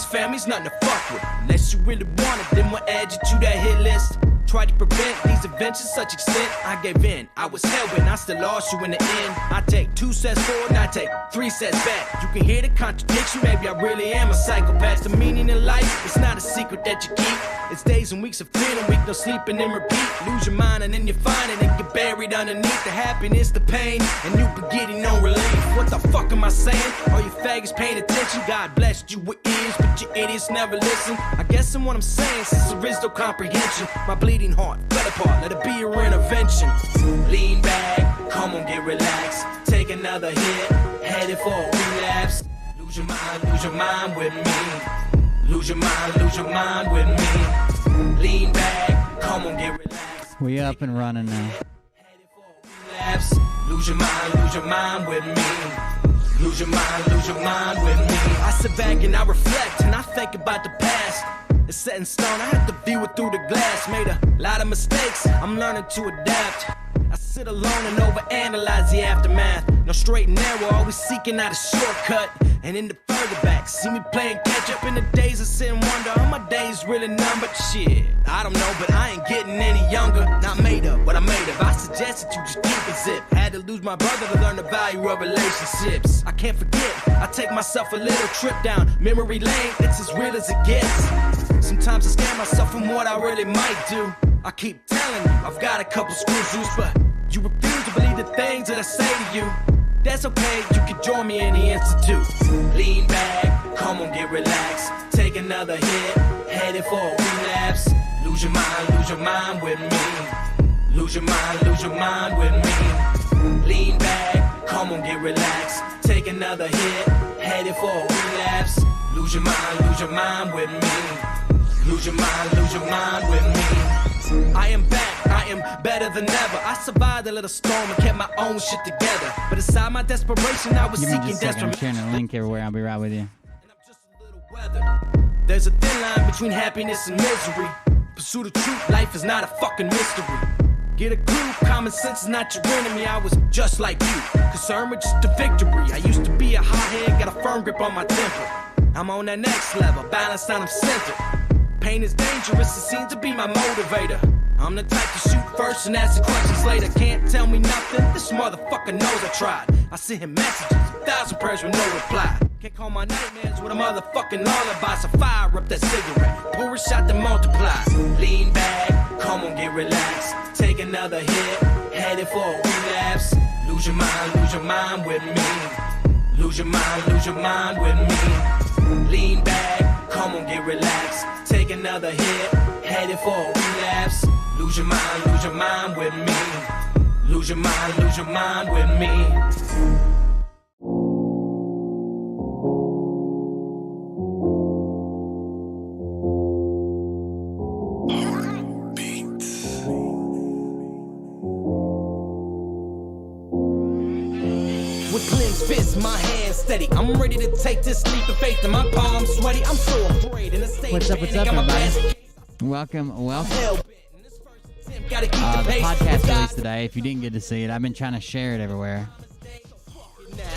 this family's nothing to fuck with. Unless you really want it, then we'll add you to that hit list. Try to prevent these events to such extent. I gave in, I was hell-bent, I still lost you in the end. I take 2 steps forward and I take 3 steps back. You can hear the contradiction, maybe I really am a psychopath. The meaning in life, it's not a secret that you keep. It's days and weeks of feeling weak, no sleeping and repeat. Lose your mind and then you find it and get buried underneath the happiness, the pain, and you've been getting no relief. What the fuck am I saying? All you faggots paying attention. God blessed you with ears, but you idiots never listen. I guess in what I'm saying, since there is no comprehension, my bleeding heart fell apart, let it be your intervention. Lean back, come on, get relaxed. Take another hit, headed for a relapse. Lose your mind with me. Lose your mind with me. Lean back, come on, get relaxed. We up and running now. Headed for a relapse. Lose your mind with me. Lose your mind with me. I sit back and I reflect and I think about the past. It's set in stone, I have to view it through the glass. Made a lot of mistakes, I'm learning to adapt. I sit alone and overanalyze the aftermath. No straight and narrow, always seeking out a shortcut. And in the further back, see me playing catch up in the days of sin and wonder. Are my days really numbered? Shit, I don't know, but I ain't getting any younger. Not made up, but I made up. I suggest that you just keep it zip. Had to lose my brother to learn the value of relationships. I can't forget, I take myself a little trip down memory lane. It's as real as it gets. Sometimes I scare myself from what I really might do. I keep telling you, I've got a couple screws loose, but you refuse to believe the things that I say to you. That's okay, you can join me in the institute. Lean back, come on, get relaxed. Take another hit, headed for a relapse. Lose your mind with me. Lose your mind with me. Lean back, come on, get relaxed. Take another hit, headed for a relapse. Lose your mind with me. Lose your mind with me. I am back, I am better than ever. I survived a little storm and kept my own shit together. But inside my desperation, I was seeking desperate. I'm sharing a link everywhere. I'll be right with you. And I'm just a little weathered. There's a thin line between happiness and misery. Pursue the truth, life is not a fucking mystery. Get a clue, common sense is not your enemy. I was just like you, concerned with just the victory. I used to be a hothead, got a firm grip on my temper. I'm on that next level, balanced and I'm centered. Pain is dangerous, it seems to be my motivator. I'm the type to shoot first and ask the questions later. Can't tell me nothing, this motherfucker knows I tried. I sent him messages, 1,000 prayers with no reply. Can't call my nightmares with a motherfucking lullaby. So fire up that cigarette, pour a shot to multiply. Lean back, come on, get relaxed. Take another hit, headed for a relapse. Lose your mind with me. Lose your mind with me. Lean back, come on, get relaxed. Take another hit, headed for a relapse. Lose your mind with me. Lose your mind with me. Fist, my hands steady. I'm ready to take this leap of faith and my palms sweaty. I'm so afraid in a state What's up, everybody? Welcome. The podcast released today. If you didn't get to see it, I've been trying to share it everywhere.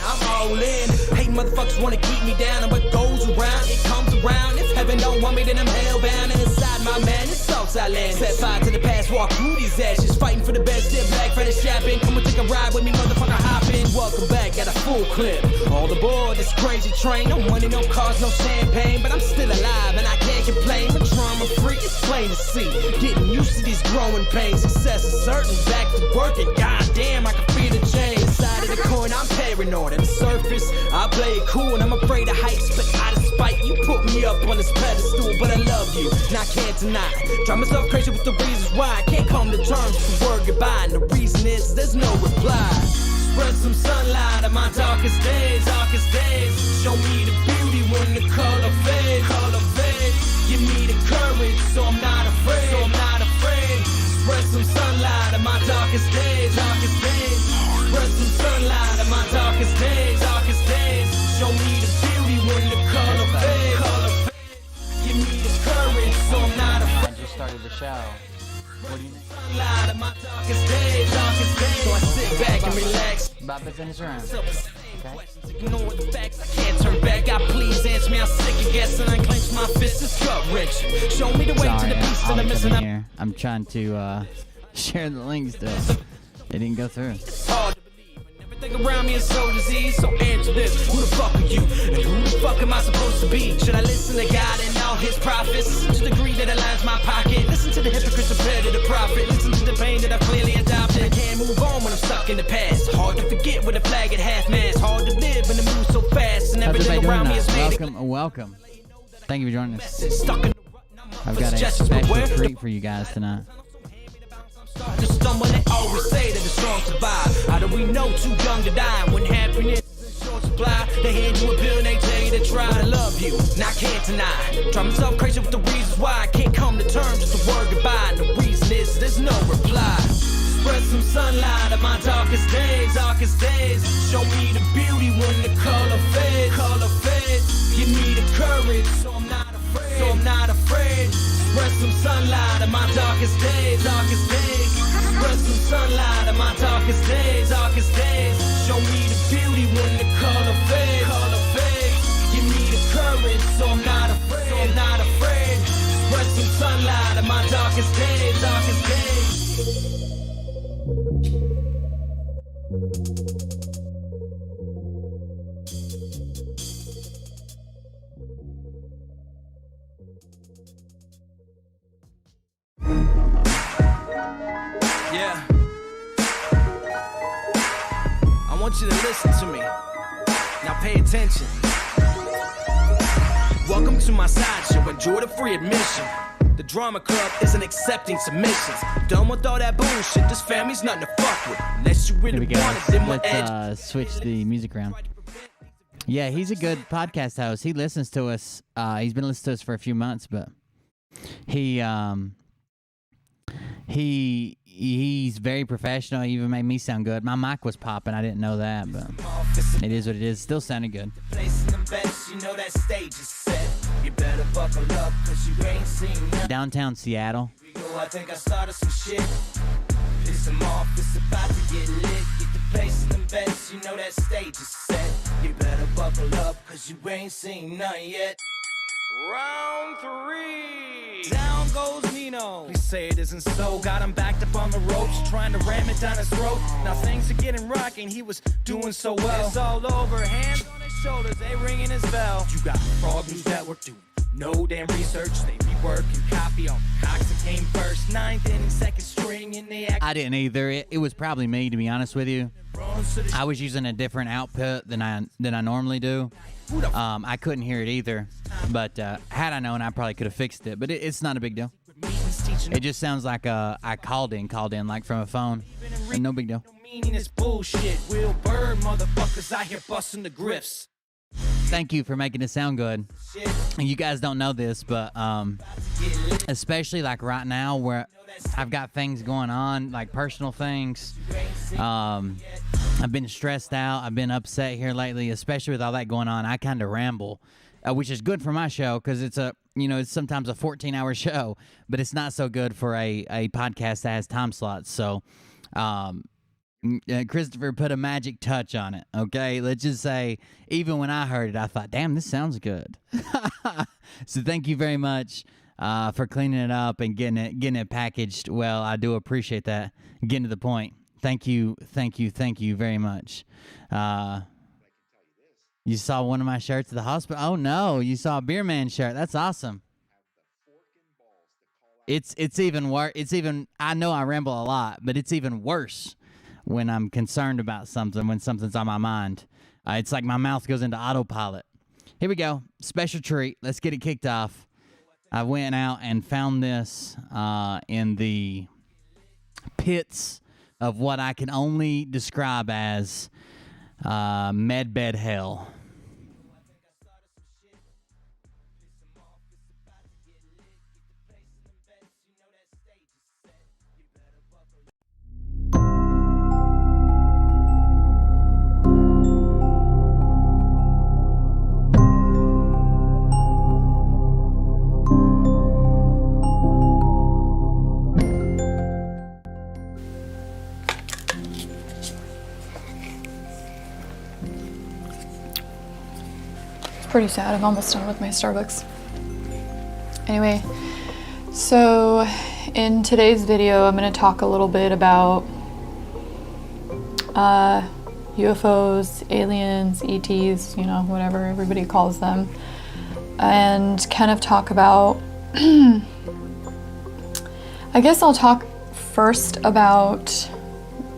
I'm all in. Hate motherfuckers wanna keep me down, and what goes around, it comes around. If heaven don't want me, then I'm hellbound. And inside my man, it's Southside land. Set fire to the past, walk through these ashes, fighting for the best. Step back, fetish shopping. Come and take a ride with me, motherfucker, hop in. Welcome back, got a full clip. All aboard this crazy train. No money, no cars, no champagne, but I'm still alive and I can't complain. I'm drama free, it's plain to see. Getting used to these growing pains. Success is certain, back to working. Goddamn, I can feel the change. Side of the coin, I'm paranoid. On the surface, I play it cool and I'm afraid of heights, but out of spite, you put me up on this pedestal. But I love you, and I can't deny. Drive myself crazy with the reasons why I can't come to terms with the word goodbye. And the reason is there's no reply. Spread some sunlight on my darkest days, darkest days. Show me the beauty when the color fades, color fades. Give me the courage, so I'm not afraid, so I'm not afraid. Spread some sunlight on my darkest days, darkest days. Spread some sunlight on my darkest days, darkest days. Show me the beauty when the color fades, color fades. Give me the courage, so I'm not afraid. I just started the show. What do you think? Sunlight on my darkest days, darkest days. So I sit back and relax. About business around. Okay. Ignore the facts, I can't turn back. God, please answer me. I'm sick of guessing. I claim cause my fist is gut wrenching. Show me the way to Sorry, the beast that I'll I'm come missing. in here. I'm trying to share the links still. It didn't go through. Hard to believe, and everything around me is so diseased. So answer this: who the fuck are you? And who the fuck am I supposed to be? Should I listen to God and all His prophets? To the degree that aligns my pocket. Listen to the hypocrites compared to the prophet. Listen to the pain that I've clearly adopted. I can't move on when I'm stuck in the past. Hard to forget with a flag at half mast. Hard to live and to move so fast, and How's everybody everything doing around me is made. Welcome. Thank you for joining us. Stuck in the rut, and I'm I've for got a suggestions, but special where? treat for you guys tonight. To stumble, they always say that the strong survive. How do we know too young to die when happiness is in short supply? They hand you a pill and they tell you to try. But I love you, and I can't deny. Drive myself crazy with the reasons why I can't come to terms, just a word goodbye. And the reason is there's no reply. Spread some sunlight on my darkest days, darkest days. Show me the beauty when the color fades, color fades. Give me the courage, so I'm not afraid, so I'm not afraid. Spread some sunlight on my darkest days, darkest days. Spread some sunlight on my darkest days, darkest days. Show me the beauty when the color fades, color fades. Give me the courage, so I'm not afraid, so I'm not afraid. Spread some sunlight on my darkest days, darkest days. Yeah. I want you to listen to me. Now pay attention. Welcome to my sideshow. Enjoy the free admission. The drama club isn't accepting submissions. Done with all that bullshit. This family's nothing to fuck with. Unless you Here really we go. want it, then we'll edge. Let's switch the music around. Yeah, he's a good podcast host. He listens to us. He's been listening to us for a few months, but he's very professional. He even made me sound good. My mic was popping. I didn't know that, but it is what it is. Still sounded good. Placing them bets, you know that stage is set. You better buckle up, cause you ain't seen nothing. Downtown Seattle. I think I started some shit. Piss him off, it's about to get lit. Get the place in them bets, you know that stage is set. You better buckle up, cause you ain't seen nothing yet. Round 3. Down goes Nino. Please say it isn't so. Got him backed up on the ropes, trying to ram it down his throat. Now things are getting rocking, he was doing so well. It's all over, hands on his shoulders, they ringing his bell. You got Frog News Network doing no damn research. They rework and copy on Cox that came first, 9th inning, second string, and they act. I didn't either. It was probably me, to be honest with you. I was using a different output than I normally do. I couldn't hear it either, but had I known, I probably could have fixed it. But it's not a big deal. It just sounds like I called in like from a phone. And no big deal. Meaning it's bullshit. Will Bird motherfuckers out here busting the griffs. Thank you for making it sound good. And you guys don't know this, but especially like right now where I've got things going on, like personal things. I've been stressed out. I've been upset here lately, especially with all that going on. I kind of ramble, which is good for my show because it's it's sometimes a 14-hour show, but it's not so good for a podcast that has time slots. So, Christopher put a magic touch on it. Okay, let's just say even when I heard it, I thought, "Damn, this sounds good." So thank you very much for cleaning it up and getting it packaged well. I do appreciate that. Getting to the point. Thank you very much. You saw one of my shirts at the hospital. Oh no, you saw a Beer Man shirt. That's awesome. It's even worse. I know I ramble a lot, but it's even worse when I'm concerned about something, when something's on my mind. It's like my mouth goes into autopilot. Here we go. Special treat. Let's get it kicked off. I went out and found this in the pits of what I can only describe as medbed hell. Pretty sad. I'm almost done with my Starbucks. Anyway, so in today's video, I'm going to talk a little bit about UFOs, aliens, ETs, you know, whatever everybody calls them, and kind of talk about, I guess I'll talk first about,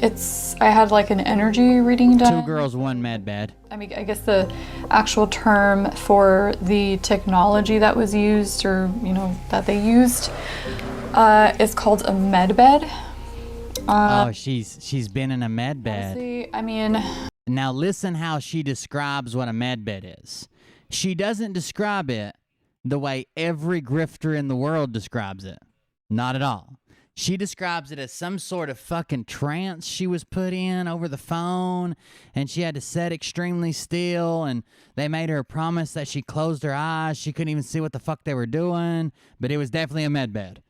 I had like an energy reading done. 2 girls, 1 med bed. I mean, I guess the actual term for the technology that was used, or, you know, that they used, is called a med bed. Oh, she's been in a med bed. Honestly, I mean, Now listen how she describes what a med bed is. She doesn't describe it the way every grifter in the world describes it. Not at all. She describes it as some sort of fucking trance she was put in over the phone, and she had to sit extremely still, and they made her promise that she closed her eyes. She couldn't even see what the fuck they were doing, but it was definitely a med bed.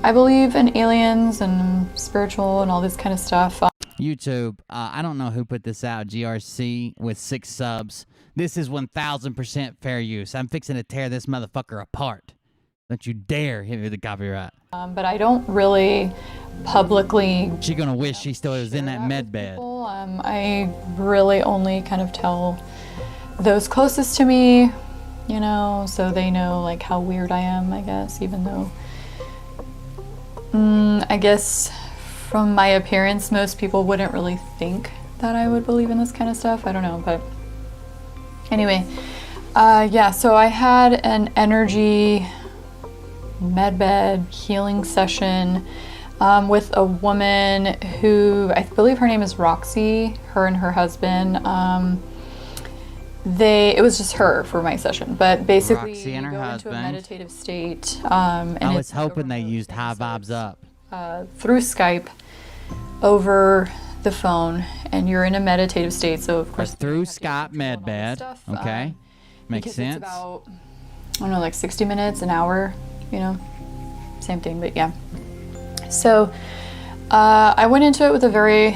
I believe in aliens and spiritual and all this kind of stuff. YouTube, I don't know who put this out, GRC with 6 subs. This is 1000% fair use. I'm fixing to tear this motherfucker apart. Don't you dare hit me with the copyright. But I don't really publicly. She gonna wish she still was in that med bed. I really only kind of tell those closest to me, you know, so they know like how weird I am, I guess, even though I guess from my appearance, most people wouldn't really think that I would believe in this kind of stuff. I don't know, but anyway, yeah, so I had an energy medbed healing session with a woman who, I believe her name is Roxy, her and her husband. It was just her for my session, but basically Roxy and her you go husband. into a meditative state. And I was it's hoping they over used High so Vibes it's, Up. through Skype over the phone, and you're in a meditative state. So of course Through you have to Skype control all this medbed. stuff, Okay, makes because sense. It's about, I don't know, like 60 minutes, an hour, you know, same thing, but yeah. So I went into it with a very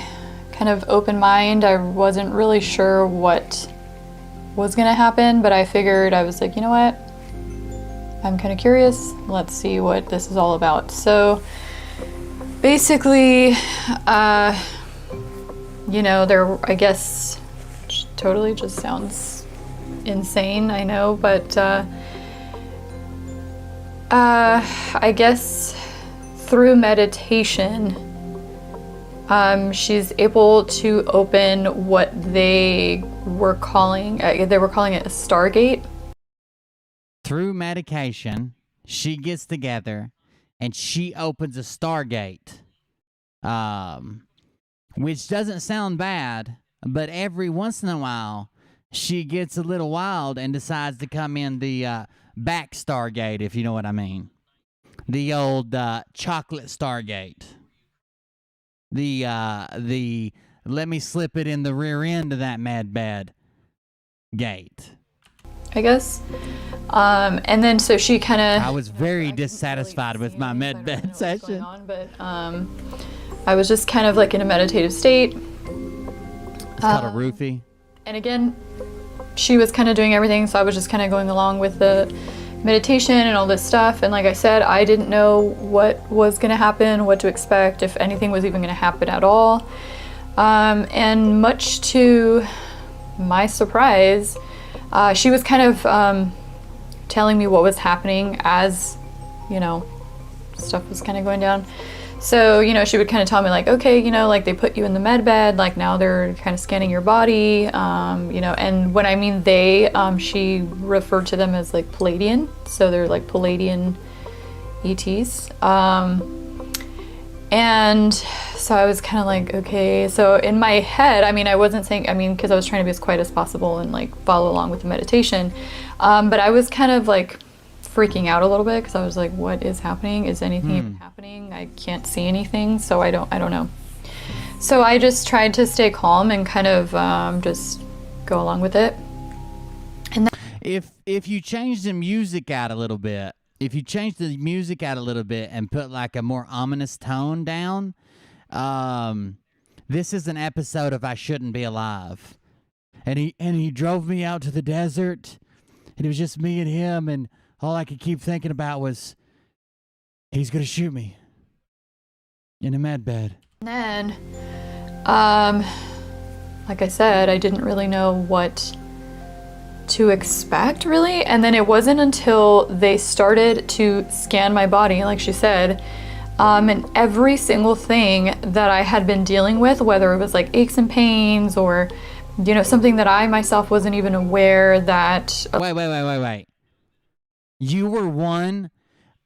kind of open mind. I wasn't really sure what was gonna happen, but I figured, I was like, you know what? I'm kind of curious. Let's see what this is all about. So basically, you know, there, I guess, totally just sounds insane, I know, but I guess through meditation, she's able to open what they were calling it a Stargate. Through medication, she gets together and she opens a Stargate, which doesn't sound bad, but every once in a while she gets a little wild and decides to come in the back Stargate, if you know what I mean. The old chocolate Stargate. The let me slip it in the rear end of that mad bad gate. I guess. And then so she kind of. I was very dissatisfied with my med bed session. But I was just kind of like in a meditative state. It's called a roofie. And again, she was kind of doing everything, so I was just kind of going along with the meditation and all this stuff. And like I said, I didn't know what was going to happen, what to expect, if anything was even going to happen at all. And much to my surprise, she was kind of telling me what was happening as, you know, stuff was kind of going down. So, you know, she would kind of tell me like, okay, you know, like they put you in the med bed, like now they're kind of scanning your body, you know, and when I mean they, she referred to them as like Palladian. So they're like Palladian ETs. And so I was kind of like, okay, so in my head, I mean, I wasn't saying, I mean, because I was trying to be as quiet as possible and like follow along with the meditation. But I was kind of like freaking out a little bit because I was like, what is happening? Is anything even happening? I can't see anything, so I don't know. So I just tried to stay calm and kind of just go along with it. And if you change the music out a little bit, and put like a more ominous tone down, this is an episode of I Shouldn't Be Alive. And he drove me out to the desert, and it was just me and him, and all I could keep thinking about was he's gonna shoot me in a med bed. And then, like I said, I didn't really know what to expect, really. And then it wasn't until they started to scan my body, like she said, and every single thing that I had been dealing with, whether it was like aches and pains or, you know, something that I myself wasn't even aware that... Wait. You were one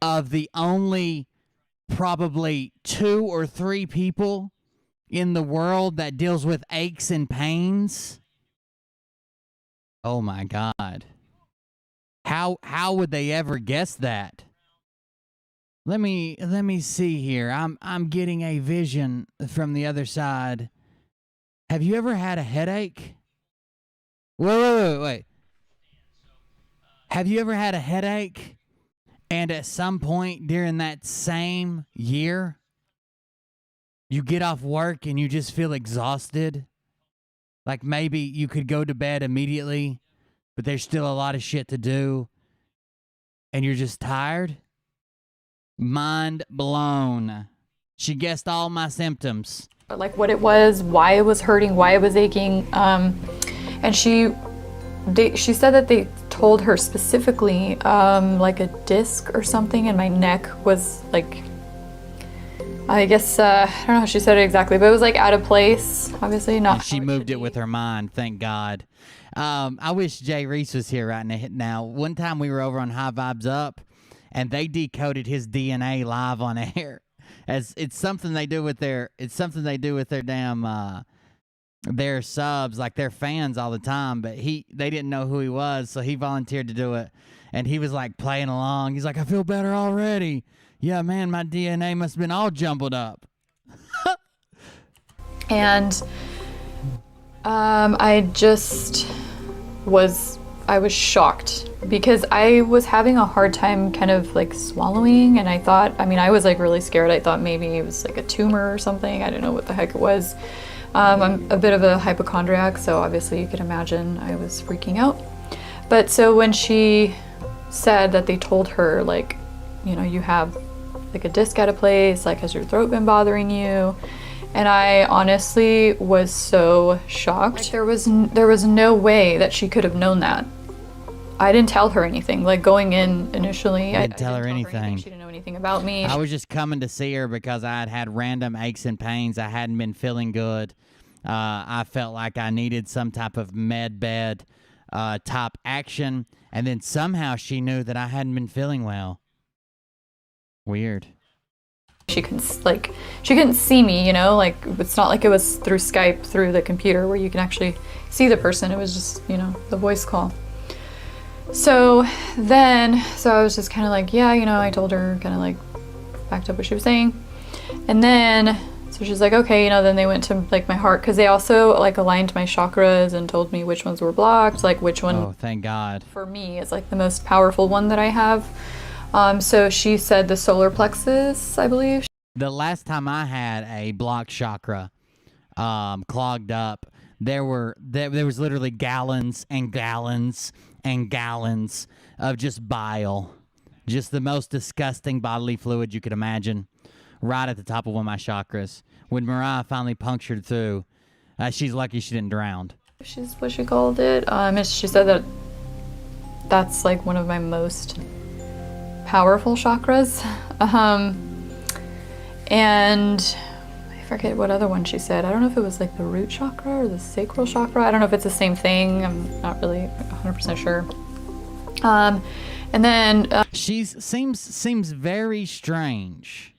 of the only probably 2 or 3 people in the world that deals with aches and pains? Oh my God. How would they ever guess that? Let me see here. I'm getting a vision from the other side. Have you ever had a headache? Wait. Have you ever had a headache and at some point during that same year you get off work and you just feel exhausted? Like maybe you could go to bed immediately, but there's still a lot of shit to do and you're just tired? Mind blown. She guessed all my symptoms. Like what it was, why it was hurting, why it was aching. And she said that they told her specifically like a disc or something in my neck was like, I guess, I don't know how she said it exactly, but it was like out of place, obviously not. And she moved it with her mind, thank God. I wish Jay Reese was here right now. One time we were over on High Vibes Up, and they decoded his DNA live on air. As it's something they do with their damn their subs, like their fans all the time. But they didn't know who he was, so he volunteered to do it, and he was like playing along. He's like, I feel better already. Yeah, man, my DNA must have been all jumbled up. And I was shocked because I was having a hard time kind of like swallowing, and I was like really scared. I thought maybe it was like a tumor or something. I didn't know what the heck it was. I'm a bit of a hypochondriac, so obviously you can imagine I was freaking out. But so when she said that they told her, like, you know, you have like a disc out of place, like, has your throat been bothering you? And I honestly was so shocked. Like, there was no way that she could have known that. I didn't tell her anything. Like, going in initially, I didn't tell her anything. She didn't know anything about me. I was just coming to see her because I had random aches and pains. I hadn't been feeling good. I felt like I needed some type of med bed type action. And then somehow she knew that I hadn't been feeling well. Weird. She couldn't see me, you know, like it's not like it was through Skype, through the computer where you can actually see the person. It was just, you know, the voice call. So I was just kind of like, yeah, you know, I told her, kind of like backed up what she was saying. And then, so she's like, okay, you know, then they went to like my heart, because they also like aligned my chakras and told me which ones were blocked, like which one, oh, thank God, for me is like the most powerful one that I have. So she said the solar plexus, I believe. The last time I had a blocked chakra clogged up, there was literally gallons and gallons and gallons of just bile, just the most disgusting bodily fluid you could imagine, right at the top of one of my chakras. When Mariah finally punctured through, she's lucky she didn't drown. She's what she called it. She said that that's like one of my most powerful chakras. And I forget what other one she said. I don't know if it was like the root chakra or the sacral chakra. I don't know if it's the same thing. I'm not really 100% sure. And then she seems very strange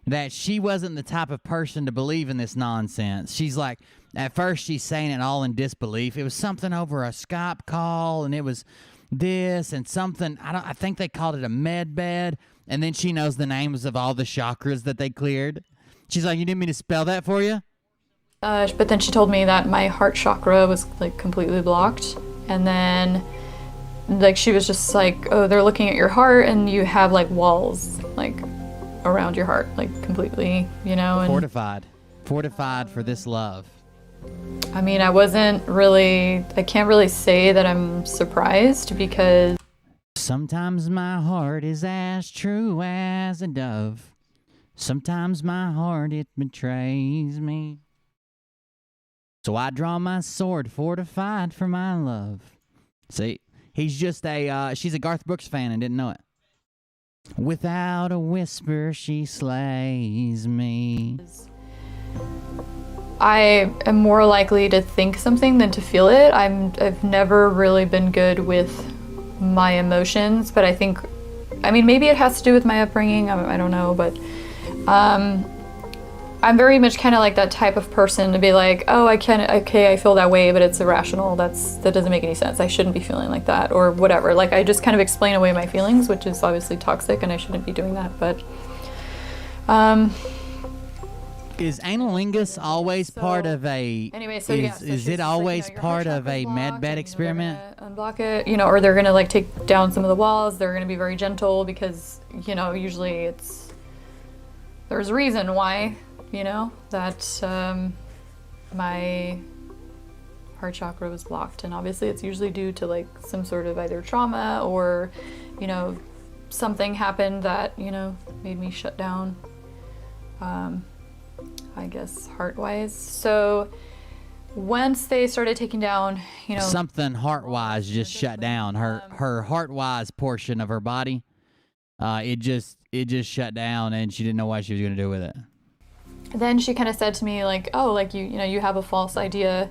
that she wasn't the type of person to believe in this nonsense. She's like, at first she's saying it all in disbelief. It was something over a Skype call, and it was this and something. I think they called it a med bed. And then she knows the names of all the chakras that they cleared. She's like, you didn't mean to spell that for you? But then she told me that my heart chakra was like completely blocked. And then like she was just like, oh, they're looking at your heart and you have like walls like around your heart, like completely, you know. And fortified for this love. I mean, I can't really say that I'm surprised, because Sometimes my heart is as true as a dove. Sometimes my heart, it betrays me. So I draw my sword fortified for my love. See, he's just she's a Garth Brooks fan and didn't know it. Without a whisper, she slays me. I am more likely to think something than to feel it. I've never really been good with my emotions, but I think, maybe it has to do with my upbringing. I don't know, but I'm very much kind of like that type of person to be like, oh, I feel that way, but it's irrational. That doesn't make any sense. I shouldn't be feeling like that or whatever. Like, I just kind of explain away my feelings, which is obviously toxic and I shouldn't be doing that, but is analingus always part of a? Anyway, so is it always part of a med bed experiment? Unblock it, or they're gonna like take down some of the walls. They're gonna be very gentle because usually there's a reason why that my heart chakra was blocked, and obviously it's usually due to like some sort of either trauma or something happened that made me shut down. I guess heart-wise. So once they started taking down, something heart-wise just shut down. Her heart-wise portion of her body, it just shut down, and she didn't know what she was going to do with it. Then she kind of said to me like, oh, like you have a false idea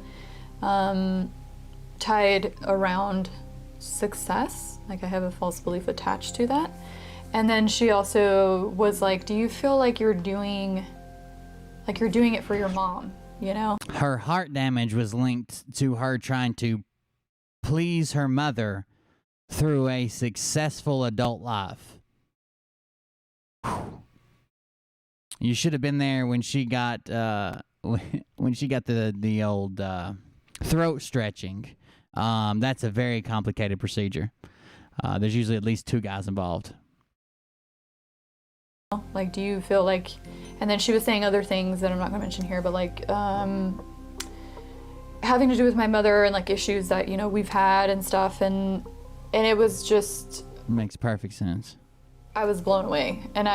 tied around success. Like I have a false belief attached to that. And then she also was like, do you feel like you're doing it for your mom, Her heart damage was linked to her trying to please her mother through a successful adult life. You should have been there when she got the old throat stretching. That's a very complicated procedure. There's usually at least 2 guys involved. Like, do you feel like, and then she was saying other things that I'm not gonna mention here, but like having to do with my mother and like issues that we've had and stuff, and it was just, it makes perfect sense. I was blown away, and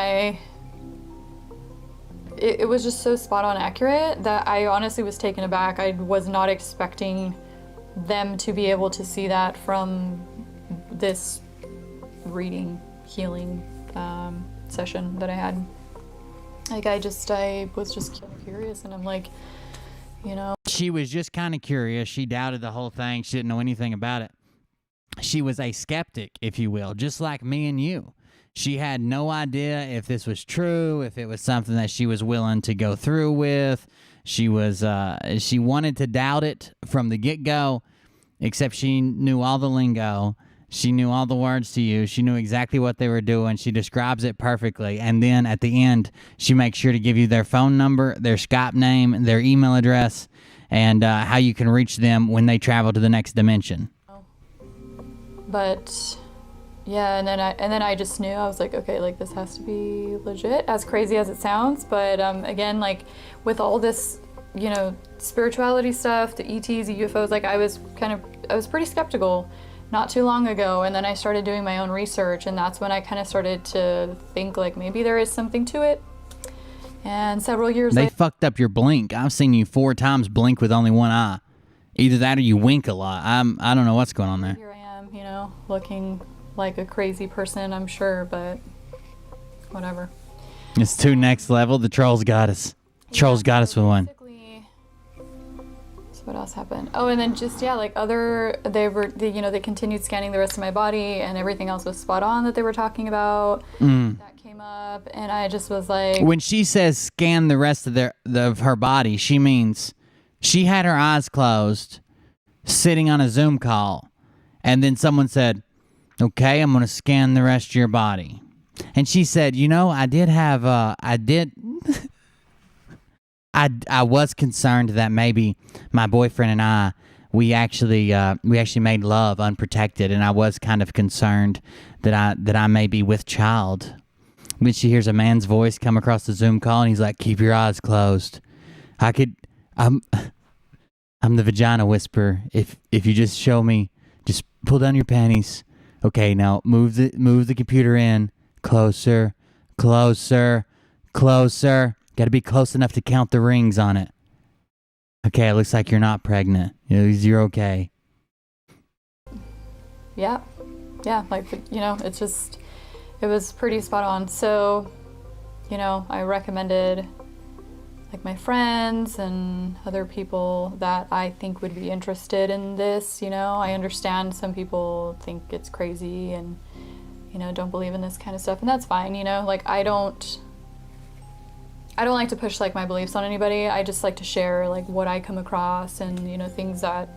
it was just so spot on accurate that I honestly was taken aback. I was not expecting them to be able to see that from this reading healing session that I had. Like I was just curious, and I'm like, She was just kind of curious. She doubted the whole thing. She didn't know anything about it. She was a skeptic, if you will, just like me and you. She had no idea if this was true, if it was something that she was willing to go through with. She wanted to doubt it from the get-go, except she knew all the lingo. She knew all the words to use. She knew exactly what they were doing. She describes it perfectly. And then at the end, she makes sure to give you their phone number, their Skype name, their email address, and how you can reach them when they travel to the next dimension. But yeah, and then I just knew. I was like, okay, like this has to be legit, as crazy as it sounds. But again, like with all this, spirituality stuff, the ETs, the UFOs, like I was pretty skeptical not too long ago, and then I started doing my own research, and that's when I kind of started to think like maybe there is something to it. And several years later, they fucked up your blink. I've seen you 4 times blink with only one eye. Either that or you wink a lot. I don't know what's going on there. Here I am, looking like a crazy person, I'm sure, but whatever. It's too next level. The trolls got us. Trolls got us with one. What else happened? Oh, and then just, they continued scanning the rest of my body, and everything else was spot on that they were talking about. That came up, and I just was like... When she says scan the rest of her body, she means she had her eyes closed, sitting on a Zoom call, and then someone said, okay, I'm going to scan the rest of your body. And she said, I was concerned that maybe my boyfriend and I, we actually made love unprotected, and I was kind of concerned that I may be with child. When she hears a man's voice come across the Zoom call, and he's like, "Keep your eyes closed. I'm the vagina whisperer. If you just show me, just pull down your panties, Okay, now move the computer in. Closer, closer, closer. Got to be close enough to count the rings on it. Okay, it looks like you're not pregnant. You're okay. Yeah. Yeah, like, you know, it's just, it was pretty spot on. So, you know, I recommended like my friends and other people that I think would be interested in this. You know, I understand some people think it's crazy and, you know, don't believe in this kind of stuff, and that's fine. You know, like I don't like to push like my beliefs on anybody. I just like to share like what I come across and, you know, things that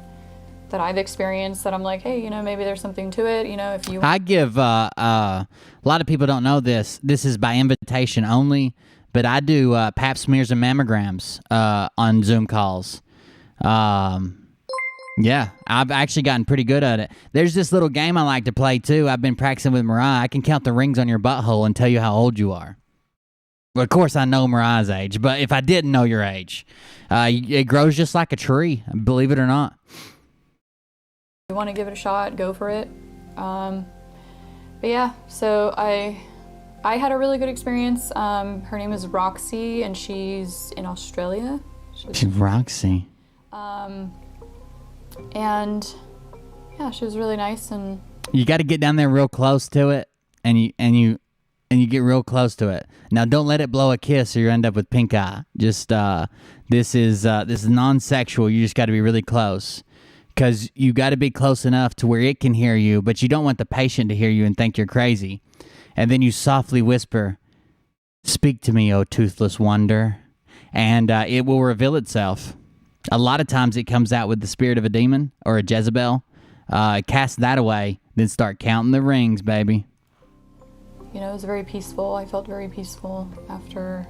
I've experienced that I'm like, hey, you know, maybe there's something to it. You know, if you, I give a lot of people don't know this. This is by invitation only, but I do pap smears and mammograms on Zoom calls. Yeah, I've actually gotten pretty good at it. There's this little game I like to play too. I've been practicing with Mariah. I can count the rings on your butthole and tell you how old you are. Well, of course, I know Mariah's age, but if I didn't know your age, it grows just like a tree, believe it or not. you want to give it a shot, go for it. But yeah, so I had a really good experience. Her name is Roxy, and she's in Australia. She's Roxy. And yeah, she was really nice. And You got to get down there real close to it, and you get real close to it. Now, don't let it blow a kiss, or you end up with pink eye. Just this is non-sexual. You just got to be really close, because you got to be close enough to where it can hear you, but you don't want the patient to hear you and think you're crazy. And then you softly whisper, "Speak to me, O toothless wonder," and it will reveal itself. A lot of times it comes out with the spirit of a demon or a Jezebel. Cast that away, then start counting the rings, baby. you know, it was very peaceful. I felt very peaceful after.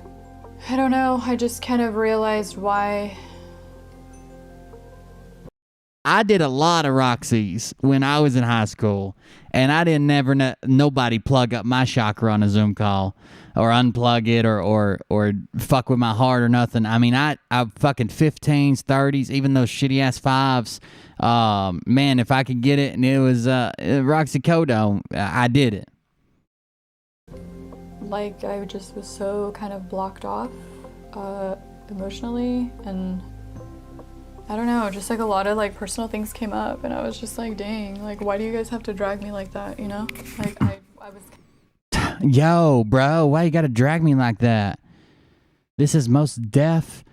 I don't know, I just kind of realized why. I did a lot of Roxy's when I was in high school, and I didn't never nobody plug up my chakra on a Zoom call or unplug it or fuck with my heart or nothing. I mean, I fucking 15s, 30s, even those shitty ass 5s. Man, if I could get it and it was Roxy Kodo, I did it. Like, I just was so kind of blocked off emotionally, and I don't know, just like a lot of like personal things came up, and I was just like, dang, like, why do you guys have to drag me like that, you know? Like, I was... Yo, bro, why you gotta drag me like that? This is most deaf,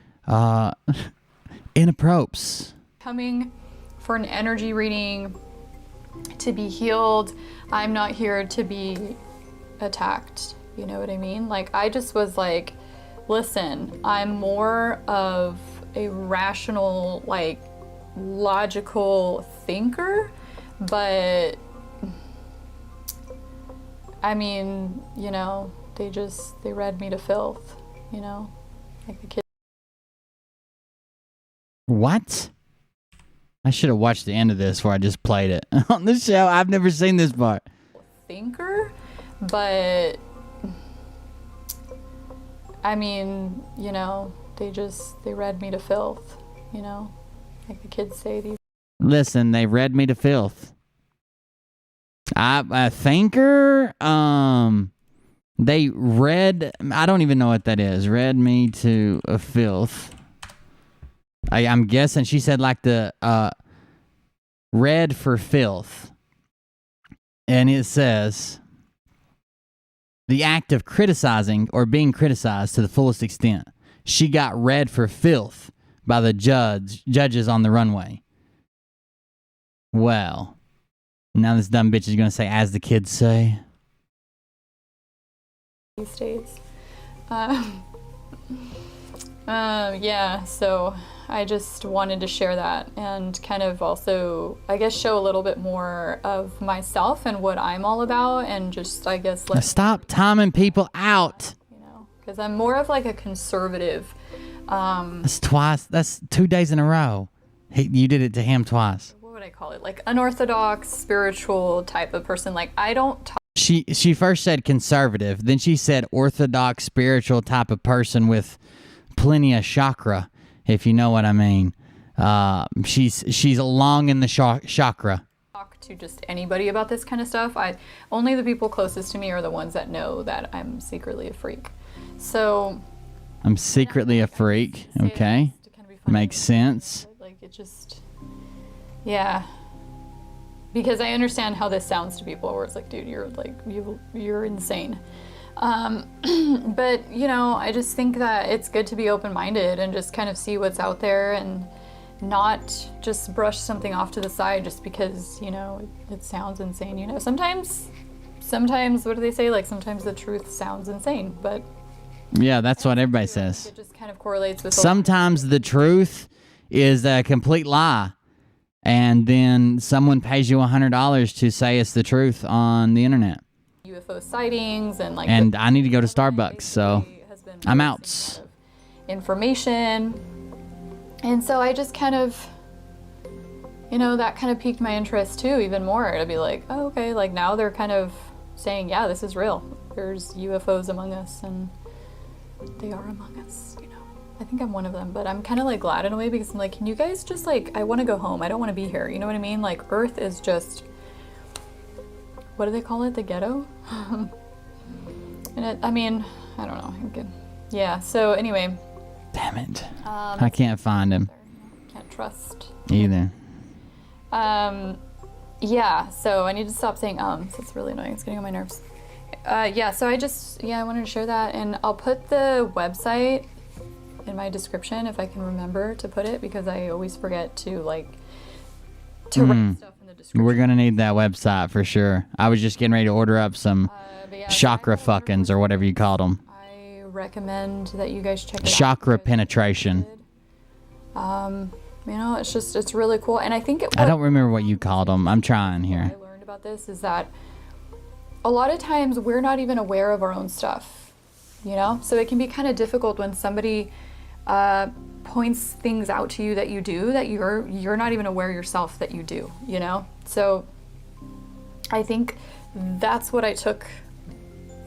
inappropriate. Coming for an energy reading to be healed. I'm not here to be attacked, you know what I mean? Like, I just was like, listen, I'm more of a rational, like, logical thinker, but I mean, you know, they read me to filth, you know, like the kids. What? I should have watched the end of this before I just played it on the show. I've never seen this part. Thinker, but I mean, you know, they read me to filth, you know, like the kids say these. Listen, they read me to filth. A thinker, they read, I don't even know what that is. Read me to a filth. I'm guessing she said like the read for filth. And it says, the act of criticizing or being criticized to the fullest extent. She got read for filth by the judges on the runway. Well, now this dumb bitch is going to say, as the kids say. These days. Yeah, so I just wanted to share that and kind of also, I guess, show a little bit more of myself and what I'm all about, and just, I guess, Now stop timing people out. you know, because I'm more of like a conservative. That's twice. That's 2 days in a row. You did it to him twice. What would I call it? Like unorthodox, spiritual type of person. Like, I don't talk. She first said conservative, then she said orthodox, spiritual type of person with plenty of chakra, if you know what I mean. She's long in the chakra. Talk to just anybody about this kind of stuff. Only the people closest to me are the ones that know that I'm secretly a freak. So I'm secretly a freak. Okay. Makes sense. Like it just, yeah. Because I understand how this sounds to people where it's like, dude, you're insane. But you know, I just think that it's good to be open-minded and just kind of see what's out there and not just brush something off to the side just because, you know, it sounds insane. You know, sometimes what do they say? Like sometimes the truth sounds insane, but yeah, that's what everybody says. it just kind of correlates with sometimes the truth is a complete lie, and then someone pays you $100 to say it's the truth on the internet. UFO sightings and like. And I need to go to Starbucks, so I'm out. Information, and so I just kind of, you know, that kind of piqued my interest too, even more. To be like, oh, okay, like now they're kind of saying, yeah, this is real. There's UFOs among us, and they are among us, you know. I think I'm one of them, but I'm kind of like glad in a way because I'm like, can you guys just like, I want to go home. I don't want to be here. You know what I mean? Like Earth is just, what do they call it? The ghetto? And I mean, I don't know. Yeah, so anyway. Damn it. I can't find him. Can't trust. Either. Yeah, so I need to stop saying so it's really annoying. It's getting on my nerves. Yeah, so I wanted to share that, and I'll put the website in my description if I can remember to put it, because I always forget to write stuff in the description. We're gonna need that website for sure. I was just getting ready to order up some chakra fuckins or whatever you called them. I recommend that you guys check it out. Chakra penetration. You know, it's really cool, and I think I don't remember what you called them. I'm trying here. What I learned about this is that a lot of times we're not even aware of our own stuff, you know? So it can be kind of difficult when somebody points things out to you that you do that you're not even aware yourself that you do, you know? So I think that's what I took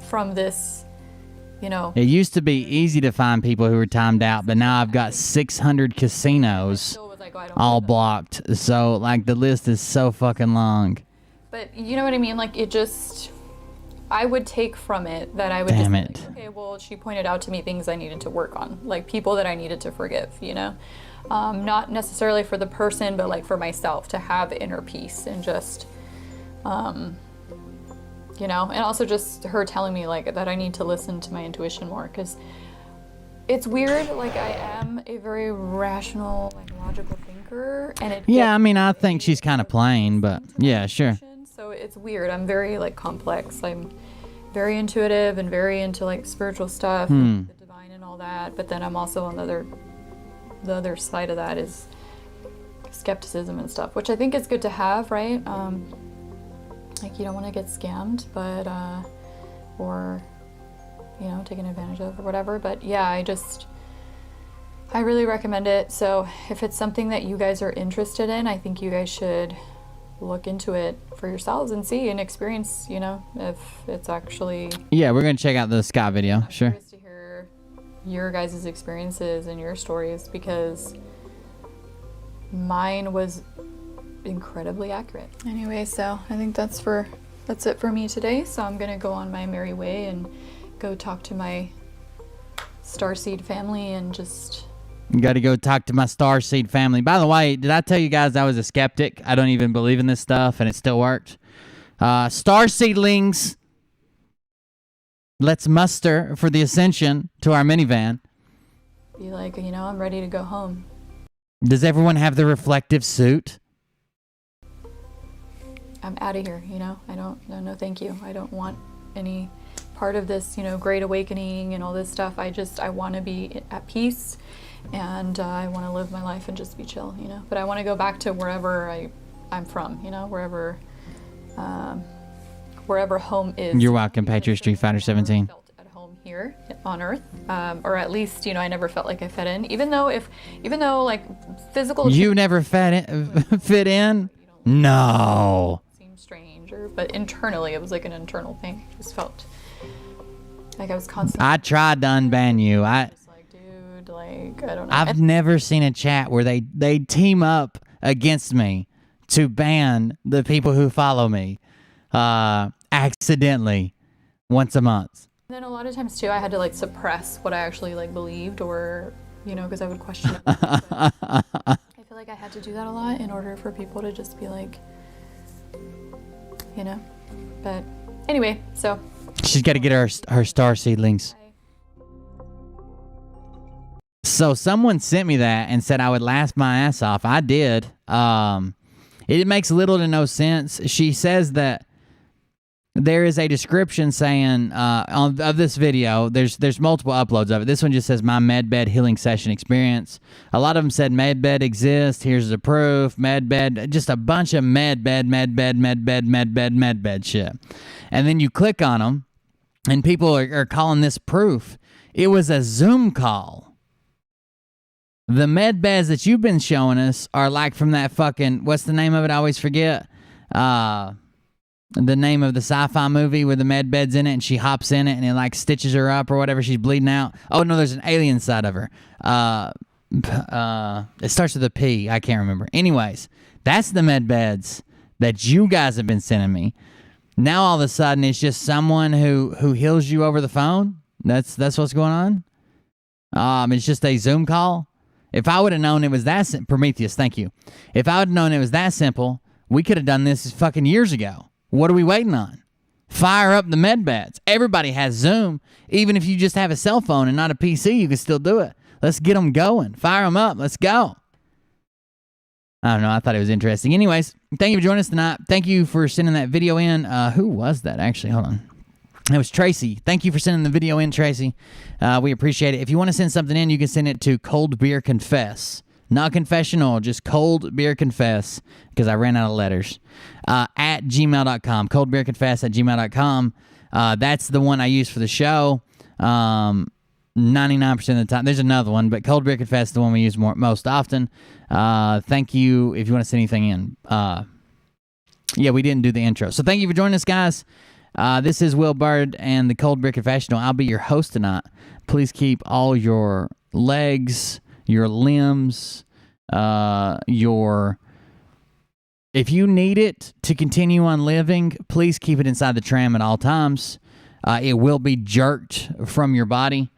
from this, you know. It used to be easy to find people who were timed out, but now I've got 600 casinos all blocked. So like the list is so fucking long. But you know what I mean? Like it just, I would take from it that I would Damn just it. be like, okay, well, she pointed out to me things I needed to work on, like people that I needed to forgive, you know? Not necessarily for the person, but like for myself to have inner peace and just, you know, and also just her telling me like that I need to listen to my intuition more, because it's weird, like I am a very rational, like logical thinker, and it Yeah, I mean, I think she's kind of plain, but yeah, sure. So it's weird. I'm very like complex. I'm very intuitive and very into like spiritual stuff, the divine and all that. But then I'm also on the other side of that is skepticism and stuff, which I think is good to have, right? Like you don't want to get scammed, but or you know, taken advantage of or whatever. But yeah, I really recommend it. So if it's something that you guys are interested in, I think you guys should look into it for yourselves and see and experience, you know, if it's actually. Yeah, we're gonna check out the Scott video. I'm Sure. curious to hear your guys' experiences and your stories, because mine was incredibly accurate. Anyway, so I think that's it for me today. So I'm gonna go on my merry way and go talk to my Starseed family and just. Got to go talk to my Starseed family. By the way, did I tell you guys I was a skeptic? I don't even believe in this stuff, and it still worked. Starseedlings, let's muster for the ascension to our minivan. Be like, you know, I'm ready to go home. Does everyone have the reflective suit? I'm out of here, you know? No, thank you. I don't want any part of this, you know, great awakening and all this stuff. I want to be at peace, and I want to live my life and just be chill, you know? But I want to go back to wherever I'm from, you know, wherever home is. You're welcome, Patriot Street Fighter 17. Felt at home here on Earth, or at least, you know, I never felt like I fit in, even though like physical. You never fit in? No. Seemed strange, but internally it was like an internal thing. It just felt like I was constantly. I tried to unban you. Just like, dude, like I don't know. I've never seen a chat where they team up against me to ban the people who follow me accidentally once a month. And then a lot of times too, I had to like suppress what I actually like believed, or because I would question it. I feel like I had to do that a lot in order for people to just be like, But anyway, so she's got to get her star seedlings. So someone sent me that and said I would laugh my ass off. I did. It makes little to no sense. She says that there is a description saying of this video, there's multiple uploads of it. This one just says my medbed healing session experience. A lot of them said medbed exists. Here's the proof. Medbed, just a bunch of medbed shit. And then you click on them, and people are calling this proof. It was a Zoom call. The med beds that you've been showing us are like from that fucking, what's the name of it? I always forget. The name of the sci-fi movie with the med bed's in it, and she hops in it and it like stitches her up or whatever. She's bleeding out. Oh no, there's an alien side of her. It starts with a P. I can't remember. Anyways, that's the med beds that you guys have been sending me. Now all of a sudden it's just someone who heals you over the phone. That's what's going on. It's just a Zoom call. If I would have known it was that Prometheus, thank you. If I would have known it was that simple, we could have done this fucking years ago. What are we waiting on? Fire up the med beds. Everybody has Zoom. Even if you just have a cell phone and not a PC, you can still do it. Let's get them going. Fire them up. Let's go. I don't know. I thought it was interesting. Anyways, thank you for joining us tonight. Thank you for sending that video in. Who was that, actually? Hold on. It was Tracy. Thank you for sending the video in, Tracy. We appreciate it. If you want to send something in, you can send it to Cold Beer Confess. Not confessional, just Cold Beer Confess, because I ran out of letters. At gmail.com. coldbeerconfess@gmail.com. That's the one I use for the show. 99% of the time. There's another one, but Cold Beer Confess is the one we use most often. Thank you if you want to send anything in. Yeah, we didn't do the intro. So thank you for joining us, guys. This is Will Bird and the Cold Beer Confessional. I'll be your host tonight. Please keep all your legs, your limbs, if you need it to continue on living, please keep it inside the tram at all times. It will be jerked from your body.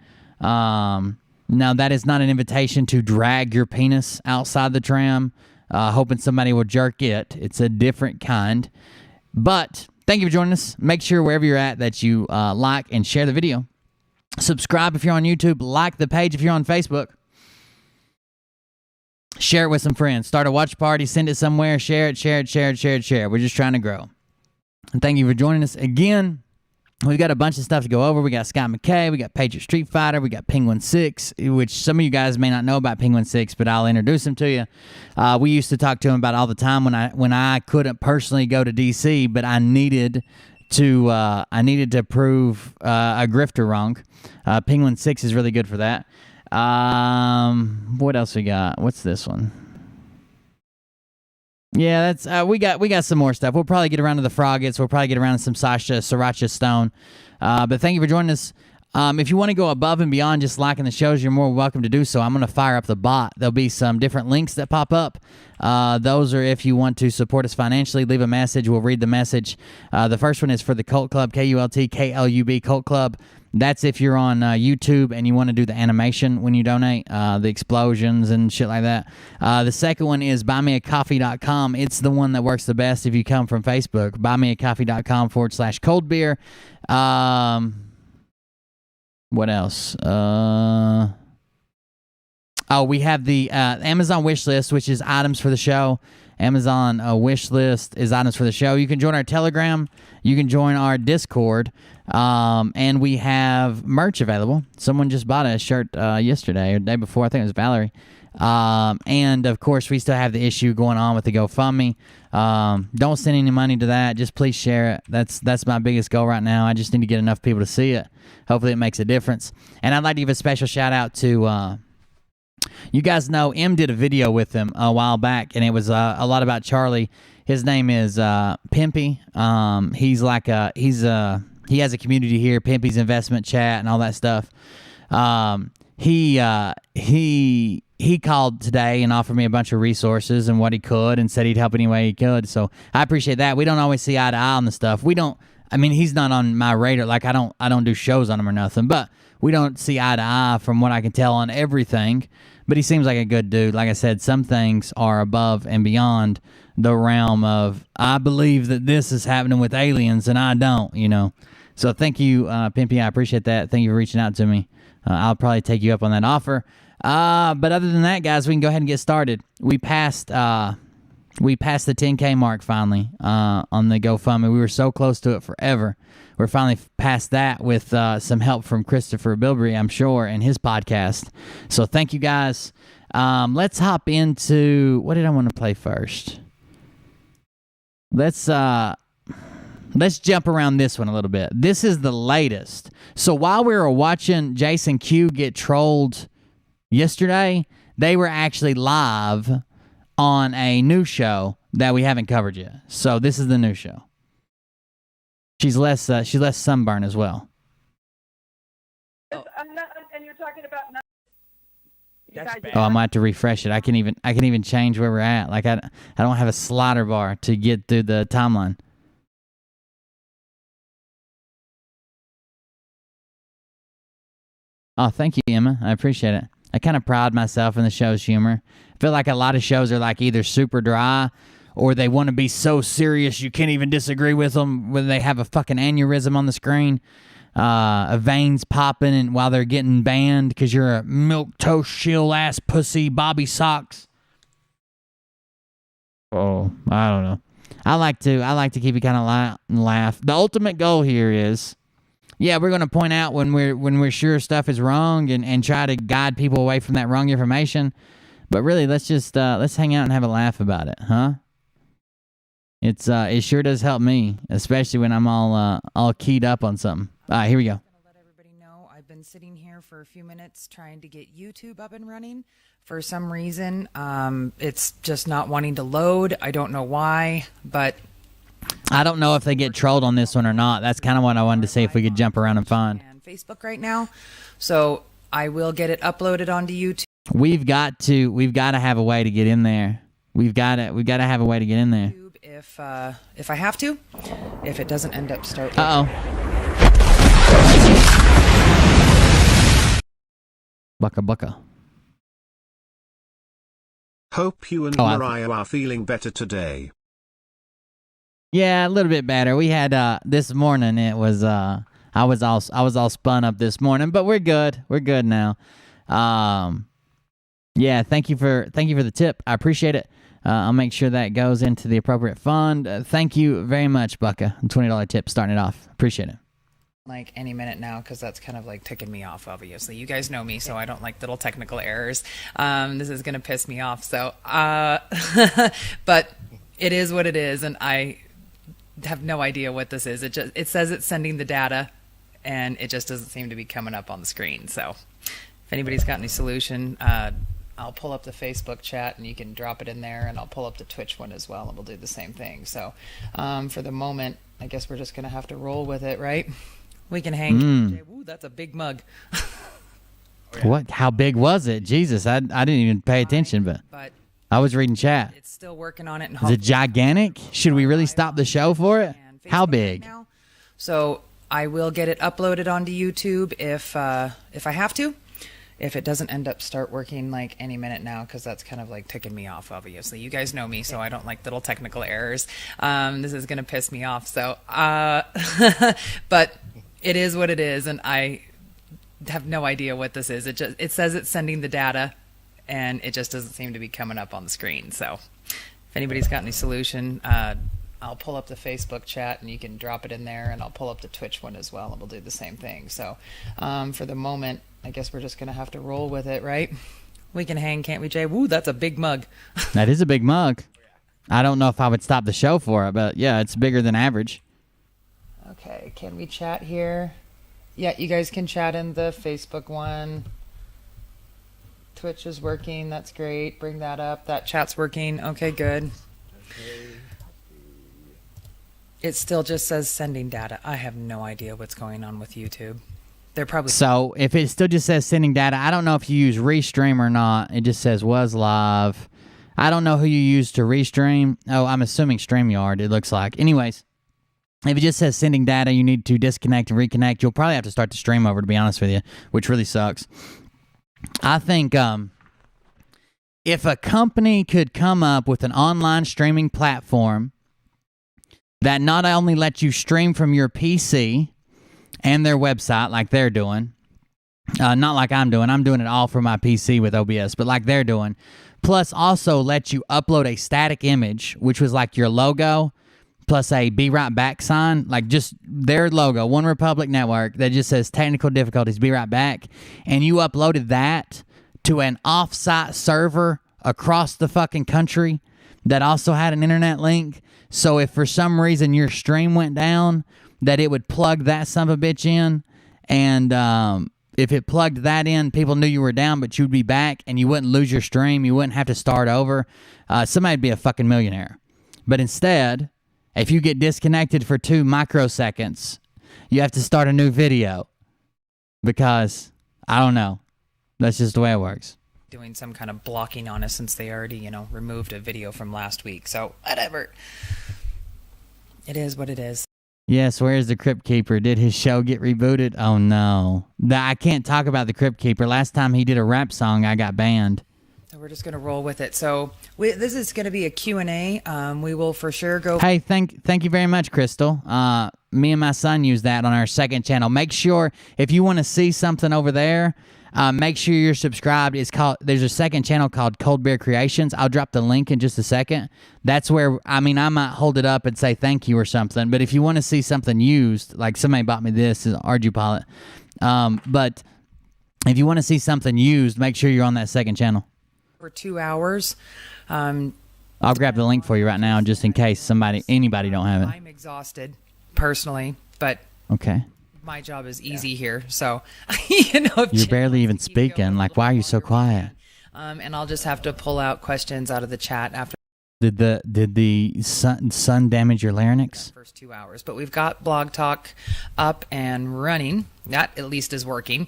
Now, that is not an invitation to drag your penis outside the tram, hoping somebody will jerk it. It's a different kind. But thank you for joining us. Make sure wherever you're at that you like and share the video. Subscribe if you're on YouTube. Like the page if you're on Facebook. Share it with some friends. Start a watch party. Send it somewhere. Share it. We're just trying to grow. And thank you for joining us again. We've got a bunch of stuff to go over. We got Scott McKay. We got Patriot Street Fighter. We got Penguin 6, which some of you guys may not know about Penguin 6, but I'll introduce him to you. We used to talk to him about it all the time when I couldn't personally go to D.C., but I needed to prove a grifter wrong. Penguin 6 is really good for that. What else we got? What's this one? Yeah, that's we got some more stuff. We'll probably get around to the Froggets. We'll probably get around to some Sriracha Stone. But thank you for joining us. If you want to go above and beyond just liking the shows, you're more welcome to do so. I'm going to fire up the bot. There'll be some different links that pop up. Those are if you want to support us financially. Leave a message. We'll read the message. The first one is for the Cult Club, KULTKLUB Cult Club. That's if you're on YouTube and you want to do the animation when you donate, the explosions and shit like that. The second one is buymeacoffee.com. It's the one that works the best if you come from Facebook. Buymeacoffee.com/coldbeer. What else? We have the Amazon wish list, which is items for the show. Amazon wish list is items for the show. You can join our Telegram. You can join our Discord. And we have merch available. Someone just bought a shirt yesterday or the day before. I think it was Valerie. And, of course, we still have the issue going on with the GoFundMe. Don't send any money to that. Just please share it. That's my biggest goal right now. I just need to get enough people to see it. Hopefully it makes a difference. And I'd like to give a special shout-out to... you guys know M did a video with him a while back, and it was a lot about Charlie. His name is Pimpy. He has a community here, Pimpy's Investment Chat and all that stuff. He he called today and offered me a bunch of resources and what he could, and said he'd help any way he could. So I appreciate that. We don't always see eye to eye on the stuff. We don't. I mean, he's not on my radar. Like I don't do shows on him or nothing. But we don't see eye to eye from what I can tell on everything. But he seems like a good dude. Like I said, some things are above and beyond the realm of, I believe that this is happening with aliens and I don't, you know. So thank you, Pimpy. I appreciate that. Thank you for reaching out to me. I'll probably take you up on that offer. But other than that, guys, we can go ahead and get started. We passed the 10K mark finally on the GoFundMe. We were so close to it forever. We're finally past that with some help from Christopher Bilbrey, I'm sure, and his podcast. So thank you, guys. Let's hop into, what did I want to play first? Let's jump around this one a little bit. This is the latest. So while we were watching Jason Q get trolled yesterday, they were actually live on a new show that we haven't covered yet. So this is the new show. She's less sunburn as well. And you're talking about. Oh, I might have to refresh it. I can even change where we're at. Like I don't have a slider bar to get through the timeline. Oh, thank you, Emma. I appreciate it. I kind of pride myself in the show's humor. I feel like a lot of shows are like either super dry or they want to be so serious you can't even disagree with them when they have a fucking aneurysm on the screen, a veins popping, and while they're getting banned because you're a milk toast shill ass pussy Bobby Socks. Oh, I don't know. I like to keep it kind of light and laugh. The ultimate goal here is, yeah, we're going to point out when we're sure stuff is wrong and try to guide people away from that wrong information. But really, let's hang out and have a laugh about it, huh? It sure does help me, especially when I'm all keyed up on something. All right, here we go. I'm gonna let everybody know I've been sitting here for a few minutes trying to get YouTube up and running. For some reason, it's just not wanting to load. I don't know why, but I don't know if they get trolled on this one or not. That's kind of what I wanted to see if we could jump around and find. And Facebook right now, so I will get it uploaded onto YouTube. We've got to have a way to get in there. We've got to have a way to get in there. If I have to, if it doesn't end up start. Bucka. Hope you and Mariah are feeling better today. Yeah, a little bit better. We had this morning. It was I was all spun up this morning, but we're good. We're good now. Yeah, thank you for the tip. I appreciate it. I'll make sure that goes into the appropriate fund. Thank you very much, Bucka. $20 tip starting it off. Appreciate it. Like any minute now, because that's kind of like ticking me off, obviously. You guys know me, so I don't like little technical errors. This is going to piss me off. So, but it is what it is, and I have no idea what this is. It says it's sending the data, and it just doesn't seem to be coming up on the screen. So if anybody's got any solution, I'll pull up the Facebook chat and you can drop it in there, and I'll pull up the Twitch one as well, and we'll do the same thing. So for the moment, I guess we're just going to have to roll with it, right? We can hang. Ooh, that's a big mug. What? How big was it? Jesus, I didn't even pay attention, but I was reading chat. It's still working on it. And is it gigantic? Should we really stop the show for it? How big? Right, so I will get it uploaded onto YouTube if I have to. If it doesn't end up start working like any minute now, because that's kind of like ticking me off, obviously. You guys know me, so I don't like little technical errors. This is going to piss me off. So, but it is what it is, and I have no idea what this is. It says it's sending the data, and it just doesn't seem to be coming up on the screen. So if anybody's got any solution, I'll pull up the Facebook chat, and you can drop it in there, and I'll pull up the Twitch one as well, and we'll do the same thing. So for the moment, I guess we're just going to have to roll with it, right? We can hang, can't we, Jay? Woo, that's a big mug. That is a big mug. I don't know if I would stop the show for it, but yeah, it's bigger than average. Okay, can we chat here? Yeah, you guys can chat in the Facebook one. Twitch is working. That's great. Bring that up. That chat's working. Okay, good. It still just says sending data. I have no idea what's going on with YouTube. They're probably So if it still just says sending data, I don't know if you use Restream or not. It just says was live. I don't know who you use to restream. Oh, I'm assuming StreamYard, it looks like. Anyways, if it just says sending data, you need to disconnect and reconnect. You'll probably have to start the stream over, to be honest with you, which really sucks. I think if a company could come up with an online streaming platform that not only lets you stream from your PC and their website like they're doing, not like I'm doing it all from my PC with OBS, but like they're doing, plus also let you upload a static image, which was like your logo, plus a Be Right Back sign, like just their logo, One Republic Network, that just says technical difficulties, Be Right Back, and you uploaded that to an off-site server across the fucking country that also had an internet link, so if for some reason your stream went down, that it would plug that son of a bitch in, and if it plugged that in, people knew you were down, but you'd be back, and you wouldn't lose your stream, you wouldn't have to start over, somebody'd be a fucking millionaire. But instead, if you get disconnected for 2 microseconds, you have to start a new video, because, I don't know, that's just the way it works. doing some kind of blocking on us since they already, removed a video from last week. So whatever. It is what it is. Yes, where's the Crypt Keeper? Did his show get rebooted? Oh no. I can't talk about the Crypt Keeper. Last time he did a rap song, I got banned. So we're just going to roll with it. So this is going to be a Q&A. We will for sure go. Hey, thank you very much, Crystal. Me and my son use that on our second channel. Make sure, if you want to see something over there, make sure you're subscribed. There's a second channel called Cold Beer Creations. I'll drop the link in just a second. That's where, I might hold it up and say thank you or something. But if you want to see something used, like somebody bought me this, is Arduino. But if you want to see something used, make sure you're on that second channel. For 2 hours. I'll grab the link for you right now, just in case anybody don't have it. I'm exhausted personally, but okay. My job is easy here, so if you're barely even speaking. Like, why are you so quiet? And I'll just have to pull out questions out of the chat after. Did the sun damage your larynx? First 2 hours, but we've got Blog Talk up and running. That at least is working,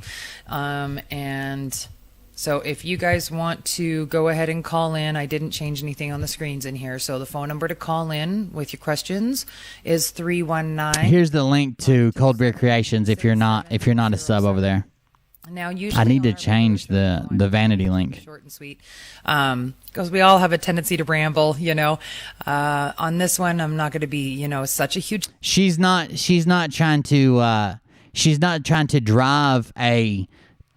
and. So if you guys want to go ahead and call in, I didn't change anything on the screens in here. So the phone number to call in with your questions is 319. Here's the link to Cold Beer Creations if you're not a sub over there. Now usually I need to change the vanity link. Short and sweet, because we all have a tendency to ramble. On this one, I'm not going to be such a huge. She's not trying to drive a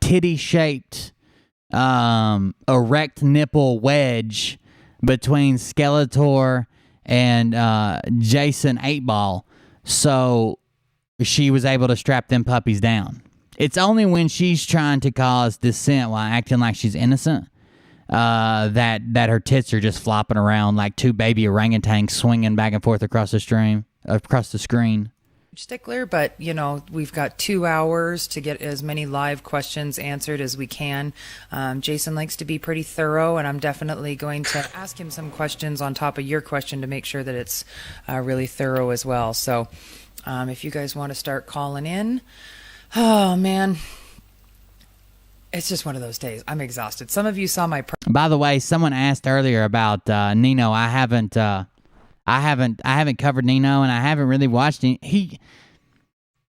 titty-shaped erect nipple wedge between Skeletor and Jason 8-Ball, so she was able to strap them puppies down. It's only when she's trying to cause dissent while acting like she's innocent that her tits are just flopping around like 2 baby orangutans swinging back and forth across the screen. Stickler, but we've got 2 hours to get as many live questions answered as we can. Jason likes to be pretty thorough, and I'm definitely going to ask him some questions on top of your question to make sure that it's really thorough as well. So if you guys want to start calling in, oh man, it's just one of those days. I'm exhausted. Some of you saw my by the way, someone asked earlier about Nino. I haven't covered Nino, and I haven't really watched him.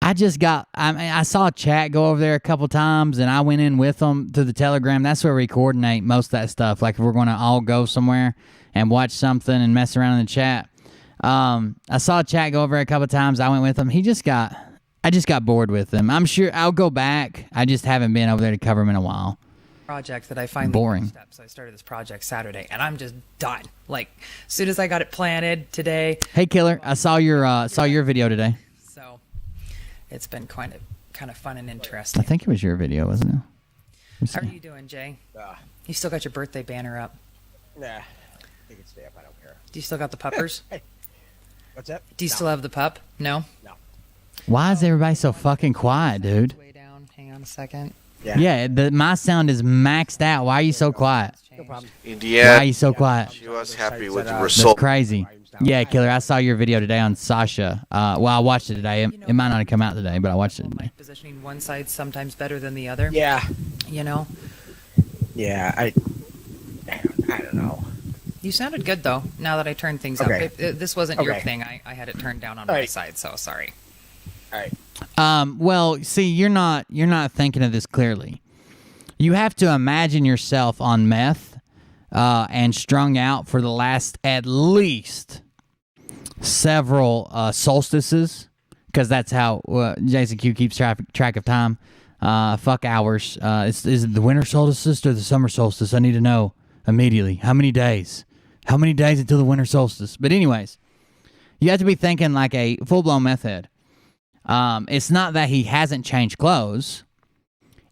I saw chat go over there a couple times, and I went in with them to the Telegram. That's where we coordinate most of that stuff. Like if we're going to all go somewhere and watch something and mess around in the chat. I saw chat go over there a couple times. I went with him. I just got bored with him. I'm sure I'll go back. I just haven't been over there to cover him in a while. Project that I finally boring. So I started this project Saturday, and I'm just done. Like as soon as I got it planted today. Hey, Killer, I saw your video today. So it's been kind of fun and interesting. I think it was your video, wasn't it? How are you doing, Jay? You still got your birthday banner up? Nah, I think it's stay up. I don't care. Do you still got the puppers? Hey, what's that? Do you still have the pup? No. No. Why is everybody so fucking quiet, dude? Way down. Hang on a second. Yeah, my sound is maxed out. Why are you so quiet? No problem. Indiana, Why are you so quiet? she was happy with the That's result. Crazy. Yeah, Killer, I saw your video today on Sasha. Well, I watched it today. It might not have come out today, but I watched it today. Positioning one side sometimes better than the other. Yeah. You know? Yeah, I don't know. You sounded good, though, now that I turned things Okay. up. This wasn't your Okay. thing. I had it turned down on All my right. side, so sorry. All right. Well, see, you're not thinking of this clearly. You have to imagine yourself on meth and strung out for the last at least several solstices, because that's how Jason Q keeps track of time. Fuck hours. Is it the winter solstice or the summer solstice? I need to know immediately. How many days? How many days until the winter solstice? But anyways, you have to be thinking like a full-blown meth head. It's not that he hasn't changed clothes.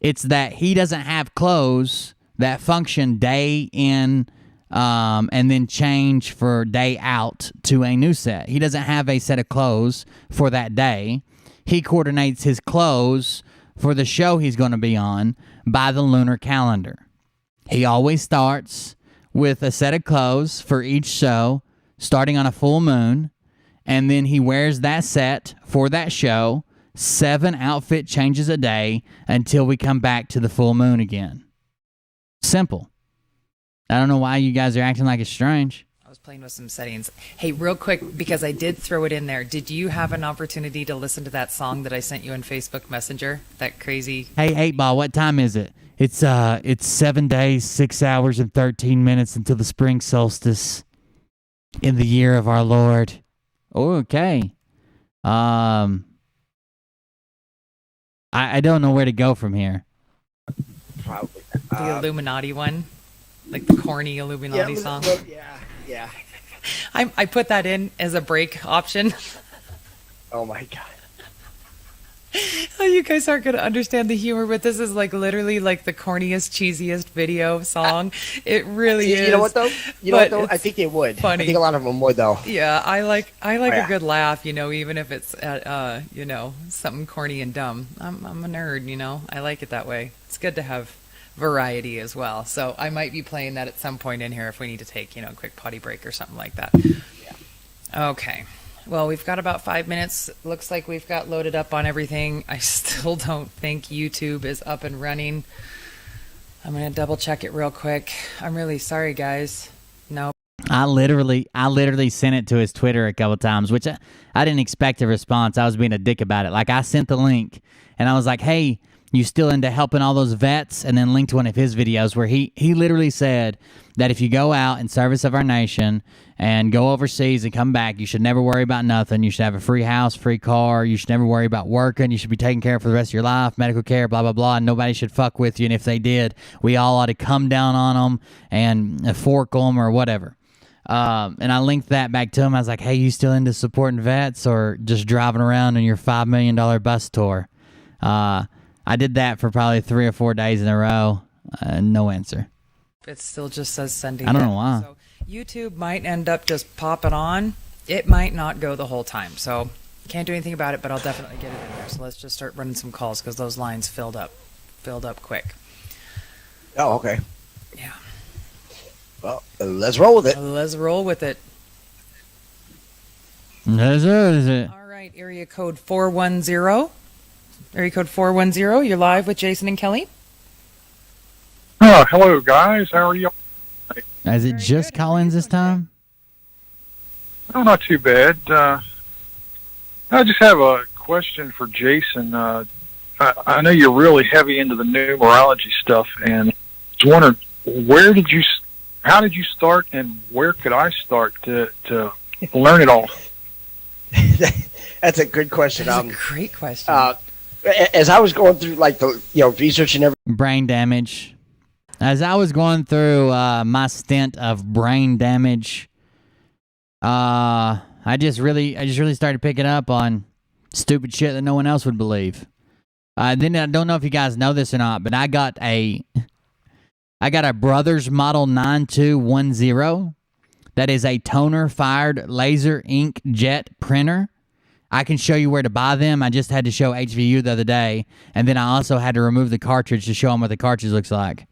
It's that he doesn't have clothes that function day in and then change for day out to a new set. He doesn't have a set of clothes for that day. He coordinates his clothes for the show he's going to be on by the lunar calendar. He always starts with a set of clothes for each show, starting on a full moon, and then he wears that set for that show, 7 outfit changes a day until we come back to the full moon again. Simple. I don't know why you guys are acting like it's strange. I was playing with some settings. Hey, real quick, because I did throw it in there, did you have an opportunity to listen to that song that I sent you on Facebook Messenger? That crazy... Hey, 8-Ball, what time is it? It's 7 days, 6 hours, and 13 minutes until the spring solstice in the year of our Lord. Okay. I don't know where to go from here. Probably. The Illuminati one? Like the corny Illuminati song? Yeah. I put that in as a break option. Oh my god. Oh, you guys aren't going to understand the humor, but this is like literally like the corniest, cheesiest video song. It really is. You know what though? But I think they would. funny. I think a lot of them would though. Yeah, I like yeah. a good laugh, even if it's something corny and dumb. I'm a nerd, I like it that way. It's good to have variety as well. So I might be playing that at some point in here if we need to take, a quick potty break or something like that. Yeah. Okay. Well, we've got about 5 minutes. Looks like we've got loaded up on everything. I still don't think YouTube is up and running. I'm going to double check it real quick. I'm really sorry, guys. No. I literally sent it to his Twitter a couple times, which I didn't expect a response. I was being a dick about it. Like, I sent the link, and I was like, hey, you still into helping all those vets? And then linked one of his videos where he literally said that if you go out in service of our nation and go overseas and come back, you should never worry about nothing. You should have a free house, free car. You should never worry about working. You should be taken care of for the rest of your life, medical care, blah, blah, blah. And nobody should fuck with you. And if they did, we all ought to come down on them and fork them or whatever. And I linked that back to him. I was like, hey, you still into supporting vets or just driving around on your $5 million bus tour? I did that for probably 3 or 4 days in a row. No answer. It still just says sending. I don't know why. So YouTube might end up just popping on. It might not go the whole time. So can't do anything about it, but I'll definitely get it in there. So let's just start running some calls because those lines filled up quick. Oh, okay. Yeah. Well, let's roll with it. Let's roll with it. All right, area code 410. Area code 410, you're live with Jason and Kelly. Hello, guys. How are you? Is it just Collins this time? Oh, not too bad. I just have a question for Jason. I know you're really heavy into the numerology stuff, and I was wondering, how did you start, and where could I start to learn it all? That's a good question. That's a great question. As I was going through like the research and everything. Brain damage. As I was going through my stint of brain damage, I just really started picking up on stupid shit that no one else would believe. Then I don't know if you guys know this or not, but I got a Brothers Model 9210 that is a toner-fired laser ink jet printer. I can show you where to buy them. I just had to show HVU the other day, and then I also had to remove the cartridge to show them what the cartridge looks like.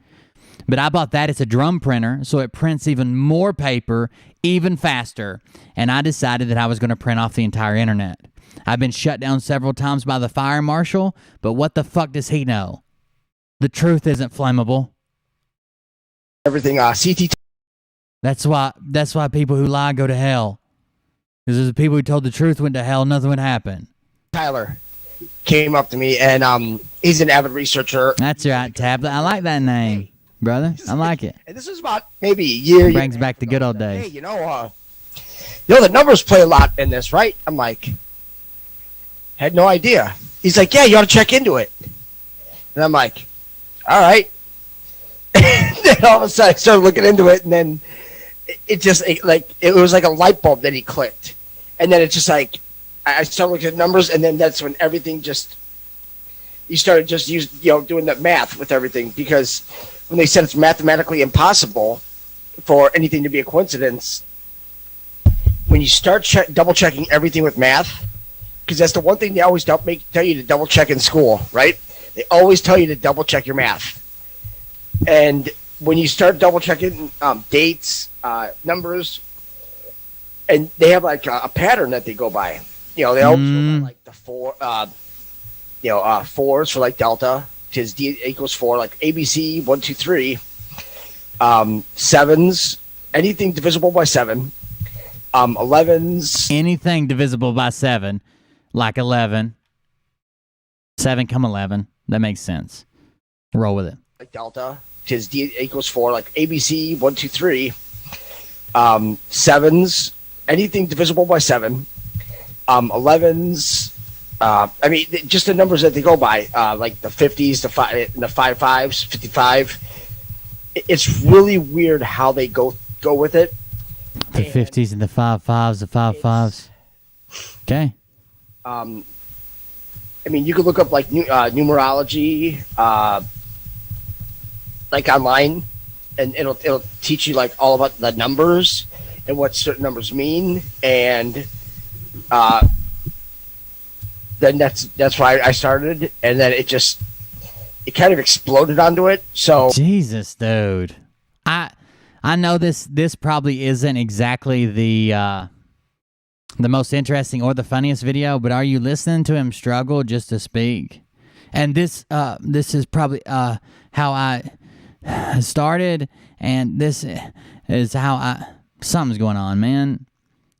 But I bought that as a drum printer, so it prints even more paper, even faster. And I decided that I was going to print off the entire internet. I've been shut down several times by the fire marshal, but what the fuck does he know? The truth isn't flammable. Everything CT. That's why people who lie go to hell. Because the people who told the truth went to hell, nothing would happen. Tyler came up to me, and he's an avid researcher. That's right, Tablet. I like that name, brother. I like it. And this is about maybe a year. Brings back the good old days. Hey, the numbers play a lot in this, right? I'm like, had no idea. He's like, yeah, you ought to check into it. And I'm like, all right. And then all of a sudden I started looking into it, and then it was like a light bulb that he clicked. And then it's just like, I started looking at numbers, and then that's when everything just, you started just doing the math with everything, because when they said it's mathematically impossible for anything to be a coincidence, when you start double checking everything with math, because that's the one thing they always tell you to double check in school, right? They always tell you to double check your math. And when you start double checking dates, numbers, and they have like a pattern that they go by. They always go by like the fours for like delta, which is D equals 4, like ABC 1, 2, 3. Sevens, anything divisible by 7. 11s, anything divisible by 7, like 11. 7, 11. That makes sense. Roll with it. Like delta, which is D equals 4, like ABC 1, 2, 3. Sevens, anything divisible by 7. 11s, just the numbers that they go by, like the 50s, the 55s, 55. It's really weird how they go with it. The 50s and the 55s, the 55s. Okay. You could look up like numerology, like online, and it'll teach you like all about the numbers and what certain numbers mean, and then that's why I started, and then it kind of exploded onto it. So Jesus, dude, I know this probably isn't exactly the most interesting or the funniest video, but are you listening to him struggle just to speak? And this is probably how I started, and this is how something's going on, man.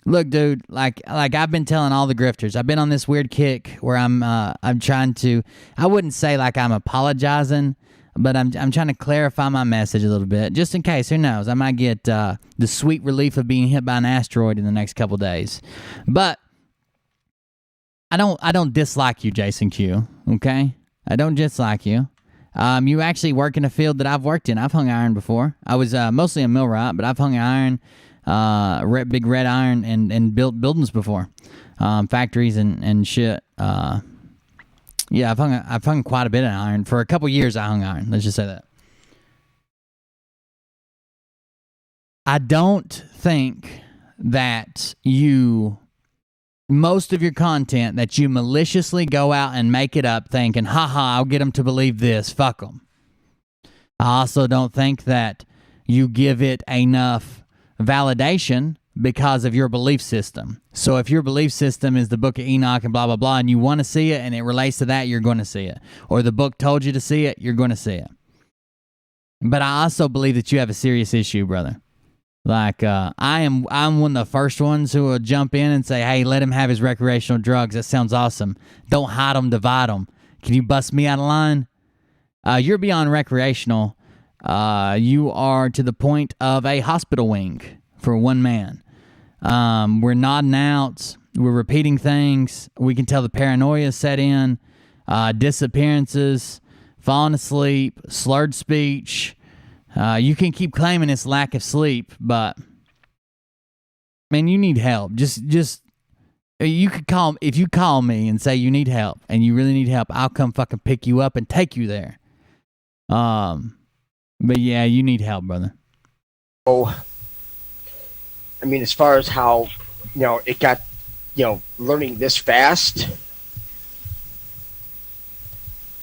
Look, dude, like I've been telling all the grifters, I've been on this weird kick where I'm trying to, I wouldn't say like I'm apologizing, but I'm trying to clarify my message a little bit, just in case. Who knows? I might get the sweet relief of being hit by an asteroid in the next couple days. But I don't dislike you, Jason Q. Okay, I don't dislike you. You actually work in a field that I've worked in. I've hung iron before. I was mostly a millwright, but I've hung iron, big red iron, and built buildings before, factories and shit. Yeah, I've hung quite a bit of iron. For a couple years, I hung iron. Let's just say that. I don't think that most of your content that you maliciously go out and make it up thinking, haha, I'll get them to believe this, fuck them. I also don't think that you give it enough validation because of your belief system. So if your belief system is the Book of Enoch and blah, blah, blah, and you want to see it and it relates to that, you're going to see it. Or the book told you to see it, you're going to see it. But I also believe that you have a serious issue, brother. Like, I'm one of the first ones who will jump in and say, hey, let him have his recreational drugs. That sounds awesome. Don't hide them, divide them. Can you bust me out of line? You're beyond recreational. You are to the point of a hospital wing for one man. We're nodding out. We're repeating things. We can tell the paranoia set in. Disappearances, falling asleep, slurred speech. You can keep claiming it's lack of sleep, but man, you need help. Just you could call, if you call me and say you need help and you really need help, I'll come fucking pick you up and take you there. But yeah, you need help, brother. Oh, I mean, as far as how, it got, learning this fast,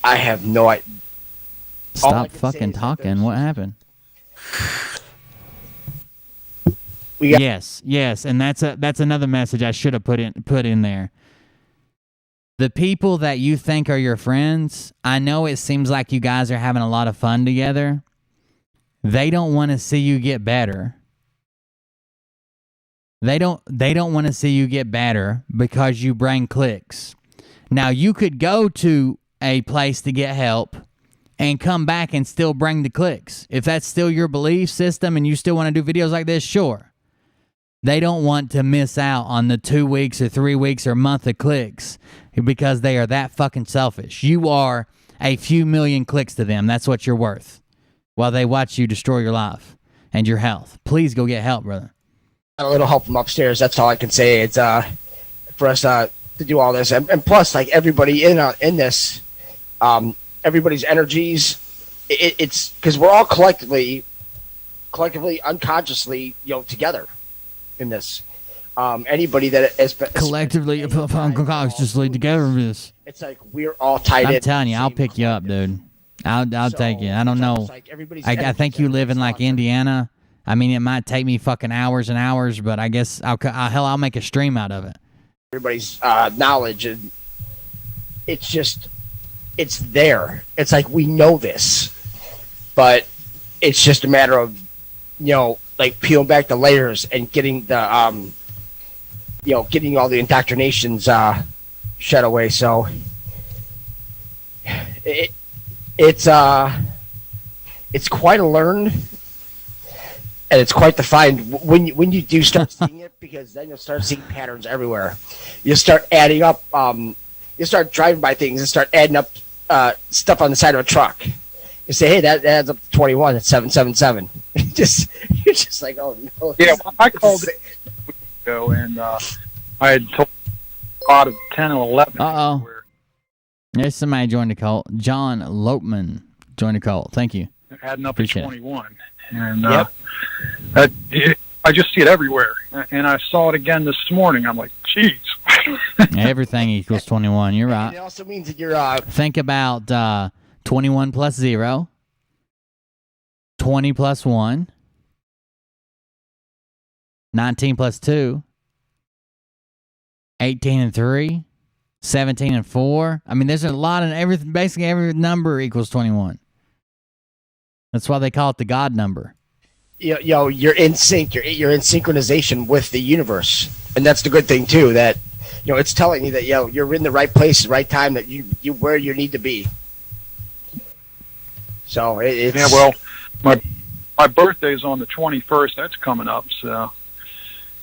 I have no idea. Stop fucking talking. What happened? Yes, and that's another message I should have put in there. The people that you think are your friends, I know it seems like you guys are having a lot of fun together. They don't want to see you get better. They don't want to see you get better because you bring clicks. Now, you could go to a place to get help and come back and still bring the clicks. If that's still your belief system and you still want to do videos like this, sure. They don't want to miss out on the 2 weeks or 3 weeks or month of clicks because they are that fucking selfish. You are a few million clicks to them. That's what you're worth while they watch you destroy your life and your health. Please go get help, brother. A little help from upstairs. That's all I can say. It's for us to do all this, and plus, like everybody in this, everybody's energies. It's because we're all collectively, unconsciously, together in this. Anybody that is collectively, unconsciously together in this. It's like we're all tied in. I'm telling you, I'll pick you up, dude. I'll take you. I don't know. I think you live in like Indiana. I mean, it might take me fucking hours and hours, but I guess I'll make a stream out of it. Everybody's knowledge, and it's there. It's like we know this, but it's just a matter of, like peeling back the layers and getting the, getting all the indoctrinations shed away. So it's quite a learn. And it's quite the find when you do start seeing it, because then you'll start seeing patterns everywhere. You'll start adding up. You start driving by things and start adding up stuff on the side of a truck. You say, "Hey, that adds up to 21. It's 777." You're just like, "Oh no." Yeah, well, I called it a week ago, and I had told a lot of 10 and 11. There's somebody joined the call. John Lopeman joined the call. Thank you. Adding up Appreciate to 21. And I just see it everywhere. And I saw it again this morning. I'm like, geez. Everything equals 21. You're right. It also means that you're... Think about 21 plus 0, 20 plus 1, 19 plus 2, 18 and 3, 17 and 4. I mean, there's a lot of everything. Basically, every number equals 21. That's why they call it the God number. You're in sync. You're in synchronization with the universe, and that's the good thing too. That it's telling you that you're in the right place, the right time, that you where you need to be. So it's my birthday's on the 21st. That's coming up. So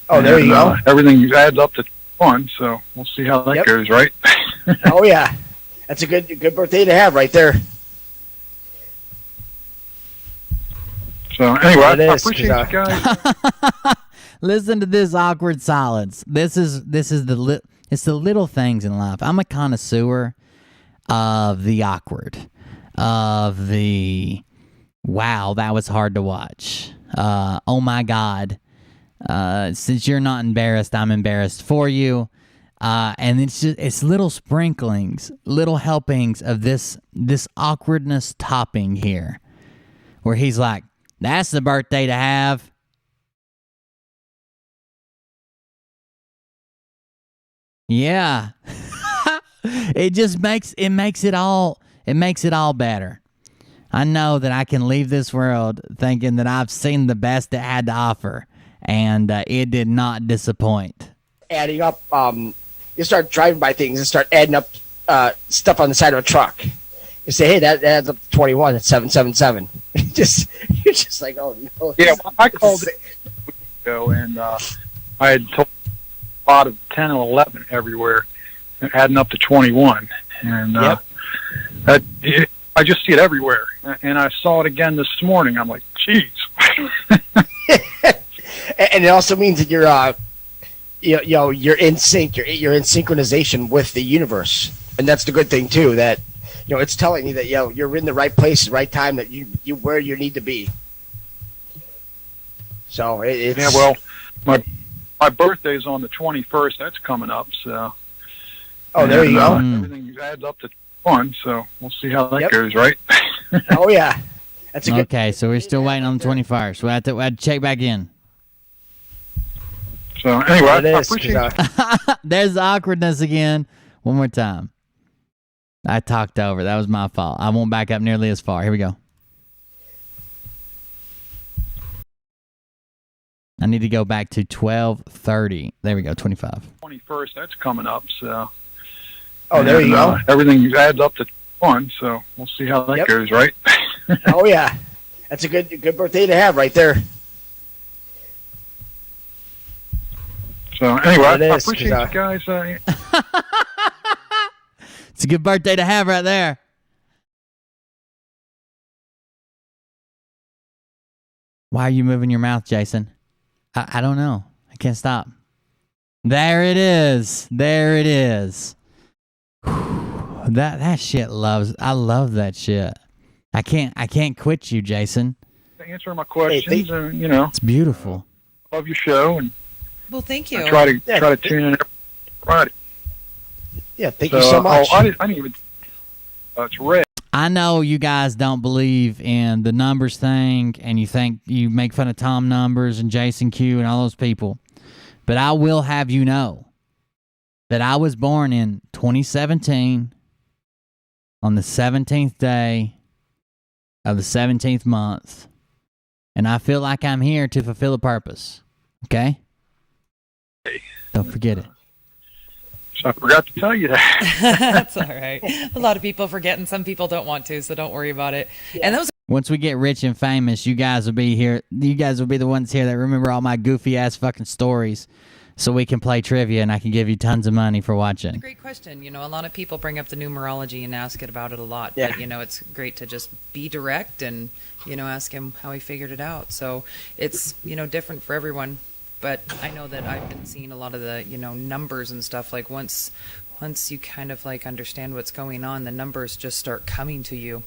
there you go. Everything adds up to 1. So we'll see how that goes, right? Oh yeah, that's a good birthday to have right there. So anyway, I appreciate you guys. Listen to this awkward silence. It's the little things in life. I'm a connoisseur of the awkward, of the wow, that was hard to watch. Oh my God. Since you're not embarrassed, I'm embarrassed for you. And it's little sprinklings, little helpings of this awkwardness topping here, where he's like, that's the birthday to have. Yeah. It just makes it all better. I know that I can leave this world thinking that I've seen the best it had to offer, and it did not disappoint. Adding up, you start driving by things and start adding up stuff on the side of a truck. You say, "Hey, that adds up to 21. It's 777." You're just like, "Oh no." Yeah, well, I called it a week ago, and I had told a lot of 10 and 11 everywhere, adding up to 21. And I just see it everywhere. And I saw it again this morning. I'm like, geez. And it also means that you're in sync. You're in synchronization with the universe, and that's the good thing too. That it's telling you that you're in the right place, the right time, that you where you need to be. So it's my birthday's on the 21st. That's coming up. So there you go. Everything adds up to 1. So we'll see how that goes, right? Oh yeah, That's a good. Okay, so we're still waiting on the 21st. We have to check back in. So anyway, I It is, appreciate 'cause, There's the awkwardness again. One more time. I talked over. That was my fault. I won't back up nearly as far. Here we go. I need to go back to 12:30. There we go, 25. 21st. That's coming up. So. Oh, there you go. Everything adds up to one. So we'll see how that goes, right? Oh yeah, that's a good birthday to have right there. So anyway, It I is, appreciate 'cause, you guys. It's a good birthday to have right there. Why are you moving your mouth, Jason? I don't know. I can't stop. There it is. There it is. Whew. That shit loves. I love that shit. I can't quit you, Jason. Answer my questions, and you know, It's beautiful. love your show, and Well, thank you. I try to tune in every Friday. Yeah, thank you so much. I didn't even. It's red. I know you guys don't believe in the numbers thing, and you think you make fun of Tom Numbers and Jason Q and all those people. But I will have you know that I was born in 2017 on the 17th day of the 17th month, and I feel like I'm here to fulfill a purpose. Okay? Don't forget it. So I forgot to tell you that. That's all right. A lot of people forget, and some people don't want to, so don't worry about it. And those Once we get rich and famous, you guys will be here. You guys will be the ones here that remember all my goofy ass fucking stories, so we can play trivia and I can give you tons of money for watching. Great question. You know, a lot of people bring up the numerology and ask it about it a lot. Yeah. But, you know, it's great to just be direct and, you know, ask him how he figured it out. So it's, you know, different for everyone. But I know that I've been seeing a lot of the, you know, numbers and stuff. Like once you kind of like understand what's going on, the numbers just start coming to you.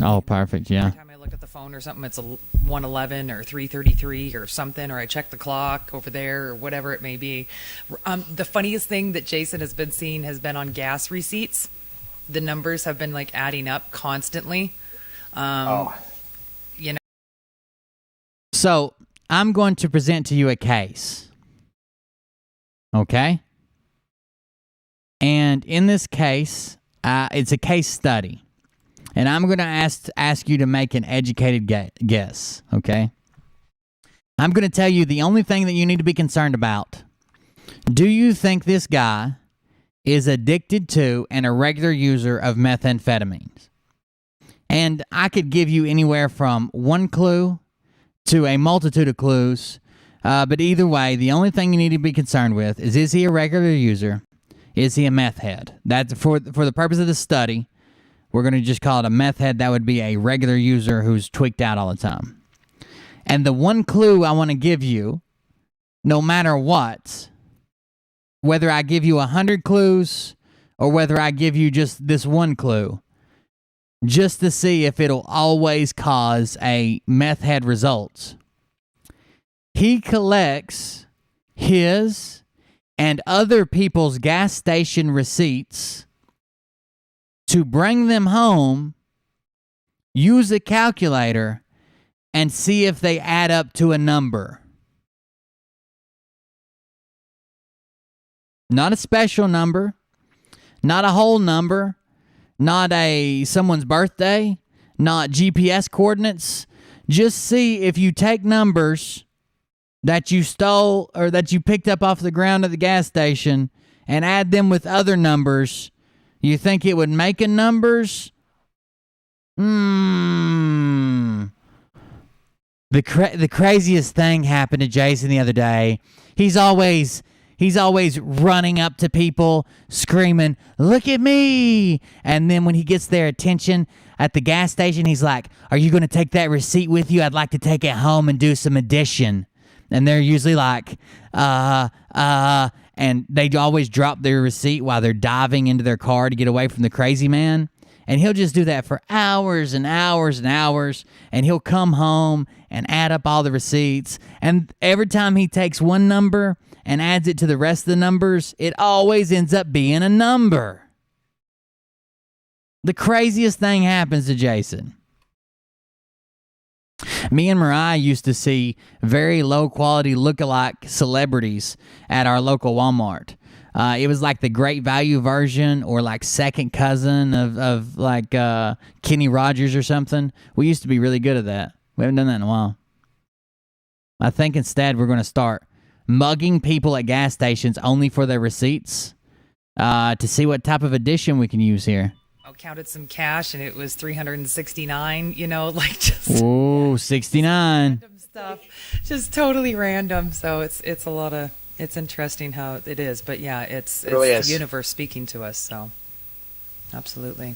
Oh, perfect. Yeah. Every time I look at the phone or something, it's a 111 or 333 or something, or I check the clock over there or whatever it may be. The funniest thing that Jason has been seeing has been on gas receipts. The numbers have been like adding up constantly. You know. So I'm going to present to you a case. Okay? And in this case, it's a case study. And I'm going to ask you to make an educated guess, okay? I'm going to tell you the only thing that you need to be concerned about. Do you think this guy is addicted to and a regular user of methamphetamines? And I could give you anywhere from one clue to a multitude of clues. But either way, the only thing you need to be concerned with is he a regular user? Is he a meth head? That's for the purpose of the study. We're going to just call it a meth head. That would be a regular user who's tweaked out all the time. And the one clue I want to give you, no matter what, whether I give you 100 clues or whether I give you just this one clue, just to see if it'll always cause a meth head result. He collects his and other people's gas station receipts to bring them home, use a calculator, and see if they add up to a number. Not a special number, not a whole number, not someone's birthday, not GPS coordinates. Just see if you take numbers that you stole or that you picked up off the ground at the gas station and add them with other numbers. You think it would make a numbers? The craziest thing happened to Jason the other day. He's always running up to people, screaming, "Look at me!" And then when he gets their attention at the gas station, he's like, "Are you going to take that receipt with you? I'd like to take it home and do some addition." And they're usually like, and they always drop their receipt while they're diving into their car to get away from the crazy man. And he'll just do that for hours and hours and hours. And he'll come home and add up all the receipts. And every time he takes one number and adds it to the rest of the numbers, it always ends up being a number. The craziest thing happens to Jason. Me and Mariah used to see very low quality lookalike celebrities at our local Walmart. It was like the Great Value version or like second cousin of like Kenny Rogers or something. We used to be really good at that. We haven't done that in a while. I think instead we're going to start mugging people at gas stations only for their receipts to see what type of addition we can use here. I counted some cash and it was 369, like just Ooh, 69. random stuff. Just totally random. So it's a lot of, it's interesting how it is. But yeah, it's really the is. universe speaking to us. So absolutely.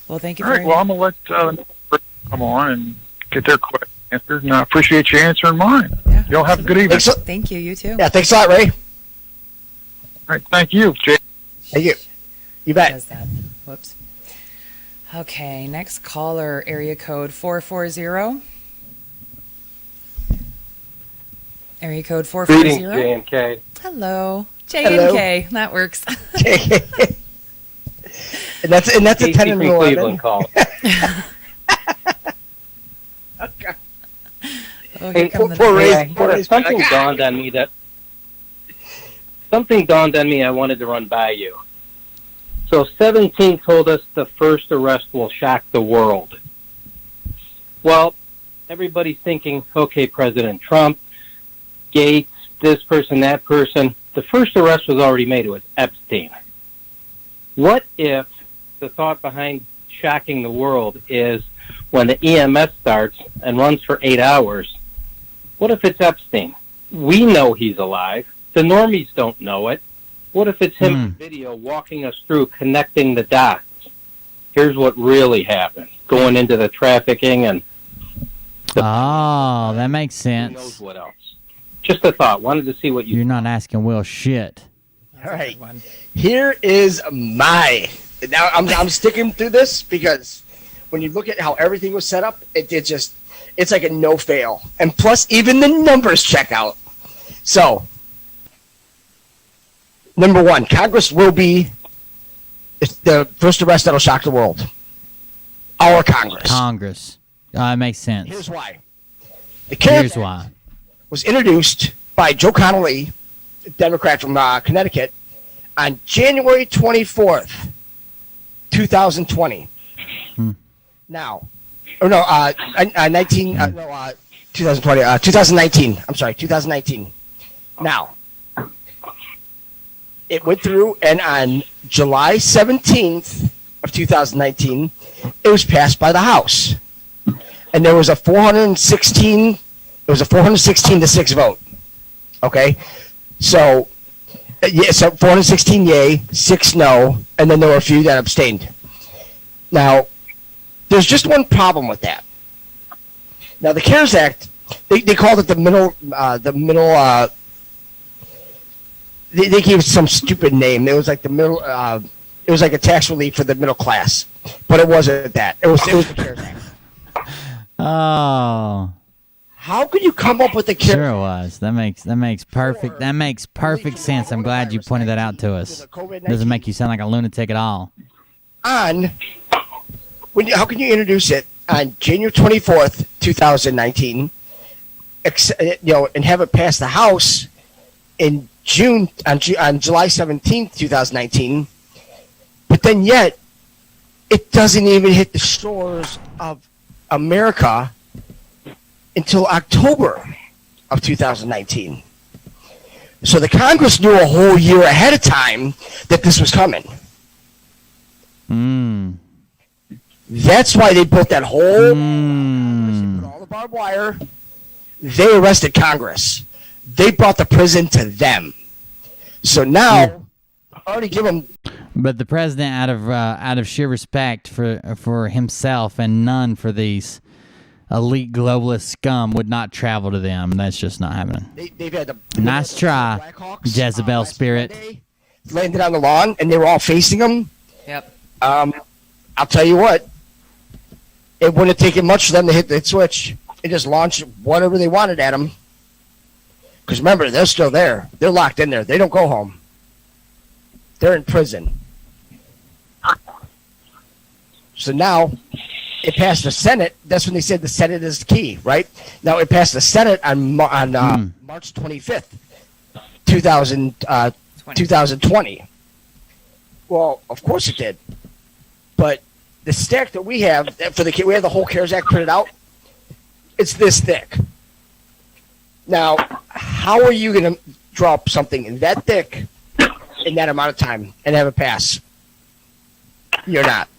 Well, thank you All very right. Well, much. I'm gonna let come on and get their question answered, and I appreciate you answering mine. Yeah, Y'all have a good evening. Thanks a- Thank you. You too. Yeah, thanks a lot, Ray. All right. Thank you, Jay. Thank you. You bet. Does that. Whoops. Okay, next caller, area code 440. Area code 440. Greetings, J&K. Hello. Hello. J&K. That works. and that's a Casey 10 from and 11. Cleveland called. Oh, Hey, here come the poor numbers. Ray. Yeah, something dawned on me I wanted to run by you. So 17 told us the first arrest will shock the world. Well, everybody's thinking, okay, President Trump, Gates, this person, that person. The first arrest was already made. It was Epstein. What if the thought behind shocking the world is when the EMS starts and runs for 8 hours, what if it's Epstein? We know he's alive. The normies don't know it. What if it's him in video walking us through connecting the dots? Here's what really happened. Going into the trafficking and Oh, that makes who knows sense. what else. Just a thought. Wanted to see what you You're not asking Will shit. All right. Here is my. Now I'm sticking through this because when you look at how everything was set up, it's like a no fail. And plus, even the numbers check out. So, number one, Congress will be the first arrest that'll shock the world. Our Congress. Congress. It makes sense. Here's why. The CARES Here's Act why. was introduced by Joe Connolly, a Democrat from Connecticut, on January 24th, 2020. Now, 2019. 2019. I'm sorry, 2019. Now, it went through, and on July 17th of 2019, it was passed by the House, and there was a 416. It was a 416 to 6 vote. Okay, so 416 yay, 6 no, and then there were a few that abstained. Now, there's just one problem with that. Now, the CARES Act, they called it the middle. They gave it some stupid name. It was like the middle. It was like a tax relief for the middle class, but it wasn't that. It was the CARES Act. Oh, How could you come up with the CARES? sure it was. That makes perfect sense. I'm glad you pointed that out to us. Doesn't make you sound like a lunatic at all. How can you introduce it on January 24th, 2019, and have it pass the House in June on July 17th, 2019, but then yet it doesn't even hit the shores of America until October of 2019. So the Congress knew a whole year ahead of time that this was coming. That's why they built that whole they put all the barbed wire. They arrested Congress. They brought the prison to them. So now, I already give them. But the president, out of sheer respect for himself and none for these elite globalist scum, would not travel to them. That's just not happening. They've had the Nice try, Blackhawks, Jezebel last spirit. Monday, landed on the lawn, and they were all facing them. Yep. I'll tell you what. It wouldn't have taken much for them to hit the switch. They just launched whatever they wanted at them. Because remember, they're still there. They're locked in there. They don't go home. They're in prison. So now, it passed the Senate. That's when they said the Senate is the key, right? Now it passed the Senate on March 25th, 2020. Well, of course it did. But the stack that we have for we have the whole CARES Act printed out. It's this thick. Now, how are you going to drop something in that thick in that amount of time and have it pass? You're not.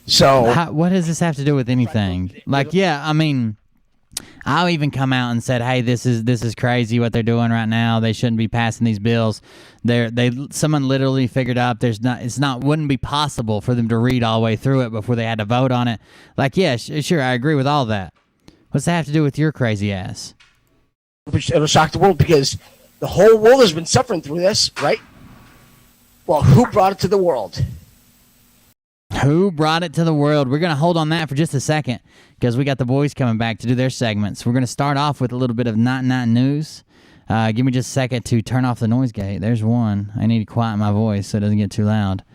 So, what does this have to do with anything? Like, yeah, I mean, I'll even come out and said, "Hey, this is crazy what they're doing right now. They shouldn't be passing these bills." Someone literally figured out wouldn't be possible for them to read all the way through it before they had to vote on it. Like, yeah, sure, I agree with all that. What's that have to do with your crazy ass? It'll shock the world because the whole world has been suffering through this, right? Well, who brought it to the world? Who brought it to the world? We're going to hold on that for just a second because we got the boys coming back to do their segments. We're going to start off with a little bit of not news. Give me just a second to turn off the noise gate. There's one. I need to quiet my voice so it doesn't get too loud.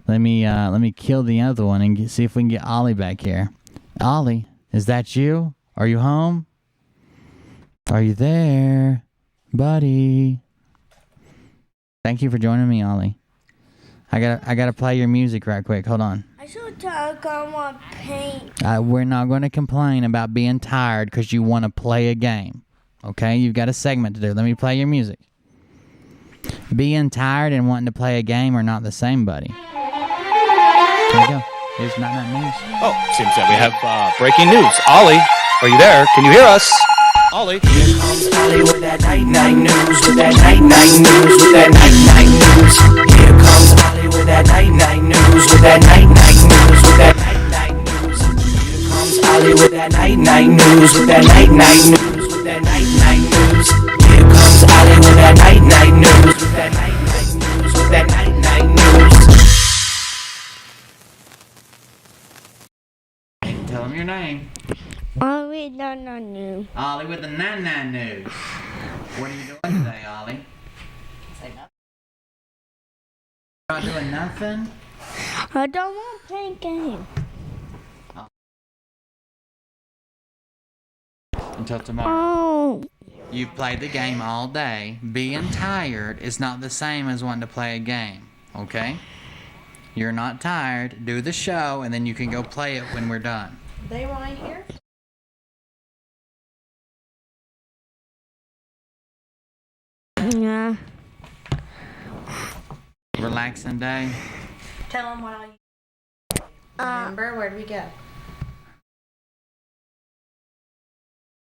Let me kill the other one and see if we can get Ollie back here. Ollie, is that you? Are you home? Are you there, buddy? Thank you for joining me, Ollie. I gotta play your music right quick. Hold on. I should talk on my paint. We're not going to complain about being tired because you want to play a game. Okay? You've got a segment to do. Let me play your music. Being tired and wanting to play a game are not the same, buddy. Here we go. Here's Not News. Oh, seems that we have breaking news. Ollie, are you there? Can you hear us? Ollie. Here comes Ollie with that night news, with that night news, with that night news. Here comes Ollie with that night news, with that night news, with that night news. Here comes Ollie with that night news, with that night news, with that night news. Here comes Ollie with that night news, with that night news, with that night news. Tell him your name. Ollie, no new. Ollie with the 99 news. What are you doing today, Ollie? Say nothing. Not doing nothing? I don't want to play a game. Until tomorrow. Oh. You've played the game all day. Being tired is not the same as wanting to play a game, okay? You're not tired. Do the show, and then you can go play it when we're done. They want to hear? Yeah. Relaxing day. Tell them what all you remember. Where'd we go?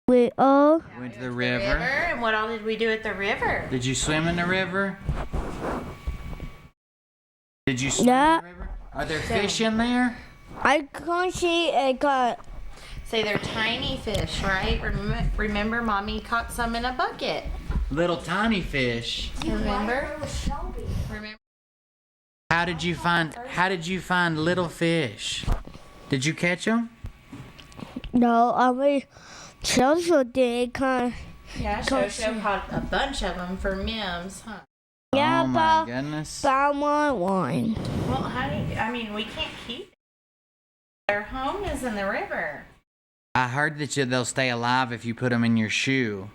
We all went to the river. And what all did we do at the river? Did you swim in the river? Did you swim Yeah. in the river? Are there fish in there? I can't see a cut. Say they're tiny fish, right? Remember, Mommy caught some in a bucket. Little tiny fish. Remember? How did you find little fish? Did you catch them? No, I mean, Social did kind. Yeah, Shosho caught a bunch of them for Mims, huh? Yeah, oh my goodness. But I want one. Well, honey, I mean, we can't keep it. Their home is in the river. I heard that they'll stay alive if you put them in your shoe.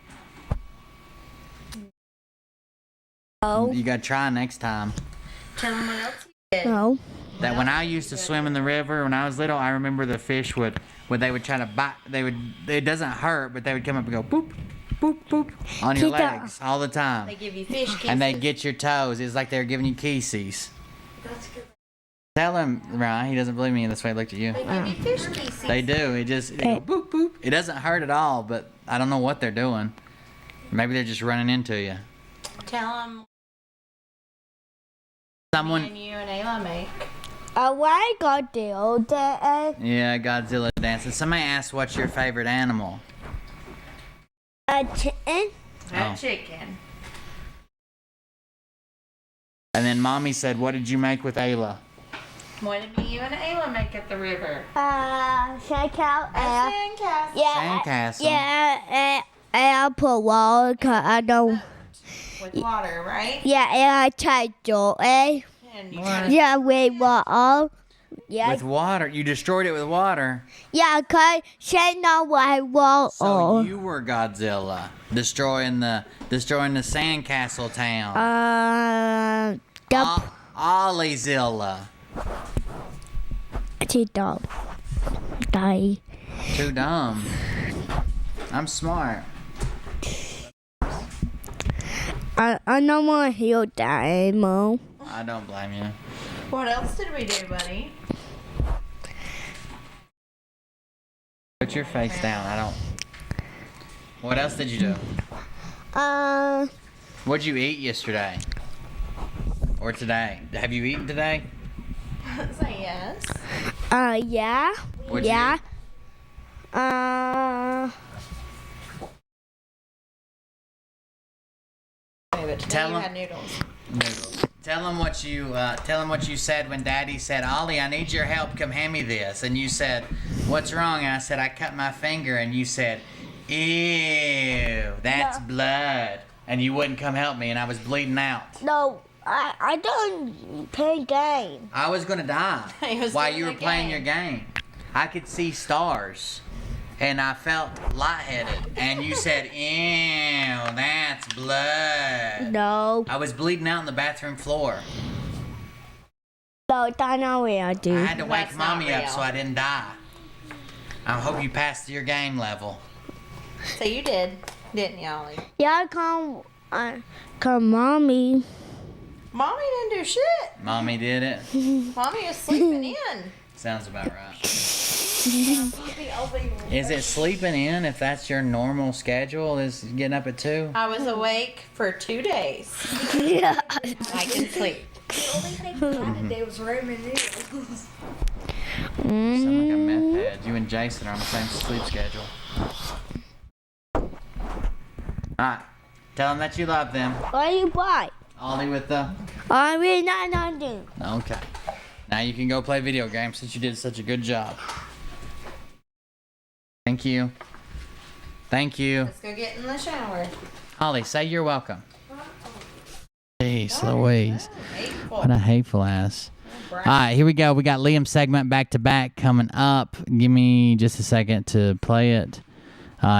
No. You gotta try next time. Tell them what else you did. No. That when I used to swim in the river when I was little, I remember the fish when they would try to bite, it doesn't hurt, but they would come up and go boop, boop, boop on your legs all the time. They give you fish kisses. And they'd get your toes. It's like they were giving you kisses. That's good. Tell him, Ryan, he doesn't believe me, that's why he looked at you. They give you fish kisses. They do. It just, go boop, boop. It doesn't hurt at all, but I don't know what they're doing. Maybe they're just running into you. Tell them Someone. me and you and Ayla make. I got the old Yeah, Godzilla dancing. Somebody asked, what's your favorite animal? a chicken. A chicken. And then Mommy said, what did you make with Ayla? What did you and Ayla make at the river? Sandcastle. Sandcastle. Yeah. Sandcastle. Yeah, and I put water 'cause I don't. With water, right? Yeah, and I tried to And you Yeah, with water. Yeah. With water. You destroyed it with water. Yeah, cause say no why won't. So you were Godzilla, destroying the sandcastle town. Olliezilla. Too dumb. Die. Too dumb. I'm smart. I don't want to hear that anymore. I don't blame you. What else did we do, buddy? Put your face down. I don't. What else did you do? What'd you eat yesterday? Or today? Have you eaten today? Say yes. Yeah. What'd you Yeah. eat? But today Tell you him. had noodles. Noodles. Tell him what you said when Daddy said, "Ollie, I need your help. Come hand me this." And you said, "What's wrong?" And I said, "I cut my finger." And you said, "Ew, that's blood." And you wouldn't come help me, and I was bleeding out. No, I don't play game. I was gonna die He was while doing you were the playing game. your game. I could see stars, and I felt lightheaded. And you said, "Ew, that's blood." No. I was bleeding out on the bathroom floor. No, that's not what I do. I had to wake That's not Mommy up real. so I didn't die. I hope you passed your game level. So you did, didn't you, Ollie? Yeah, come mommy. Mommy didn't do shit. Mommy did it. Mommy was sleeping in. Sounds about right. Is it sleeping in if that's your normal schedule? Is getting up at 2? I was awake for 2 days. Yeah. I can sleep. The only thing I did today was ramen noodles. Sound like a meth head. You and Jason are on the same sleep schedule. Alright. Tell them that you love them. What do you buy? Ollie with the... I mean, not do. Okay. Now you can go play video games since you did such a good job. Thank you. Thank you. Let's go get in the shower. Ollie, say you're welcome. Jeez Louise. What a hateful ass. All right, here we go. We got Liam's segment back to back coming up. Give me just a second to play it.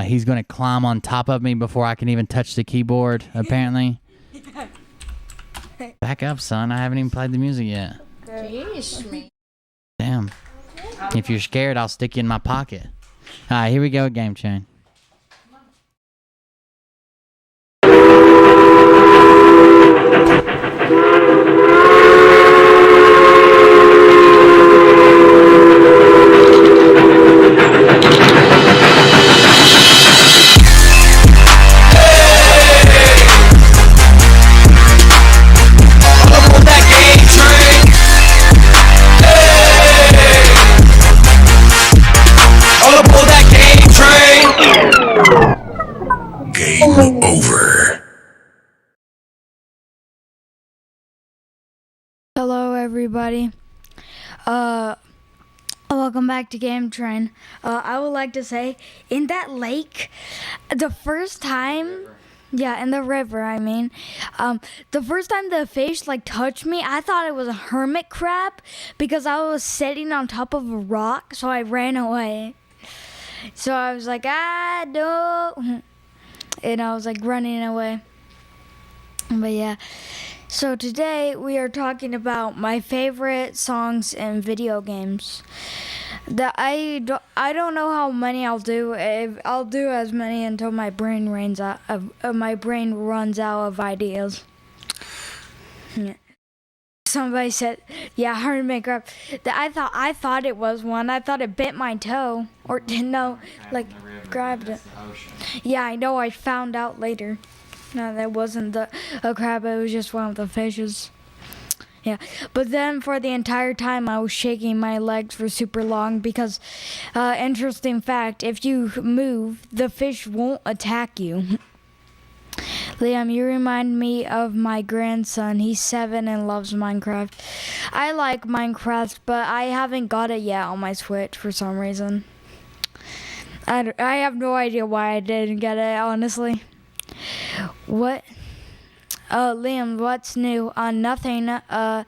He's going to climb on top of me before I can even touch the keyboard, apparently. Back up, son. I haven't even played the music yet. Jeez, me. Damn. If you're scared, I'll stick you in my pocket. All right, here we go, Game Chain. Game over. Hello, everybody. Welcome back to Game Train. I would like to say, in that lake, the first time, yeah, in the river, I mean, the first time the fish touched me, I thought it was a hermit crab because I was sitting on top of a rock, so I ran away. So I was like, no, and I was running away. But yeah. So today we are talking about my favorite songs in video games. I don't know how many I'll do. I'll do as many until my brain runs out of ideas. Yeah. Somebody said, "Yeah, hermit crab." I thought it was one. I thought it bit my toe, or no, grabbed it. Yeah, I know. I found out later. No, that wasn't a crab. It was just one of the fishes. Yeah, but then for the entire time I was shaking my legs for super long because, interesting fact, if you move, the fish won't attack you. Liam, you remind me of my grandson. He's 7 and loves Minecraft. I like Minecraft, but I haven't got it yet on my Switch for some reason. I have no idea why I didn't get it, honestly. What? Liam, what's new? Nothing. I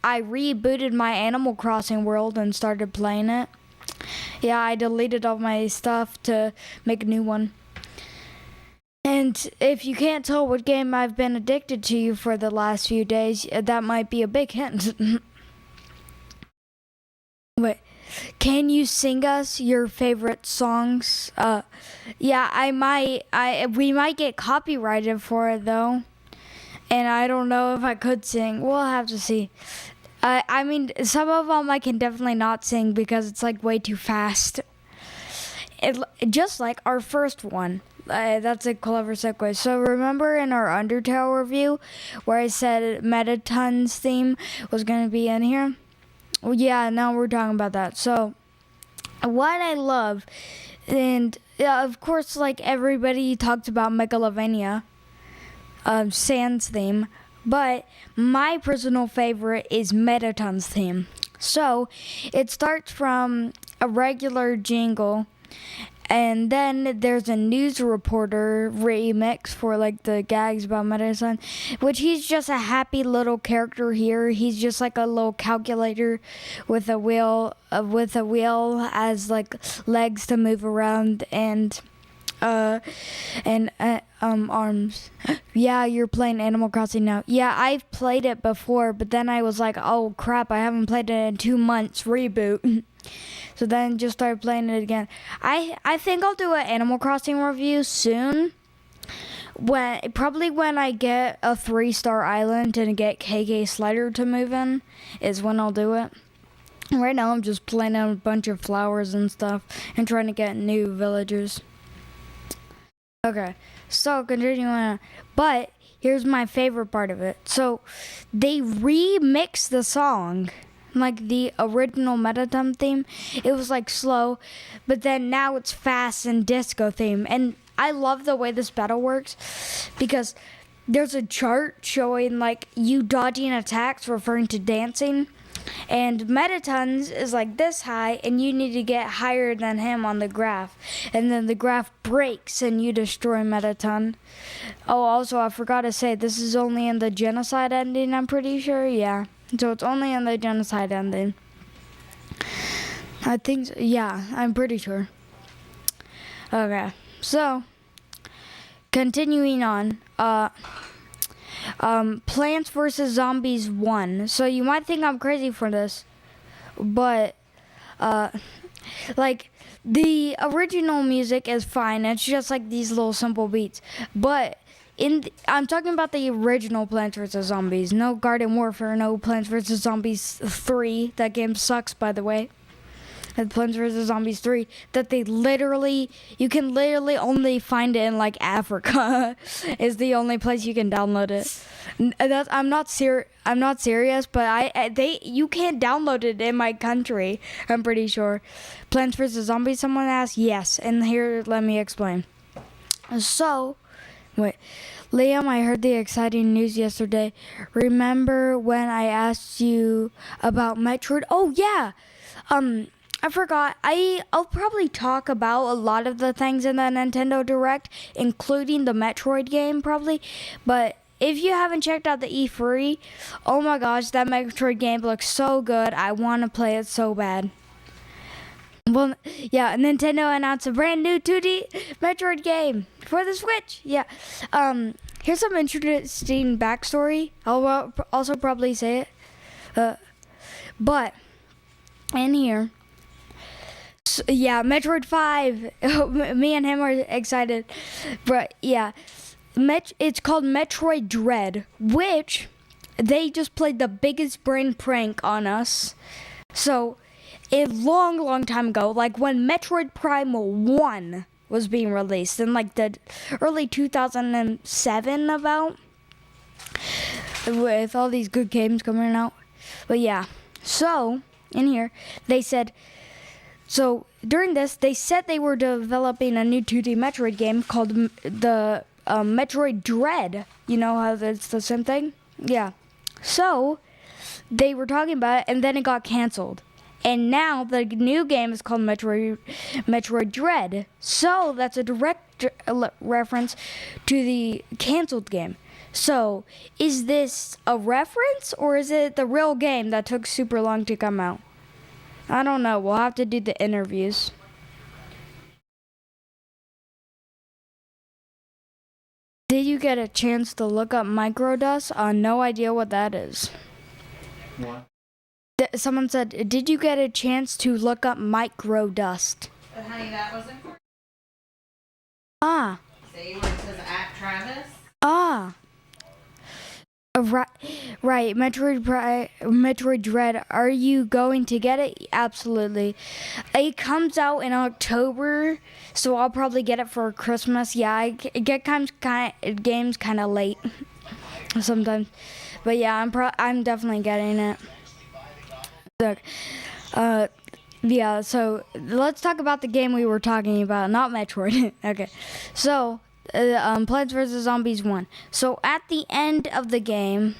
I rebooted my Animal Crossing world and started playing it. Yeah, I deleted all my stuff to make a new one. And if you can't tell what game I've been addicted to for the last few days, that might be a big hint. Wait, can you sing us your favorite songs? Yeah, we might get copyrighted for it though. And I don't know if I could sing. We'll have to see. I mean, some of them I can definitely not sing because it's like way too fast. Just like our first one. That's a clever segue. So remember in our Undertale review where I said Mettaton's theme was going to be in here? Well, yeah, now we're talking about that. So what I love, and of course, like everybody talks about Megalovania, Sans theme, but my personal favorite is Mettaton's theme. So it starts from a regular jingle, and then there's a news reporter remix for like the gags about Mettaton, which he's just a happy little character here. He's just like a little calculator with a wheel as like legs to move around and arms. Yeah, you're playing Animal Crossing now. Yeah, I've played it before, but then I was like, oh crap, I haven't played it in 2 months. Reboot. So then just started playing it again. I think I'll do an Animal Crossing review soon. Probably when I get a 3-star island and get KK Slider to move in is when I'll do it. Right now I'm just planting a bunch of flowers and stuff and trying to get new villagers. Okay, so continuing on. But here's my favorite part of it. So they remixed the song. Like the original Mettaton theme, it was like slow, but then now it's fast and disco theme. And I love the way this battle works because there's a chart showing like you dodging attacks referring to dancing, and Mettaton's is like this high and you need to get higher than him on the graph, and then the graph breaks and you destroy Mettaton. Oh, also I forgot to say this is only in the genocide ending, I'm pretty sure. Yeah. So it's only in the genocide ending. I think, yeah, I'm pretty sure. Okay, so continuing on, Plants vs. Zombies 1. So you might think I'm crazy for this, but like the original music is fine. It's just like these little simple beats, but I'm talking about the original Plants vs. Zombies. No Garden Warfare, no Plants vs. Zombies 3. That game sucks, by the way. Plants vs. Zombies 3. That you can literally only find it in like Africa. Is the only place you can download it. I'm not serious, but you can't download it in my country. I'm pretty sure. Plants vs. Zombies. Someone asked. Yes, and here let me explain. So. Wait, Liam, I heard the exciting news yesterday. Remember when I asked you about Metroid? Oh, yeah. I forgot. I'll probably talk about a lot of the things in the Nintendo Direct, including the Metroid game, probably. But if you haven't checked out the E3, oh my gosh, that Metroid game looks so good. I want to play it so bad. Well, yeah, Nintendo announced a brand new 2D Metroid game for the Switch. Yeah. Here's some interesting backstory. I'll also probably say it. But in here, so, yeah, Metroid 5. Me and him are excited. But yeah, it's called Metroid Dread, which they just played the biggest brain prank on us. So a long time ago, like when Metroid Prime 1 was being released in like the early 2007 about, with all these good games coming out. But yeah, so in here they said, so during this they said they were developing a new 2D Metroid game called the Metroid Dread. You know how it's the same thing? Yeah. So they were talking about it, and then it got canceled. And now the new game is called Metroid Dread. So that's a direct reference to the canceled game. So, is this a reference or is it the real game that took super long to come out? I don't know. We'll have to do the interviews. Did you get a chance to look up microdust? No idea what that is. What? Someone said, did you get a chance to look up microdust? Honey, that wasn't for Ah. See where it says at Travis? Ah. Right. Metroid Dread. Are you going to get it? Absolutely. It comes out in October, so I'll probably get it for Christmas. Yeah, I get games kind of late sometimes, but yeah, I'm definitely getting it. Look, yeah. So let's talk about the game we were talking about, not Metroid. Okay, so. Plants vs. Zombies 1. So at the end of the game,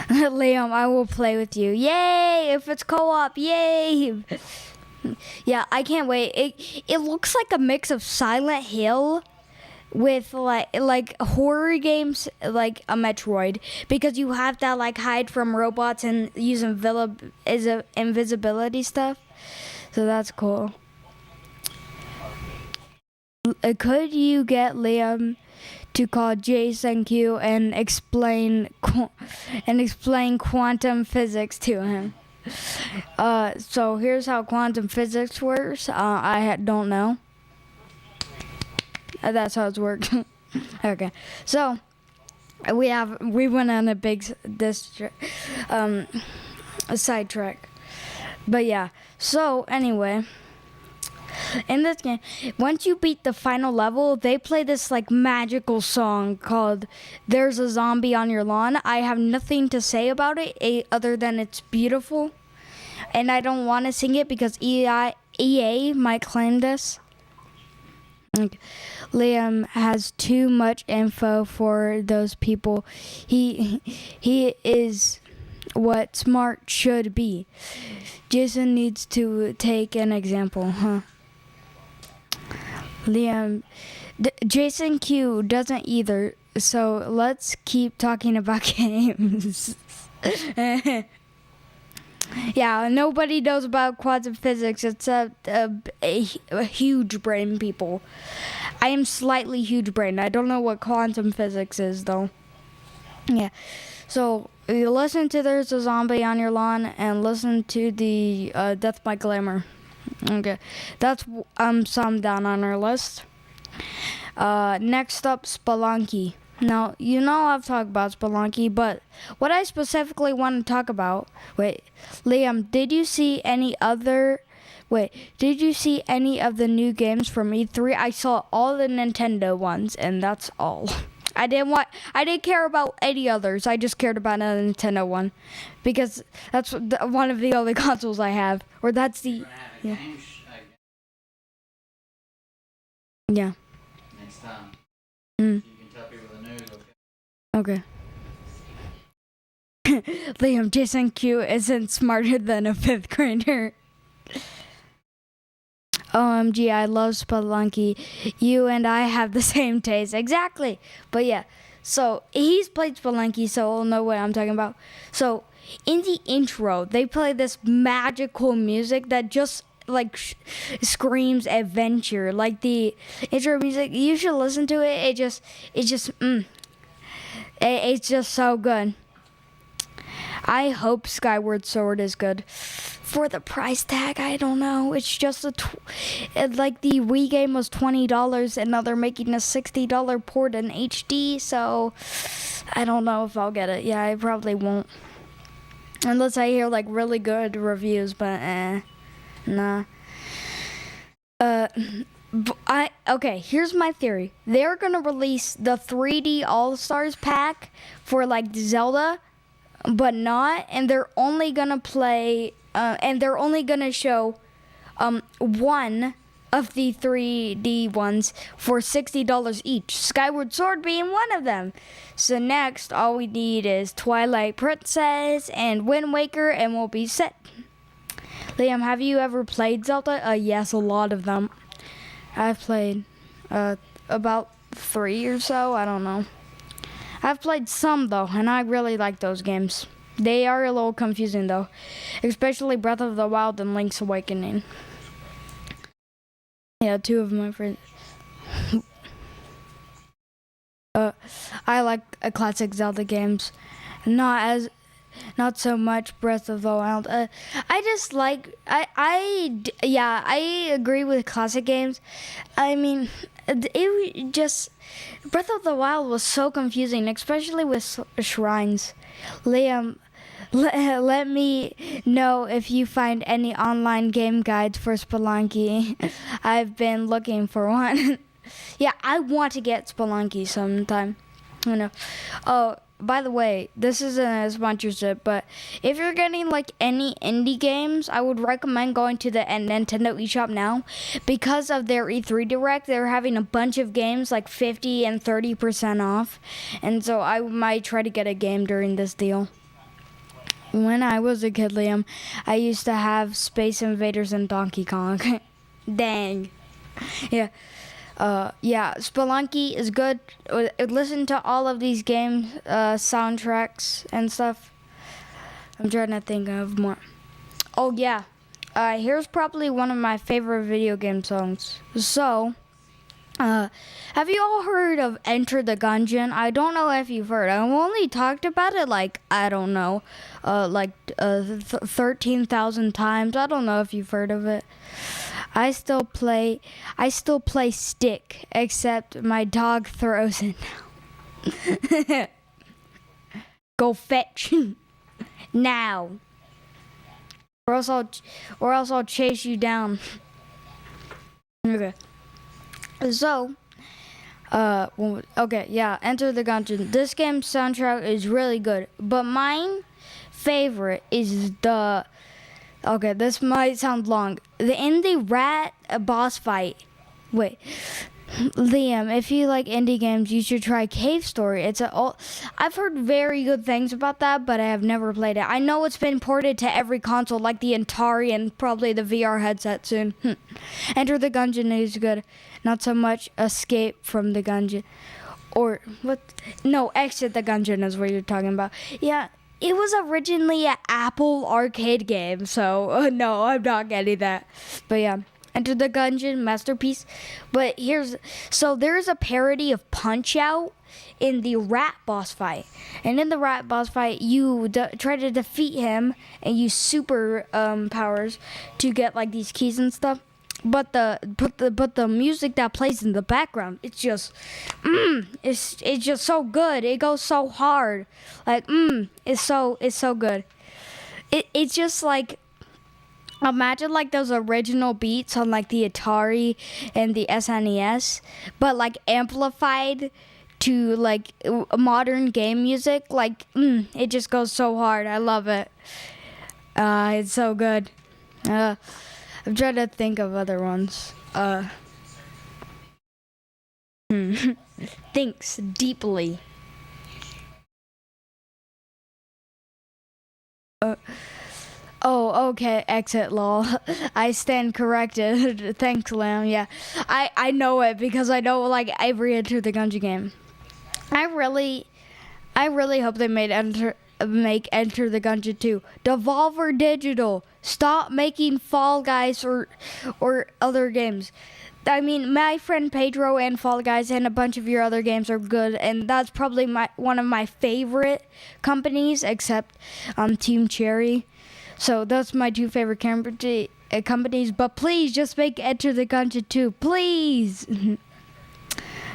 Liam, I will play with you. Yay! If it's co-op, yay! Yeah, I can't wait. It looks like a mix of Silent Hill with like horror games, like a Metroid, because you have that like hide from robots and use invisibility stuff. So that's cool. Could you get Liam to call Jason Q and explain quantum physics to him? So here's how quantum physics works. I don't know. That's how it works. Okay, so we went on a big sidetrack, but yeah. So anyway. In this game, once you beat the final level, they play this like magical song called "There's a Zombie on Your Lawn." I have nothing to say about it other than it's beautiful, and I don't want to sing it because EA might claim this. Liam has too much info for those people. He is what smart should be. Jason needs to take an example, huh? Liam, Jason Q doesn't either, so let's keep talking about games. Yeah, nobody knows about quantum physics except a huge brain people. I am slightly huge brain. I don't know what quantum physics is, though. Yeah, so you listen to There's a Zombie on Your Lawn and listen to the Death by Glamour. Okay, that's some down on our list. Next up, Spelunky. Now, you know I've talked about Spelunky, but what I specifically want to talk about... Wait, Liam, did you see any of the new games from E3? I saw all the Nintendo ones, and that's all. I didn't care about any others. I just cared about a Nintendo one, because that's one of the only consoles I have, or that's the... Yeah. Yeah. Next time. Mm. You can tell people the news, Okay. Liam, Jason Q isn't smarter than a 5th grader. OMG, I love Spelunky. You and I have the same taste. Exactly. But yeah, so he's played Spelunky, so he'll know what I'm talking about. So in the intro, they play this magical music that just like screams adventure. Like the intro music, you should listen to it. It's just so good. I hope Skyward Sword is good. For the price tag, I don't know. It's just like the Wii game was $20, and now they're making a $60 port in HD. So I don't know if I'll get it. Yeah, I probably won't, unless I hear like really good reviews. But nah. Okay, here's my theory. They're gonna release the 3D All-Stars pack for like Zelda, but not, and they're only gonna play, and they're only gonna show one of the 3D ones for $60 each, Skyward Sword being one of them. So next, all we need is Twilight Princess and Wind Waker, and we'll be set. Liam, have you ever played Zelda? Yes, a lot of them. I've played about 3 or so, I don't know. I've played some though, and I really like those games. They are a little confusing though, especially Breath of the Wild and Link's Awakening. Yeah, two of my friends. I like classic Zelda games, not so much Breath of the Wild. I just like I agree with classic games. I mean, it just Breath of the Wild was so confusing, especially with shrines. Liam, let me know if you find any online game guides for Spelunky. I've been looking for one. Yeah, I want to get Spelunky sometime. You know. Oh, by the way, this isn't a sponsorship, but if you're getting like any indie games, I would recommend going to the Nintendo eShop now. Because of their E3 Direct, they're having a bunch of games like 50 and 30% off. And so I might try to get a game during this deal. When I was a kid, Liam, I used to have Space Invaders and Donkey Kong. Dang. Yeah. Spelunky is good. Listen to all of these games, soundtracks and stuff. I'm trying to think of more. Oh yeah, here's probably one of my favorite video game songs. So, have you all heard of Enter the Gungeon? I don't know if you've heard. I've only talked about it like, I don't know, 13,000 times. I don't know if you've heard of it. I still play stick, except my dog throws it now. Go fetch now, or else I'll chase you down. Okay. So, okay, yeah, Enter the Gungeon. This game's soundtrack is really good, but mine favorite is the. Okay, this might sound long. The indie rat boss fight. Wait, Liam, if you like indie games, you should try Cave Story. I've heard very good things about that, but I have never played it. I know it's been ported to every console, like the Atari and probably the VR headset soon. Enter the Gungeon is good. Not so much Escape from the Gungeon. Or, what? No, Exit the Gungeon is what you're talking about. Yeah. It was originally an Apple arcade game, so no, I'm not getting that. But yeah, Enter the Gungeon, masterpiece. But there's a parody of Punch-Out in the rat boss fight. And in the rat boss fight, you try to defeat him and use super powers to get like these keys and stuff. But the music that plays in the background, it's just it's just so good. It goes so hard. Like it's so good. It's just like, imagine like those original beats on like the Atari and the SNES, but like amplified to like modern game music. Like it just goes so hard. I love it. It's so good. I'm trying to think of other ones. Thinks deeply. Oh, okay, exit lol. I stand corrected. Thanks, Lamb. Yeah, I know it because I know like every Enter the Gungeon game. I really hope they make Enter the Gungeon 2. Devolver Digital, stop making Fall Guys or other games. I mean, my friend Pedro and Fall Guys and a bunch of your other games are good, and that's probably one of my favorite companies, except Team Cherry. So that's my two favorite companies. But please, just make Enter the Gungeon 2, please.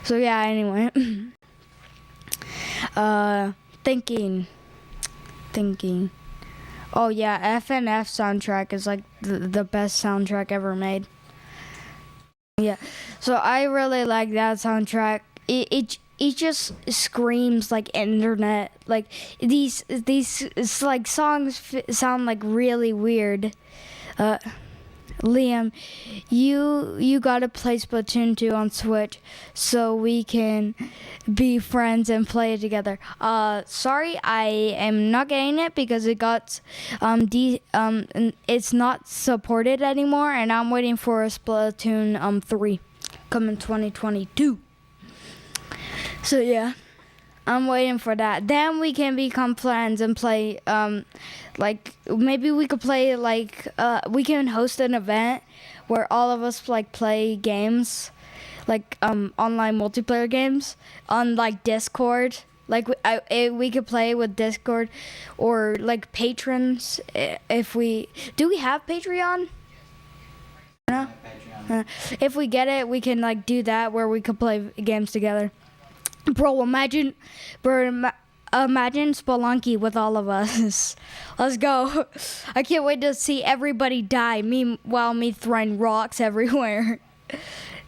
So yeah, anyway. Thinking. Oh yeah, FNF soundtrack is like the best soundtrack ever made. Yeah, so I really like that soundtrack. It just screams like internet. Like these like songs sound like really weird. Liam, you gotta play Splatoon 2 on Switch so we can be friends and play it together. Sorry, I am not getting it because it got it's not supported anymore, and I'm waiting for a Splatoon 3 coming 2022. So yeah, I'm waiting for that. Then we can become friends and play. Like maybe we could play like we can host an event where all of us like play games, like online multiplayer games on like Discord. Like we could play with Discord, or like patrons. If we have Patreon? No. If we get it, we can like do that where we could play games together. Bro, imagine Spelunky with all of us. Let's go. I can't wait to see everybody die. Meanwhile, me throwing rocks everywhere.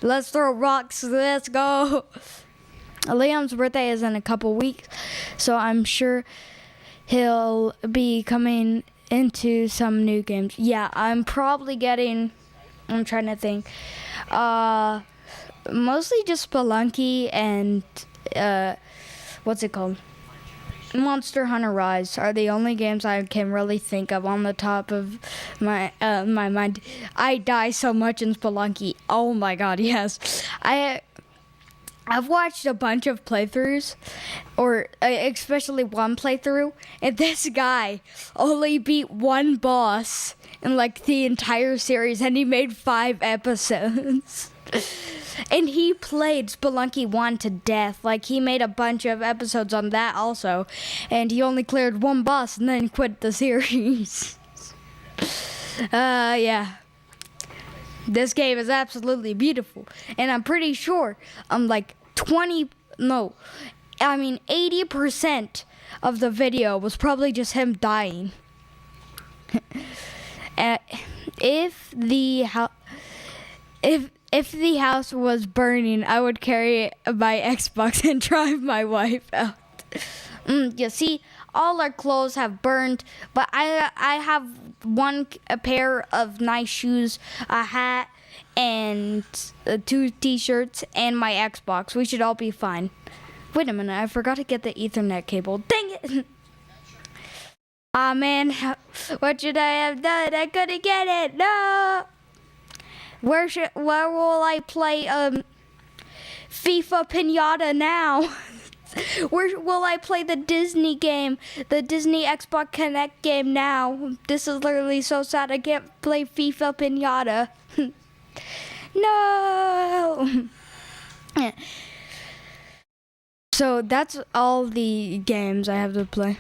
Let's throw rocks. Let's go. Liam's birthday is in a couple weeks, so I'm sure he'll be coming into some new games. Yeah, I'm probably getting, I'm trying to think, mostly just Spelunky and, what's it called? Monster Hunter Rise are the only games I can really think of on the top of my mind. I die so much in Spelunky. Oh my god, yes. I've watched a bunch of playthroughs, or especially one playthrough, and this guy only beat one boss in like the entire series, and he made 5 episodes. And he played Spelunky 1 to death. Like, he made a bunch of episodes on that also, and he only cleared one boss and then quit the series. Yeah. This game is absolutely beautiful, and I'm pretty sure like 80% of the video was probably just him dying. If the house was burning, I would carry my Xbox and drive my wife out. You see, all our clothes have burned, but I have a pair of nice shoes, a hat, and 2 t-shirts, and my Xbox. We should all be fine. Wait a minute, I forgot to get the Ethernet cable. Dang it! Aw, man, what should I have done? I couldn't get it. No. Where will I play FIFA Pinata now? Where will I play the Disney game, the Disney Xbox Connect game now? This is literally so sad. I can't play FIFA Pinata. No. So that's all the games I have to play.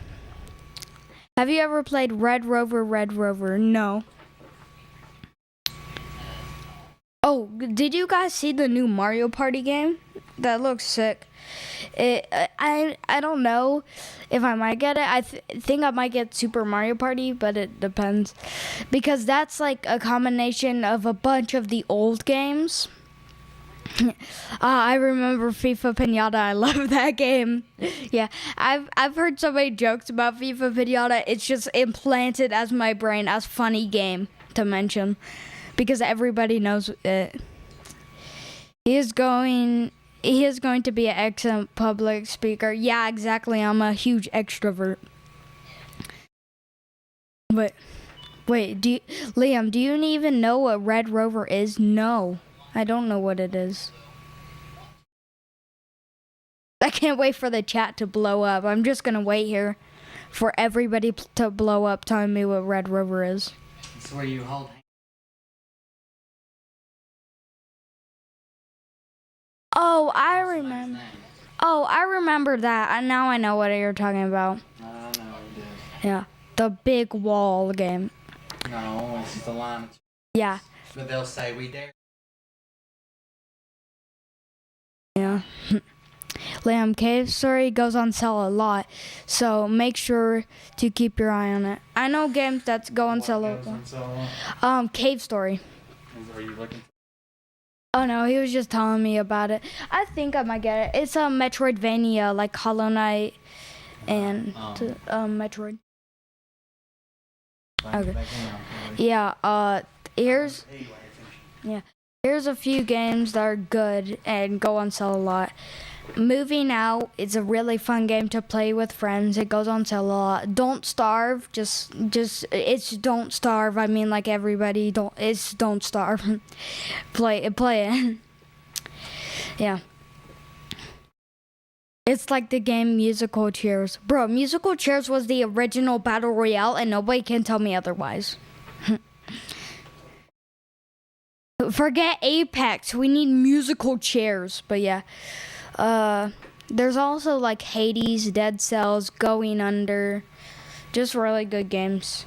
Have you ever played Red Rover? Red Rover? No. Oh, did you guys see the new Mario Party game? That looks sick. I don't know if I might get it. I think I might get Super Mario Party, but it depends. Because that's like a combination of a bunch of the old games. I remember FIFA Pinata. I love that game. Yeah, I've heard so many jokes about FIFA Pinata. It's just implanted as my brain as funny game to mention. Because everybody knows it. He is going to be an excellent public speaker. Yeah, exactly. I'm a huge extrovert. But wait, Liam, do you even know what Red Rover is? No, I don't know what it is. I can't wait for the chat to blow up. I'm just gonna wait here for everybody to blow up telling me what Red Rover is. It's where you hold. Oh, I remember. Oh, I remember that. Now I know what you're talking about. I don't know what it is. Yeah, the big wall game. No, it's the line. Yeah. But they'll say we dare. Yeah. Lamb Cave Story goes on sale a lot, so make sure to keep your eye on it. I know games that go on sale a lot. Cave Story. Are you looking? Oh no, he was just telling me about it. I think I might get it. It's a Metroidvania, like Hollow Knight and Metroid. Okay. Yeah. Here's a few games that are good and go on sale a lot. Moving Out is a really fun game to play with friends. It goes on sale a lot. Don't Starve, it's Don't Starve. I mean, like everybody, Don't Starve. Play it. Yeah. It's like the game Musical Chairs. Bro, Musical Chairs was the original Battle Royale, and nobody can tell me otherwise. Forget Apex. We need Musical Chairs. But yeah. There's also like Hades, Dead Cells, Going Under. Just really good games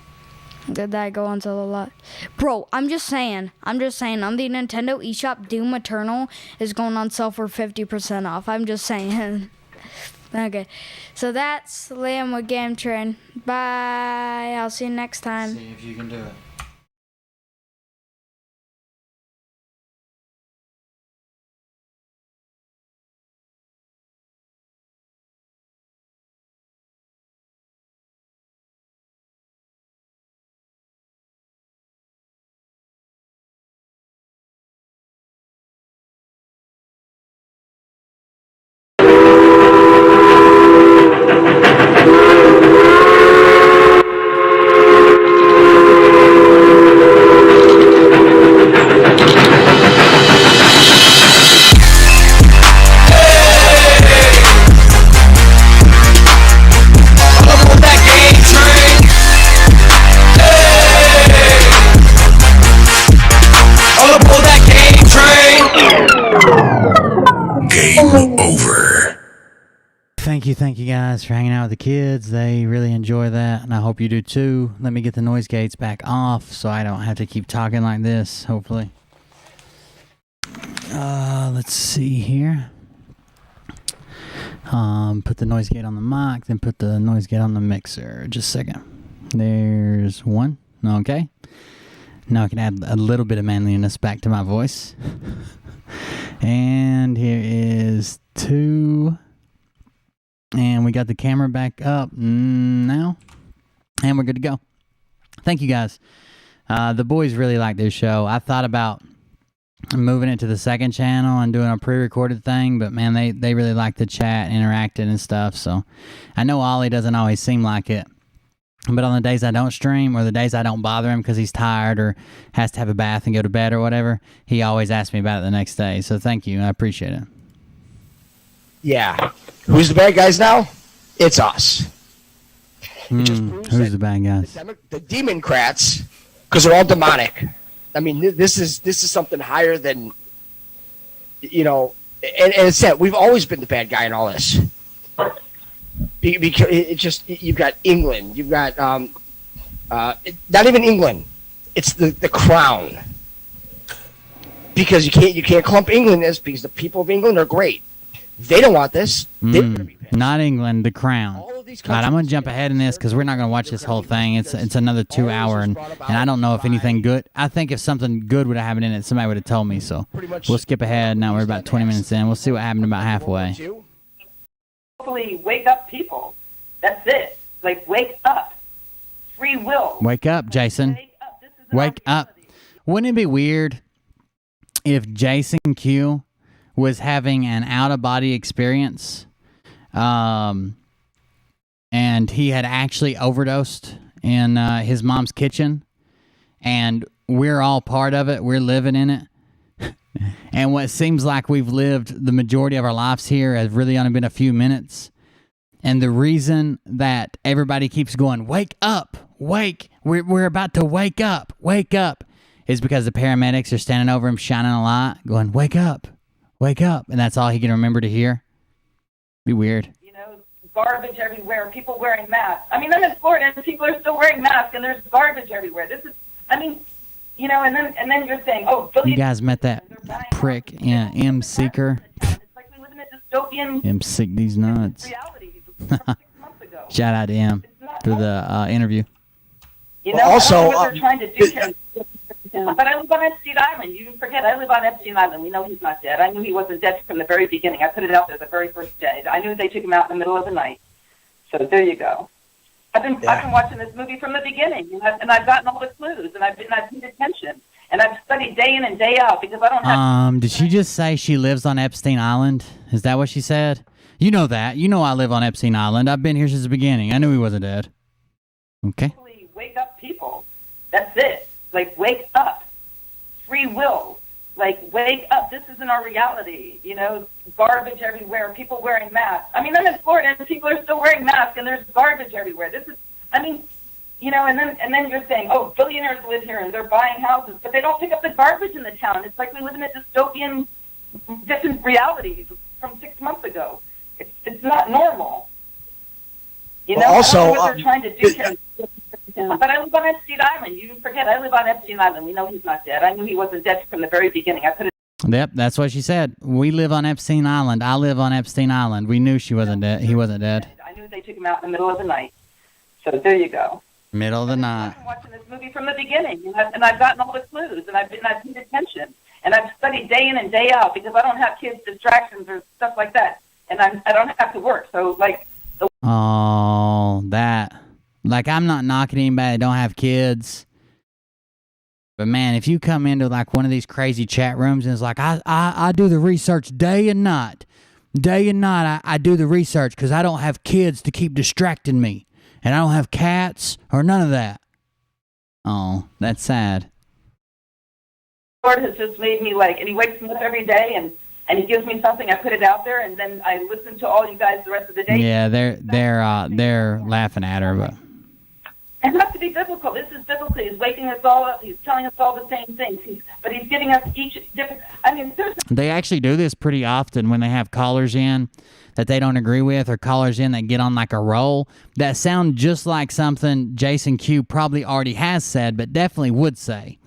that I go on to a lot. Bro, I'm just saying, on the Nintendo eShop, Doom Eternal is going on sale for 50% off. I'm just saying. Okay, so that's Liam with Game Train. Bye. I'll see you next time. See if you can do it. Thank you guys for hanging out with the kids. They really enjoy that, and I hope you do too. Let me get the noise gates back off so I don't have to keep talking like this, hopefully. Let's see here. Put the noise gate on the mic, then put the noise gate on the mixer. Just a second. There's one. Okay. Now I can add a little bit of manliness back to my voice. And here is 2. And we got the camera back up now. And we're good to go. Thank you guys. The boys really like this show. I thought about moving it to the second channel and doing a pre-recorded thing, but man, they really like to chat, interacting and stuff. So I know Ollie doesn't always seem like it. But on the days I don't stream or the days I don't bother him because he's tired or has to have a bath and go to bed or whatever, he always asks me about it the next day. So thank you. I appreciate it. Yeah. Who's the bad guys now? It's us. Who's the bad guys? The Democrats, because they're all demonic. I mean, this is something higher than, and it's that we've always been the bad guy in all this. Because it just, you've got England, you've got not even England, it's the crown. Because you can't clump England in this because the people of England are great. They don't want this. Not England, the crown. All right, I'm going to jump ahead in this because we're not going to watch this whole thing. It's another 2 hour, and I don't know if anything good. I think if something good would have happened in it, somebody would have told me. So we'll skip ahead. Now we're about 20 minutes in. We'll see what happened about halfway. Hopefully, wake up, people. That's it. Like, wake up. Free will. Wake up, Jason. Wake up. Wouldn't it be weird if Jason Q was having an out-of-body experience, and he had actually overdosed in his mom's kitchen, and we're all part of it. We're living in it. And what seems like we've lived the majority of our lives here has really only been a few minutes. And the reason that everybody keeps going, wake up, wake, we're about to wake up, is because the paramedics are standing over him shining a light, going, wake up. Wake up. And that's all he can remember to hear. Be weird. Garbage everywhere. People wearing masks. I mean, I'm in Florida and people are still wearing masks and there's garbage everywhere. This is, and then you're saying, oh, you guys met that prick, M. Seeker. It's like we live in a dystopian M. Sick these nuts. reality from 6 months ago. Shout out to M for the interview. Also, I don't know what they're trying to do here. But I live on Epstein Island. You forget, I live on Epstein Island. We know he's not dead. I knew he wasn't dead from the very beginning. I put it out there the very first day. I knew they took him out in the middle of the night. So there you go. I've been watching this movie from the beginning, and I've gotten all the clues, and I've paid attention, and I've studied day in and day out because I don't have. Did she just say she lives on Epstein Island? Is that what she said? You know that. You know I live on Epstein Island. I've been here since the beginning. I knew he wasn't dead. Okay. Wake up, people. That's it. Like, wake up. Free will. Like, wake up. This isn't our reality. garbage everywhere, people wearing masks. I mean, I'm in Florida and people are still wearing masks and there's garbage everywhere. This is, I mean, you know, and then you're saying, oh, billionaires live here and they're buying houses, but they don't pick up the garbage in the town. It's like we live in a dystopian, different reality from 6 months ago. It's not normal. You know, Well, also, I don't know what they're trying to do here. But I live on Epstein Island. You forget, I live on Epstein Island. We know he's not dead. I knew he wasn't dead from the very beginning. I put it. Yep, that's what she said. We live on Epstein Island. I live on Epstein Island. We knew she wasn't dead. He wasn't dead. I knew they took him out in the middle of the night. So there you go. Middle of the night. I've been watching this movie from the beginning, and I've gotten all the clues, and I've paid attention, and I've studied day in and day out because I don't have kids' distractions or stuff like that, and I don't have to work. So like. Oh, that. Like, I'm not knocking anybody that don't have kids. But, man, if you come into, like, one of these crazy chat rooms and it's like, I do the research day and night. Day and night I do the research because I don't have kids to keep distracting me. And I don't have cats or none of that. Oh, that's sad. Lord has just made me like, and he wakes me up every day and he gives me something. I put it out there, and then I listen to all you guys the rest of the day. Yeah, they're laughing at her, but. It has to be biblical. This is biblical. He's waking us all up. He's telling us all the same things. But he's giving us each different. I mean, they actually do this pretty often when they have callers in that they don't agree with, or callers in that get on like a roll that sound just like something Jason Q probably already has said, but definitely would say.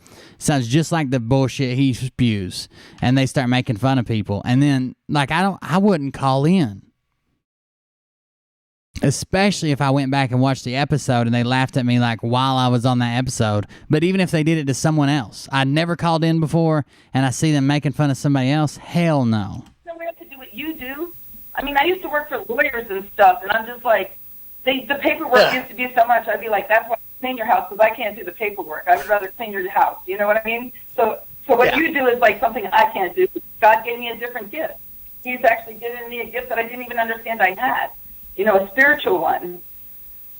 Sounds just like the bullshit he spews, and they start making fun of people. And then, like, I wouldn't call in. Especially if I went back and watched the episode and they laughed at me like while I was on that episode. But even if they did it to someone else, I'd never called in before, and I see them making fun of somebody else, hell no. Nowhere to do what you do. I mean, I used to work for lawyers and stuff, and I'm just like, the paperwork used to be so much. I'd be like, that's why I clean your house, because I can't do the paperwork. I would rather clean your house. You know what I mean? So what you do is like something I can't do. God gave me a different gift. He's actually given me a gift that I didn't even understand I had. You know, a spiritual one.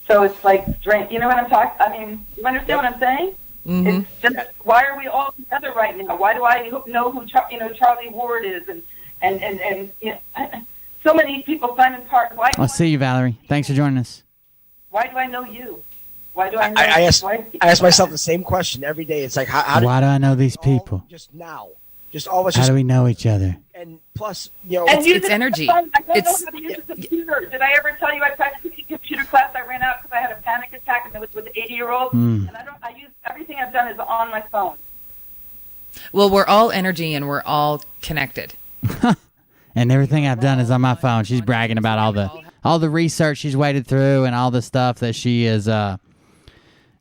So it's like strength. You know what I'm talking? I mean, you understand what I'm saying? Mm-hmm. It's just, why are we all together right now? Why do I know who Charlie Ward is and you know, so many people, Simon Park. I'll see you, Valerie. Thanks for joining us. Why do I know you? Why do I know? I ask myself the same question every day. It's like, why do I know these people? Just now, just all of us. How do we know each other? And plus, you know, it's energy. I don't know how to use a computer. Did I ever tell you I practiced a computer class? I ran out because I had a panic attack, and it was with 80-year-olds. And I use everything I've done is on my phone. Well, we're all energy, and we're all connected. And everything I've done is on my phone. She's bragging about all the research she's waded through and all the stuff that she is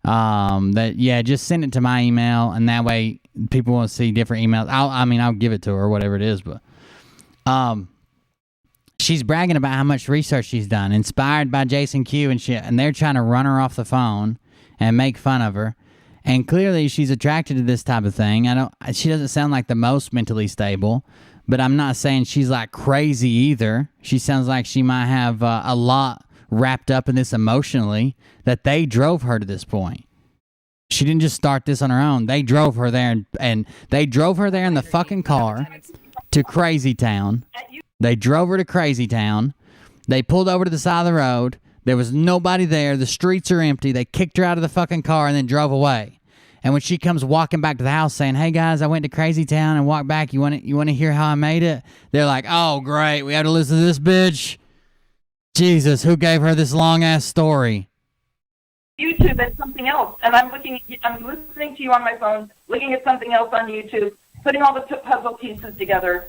just send it to my email, and that way people want to see different emails. I'll give it to her, whatever it is, but she's bragging about how much research she's done, inspired by Jason Q and shit, and they're trying to run her off the phone and make fun of her. And clearly she's attracted to this type of thing. She doesn't sound like the most mentally stable, but I'm not saying she's like crazy either. She sounds like she might have a lot wrapped up in this emotionally, that they drove her to this point. She didn't just start this on her own. They drove her there, and they drove her there in the fucking car to Crazy Town. They drove her to Crazy Town. They pulled over to the side of the road. There was nobody there. The streets are empty. They kicked her out of the fucking car and then drove away. And when she comes walking back to the house saying, "Hey guys, I went to Crazy Town and walked back. You want to hear how I made it?" They're like, "Oh great, we have to listen to this bitch. Jesus, who gave her this long ass story?" YouTube is something else, and I'm listening to you on my phone, looking at something else on YouTube, putting all the puzzle pieces together,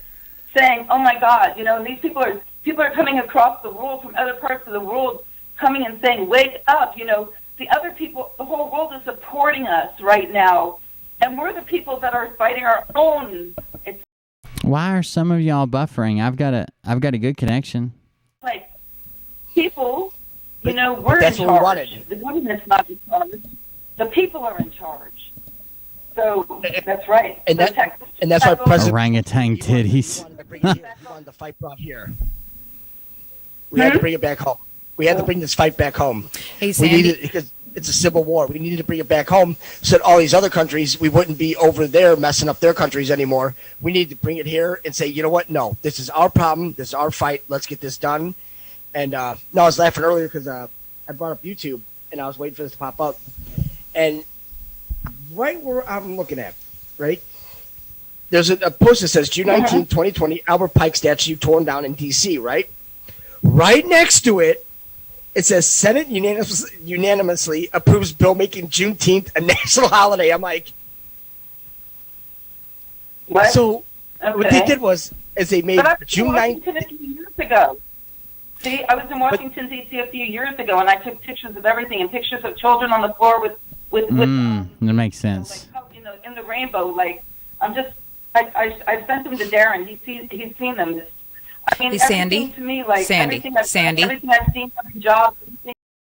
saying, "Oh my God, you know, these people are coming across the world from other parts of the world, coming and saying, wake up, you know." The other people, the whole world is supporting us right now, and we're the people that are fighting our own. It's Why are some of y'all buffering? I've got a good connection. like people, you know, we're that's in what we charge. wanted. The government's not in charge. The people are in charge. So that's right. And So that's why President Orangutan titties. he wanted the fight brought here. We had to bring it back home. We had to bring this fight back home. Hey, We Sandy. needed because it's a civil war. We needed to bring it back home so that all these other countries, we wouldn't be over there messing up their countries anymore. We need to bring it here and say, you know what? No, this is our problem. This is our fight. Let's get this done. And no, I was laughing earlier because I brought up YouTube and I was waiting for this to pop up. And right where I'm looking at, right? There's a post that says June 19, 2020, Albert Pike statue torn down in D.C., right? Right next to it, it says Senate unanimously approves bill making Juneteenth a national holiday. I'm like, what? So what they did was they made June 9th. A few years ago. See, I was in Washington, D.C. a few years ago, and I took pictures of everything and pictures of children on the floor with that makes sense. in the rainbow. Like, I sent them to Darren. He's seen them. I mean, Hey, Sandy. everything to me, like Sandy. everything I've Sandy. everything I've seen, every job,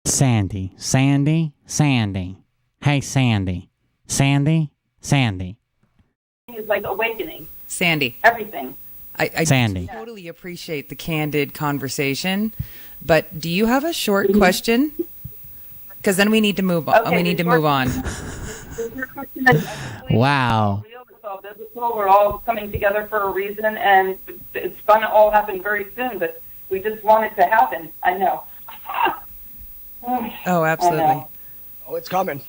Sandy. Hey, Sandy. is like awakening. Sandy. Everything. I Sandy. totally appreciate the candid conversation, but do you have a short question? Because then we need to move on. Okay, we need to move on. Wow. We're all coming together for a reason, and it's going to all happen very soon, but we just want it to happen. I know. Oh, absolutely. Oh, it's coming.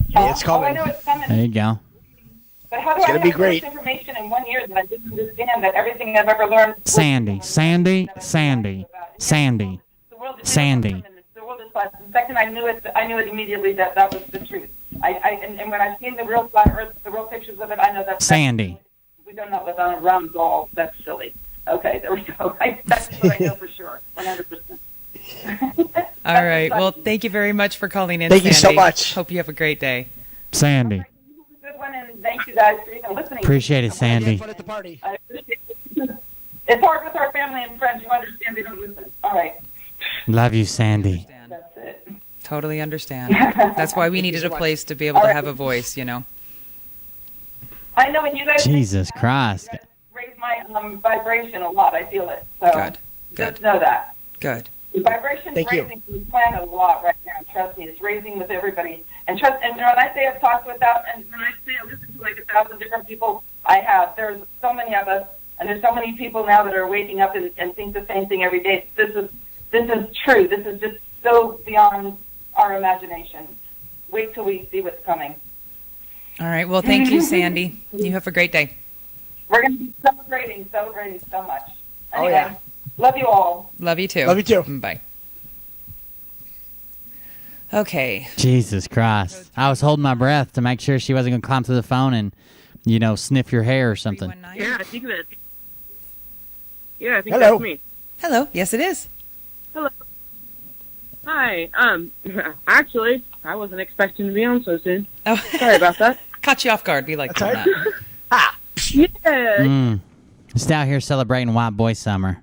Yeah, it's Oh, I coming. know it's coming. There you go. But how do It's I gonna have be this great. information in 1 year that I didn't understand that everything I've ever learned? Sandy. The world is flat. The second I knew it immediately that was the truth. And when I've seen the real flat Earth, the real pictures of it, I know that's Sandy. we do not live on a round ball. That's silly. Okay, there we go. That's what I know for sure, 100%. All right. Well, thank you very much for calling in, Thank you so Sandy. much. Hope you have a great day. Sandy. Good one, and thank you guys for even listening. Appreciate it, Sandy. Fun at the party. I appreciate it. It's hard with our family and friends. You understand they don't listen. All right. Love you, Sandy. That's it. Totally understand. That's why we needed a place to be able to have a voice, you know. I know, and you guys Jesus Christ. raise my vibration a lot. I feel it. So Good. just know that. Good. The vibration's Thank you. raising from the planet a lot right now. Trust me, it's raising with everybody. And trust. And when I say I've talked with and when I say I listen to like 1,000 different people, I have. There's so many of us, and there's so many people now that are waking up and think the same thing every day. This is true. This is just so beyond our imagination. Wait till we see what's coming. All right. Well, thank you, Sandy. You have a great day. We're going to be celebrating so much. Oh, Anyway, yeah. love you all. Love you too. Love you too. Bye. Okay. Jesus Christ. I was holding my breath to make sure she wasn't going to climb through the phone and, sniff your hair or something. Yeah, I think that. Yeah, I think Hello. that's me. Hello. Yes, it is. Hello. Hi. Actually, I wasn't expecting to be on so soon. Oh, Sorry about that. Caught you off guard. We like That's doing that. Yeah. Just out here celebrating White Boy Summer.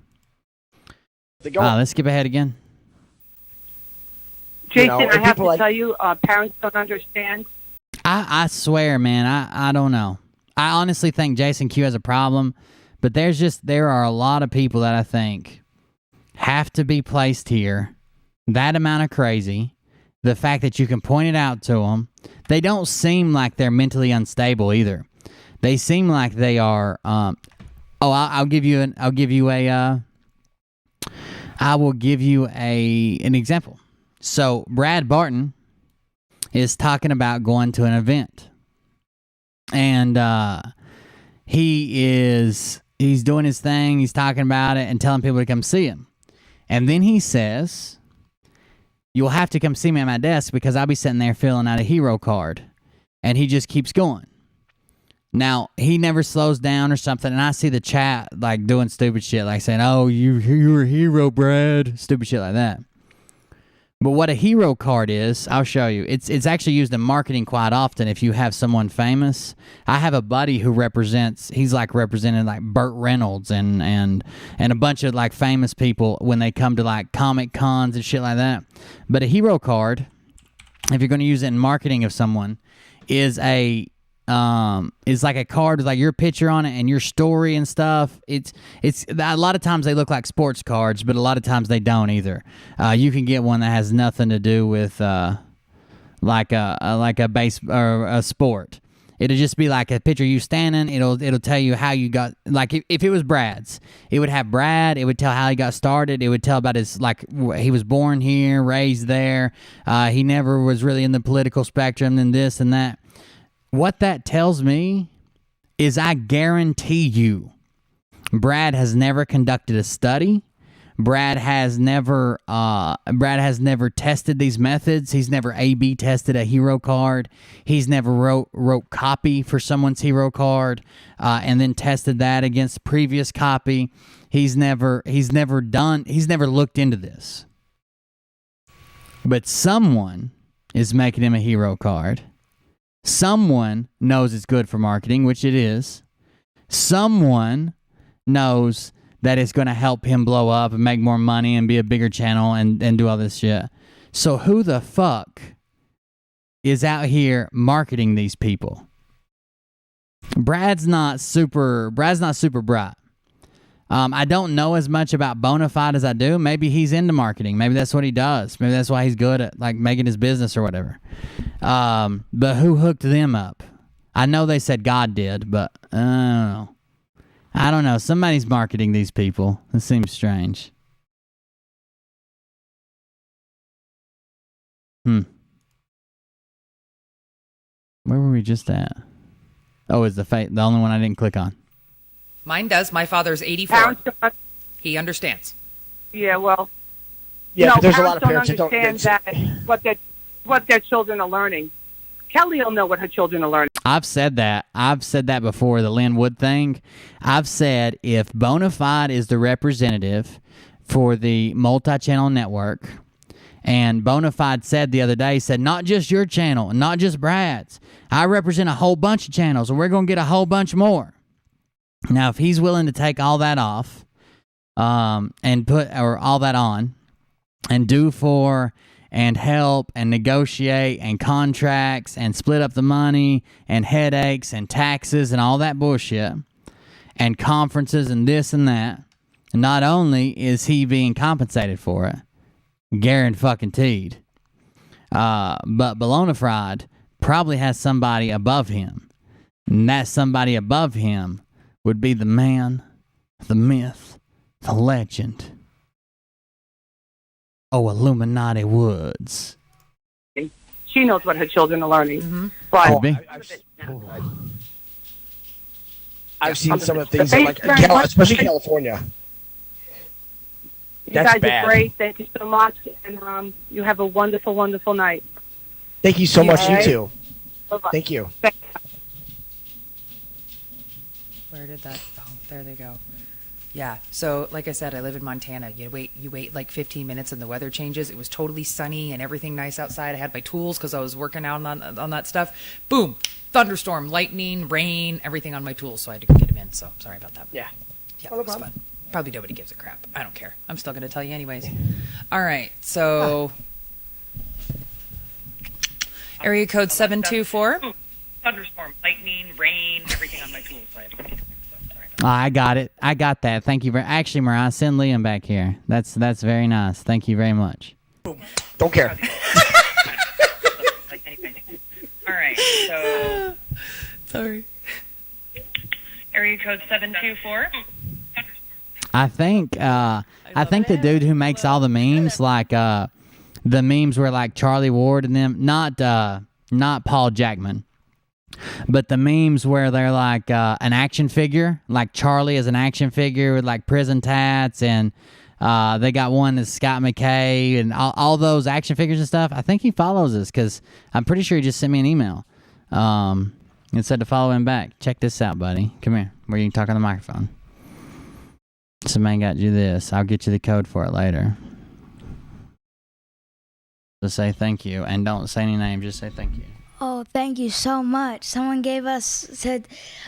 Let's skip ahead again. Jason, and I have people to like- tell you, parents don't understand. I swear, man, I don't know. I honestly think Jason Q has a problem, but there are a lot of people that I think have to be placed here. That amount of crazy, the fact that you can point it out to them, they don't seem like they're mentally unstable either. They seem like they are. I'll give you an example. So Brad Barton is talking about going to an event, and he's doing his thing. He's talking about it and telling people to come see him, and then he says, "You'll have to come see me at my desk because I'll be sitting there filling out a hero card," and he just keeps going. Now, he never slows down or something, and I see the chat, like, doing stupid shit, like saying, "Oh, you're a hero, Brad," stupid shit like that. But what a hero card is, I'll show you. It's actually used in marketing quite often if you have someone famous. I have a buddy who he's like representing like Burt Reynolds and a bunch of like famous people when they come to like Comic Cons and shit like that. But a hero card, if you're going to use it in marketing of someone, is a is like a card with like your picture on it and your story and stuff. It's a lot of times they look like sports cards, but a lot of times they don't either. You can get one that has nothing to do with like a base or a sport. It'll just be like a picture of you standing. It'll tell you how you got, like if it was Brad's, it would have Brad. It would tell how he got started. It would tell about his, like, he was born here, raised there. He never was really in the political spectrum and this and that. What that tells me is I guarantee you Brad has never conducted a study. Brad has never tested these methods. He's never A/B tested a hero card. He's never wrote copy for someone's hero card and then tested that against previous copy. He's never looked into this. But someone is making him a hero card. Someone knows it's good for marketing, which it is. Someone knows that it's going to help him blow up and make more money and be a bigger channel and do all this shit. So who the fuck is out here marketing these people? Brad's not super bright. I don't know as much about Bonafide as I do. Maybe he's into marketing. Maybe that's what he does. Maybe that's why he's good at like making his business or whatever. But who hooked them up? I know they said God did, but I don't know. Somebody's marketing these people. It seems strange. Where were we just at? Oh, is the only one I didn't click on? Mine does. My father's 84. He understands. Yeah, well. Yeah, no, but there's a lot of parents parents don't understand what their children are learning. Kelly will know what her children are learning. I've said that before, the Lynn Wood thing. I've said if Bonafide is the representative for the multi-channel network, and Bonafide said the other day, not just your channel, and not just Brad's. I represent a whole bunch of channels, and we're going to get a whole bunch more. Now, if he's willing to take all that off and put all that on and do for and help and negotiate and contracts and split up the money and headaches and taxes and all that bullshit and conferences and this and that, not only is he being compensated for it, guaranteed, but Bologna Fried probably has somebody above him. And that somebody above him would be the man, the myth, the legend. Oh, Illuminati Woods. She knows what her children are learning. Mm-hmm. But I've seen some of the things, in, like, especially California. You That's guys bad. are great. Thank you so much. And you have a wonderful, wonderful night. Thank you so much. You Right. too. Bye-bye. Thank you. Where did that? Oh, there they go. Yeah. So, like I said, I live in Montana. You wait like 15 minutes, and the weather changes. It was totally sunny and everything nice outside. I had my tools because I was working out on that stuff. Boom! Thunderstorm, lightning, rain, everything on my tools. So I had to get them in. So sorry about that. Yeah. Yeah, it was fun. Probably nobody gives a crap. I don't care. I'm still going to tell you anyways. All right. So, area code 724. Thunderstorm, lightning, rain, everything on my tools. I got it. I got that. Thank you very. Actually, Mariah, send Liam back here. That's very nice. Thank you very much. Don't care. All right. So, sorry. Area code 724. I think the dude who makes all the memes, like the memes where like Charlie Ward and them, not Paul Jackman, but the memes where they're like an action figure, like Charlie is an action figure with like prison tats, and they got one that's Scott McKay and all those action figures and stuff. I think he follows us because I'm pretty sure he just sent me an email and said to follow him back. Check this out, buddy. Come here, where you can talk on the microphone. Somebody got you this. I'll get you the code for it later. Just say thank you, and don't say any name. Just say thank you. Oh, thank you so much. Someone said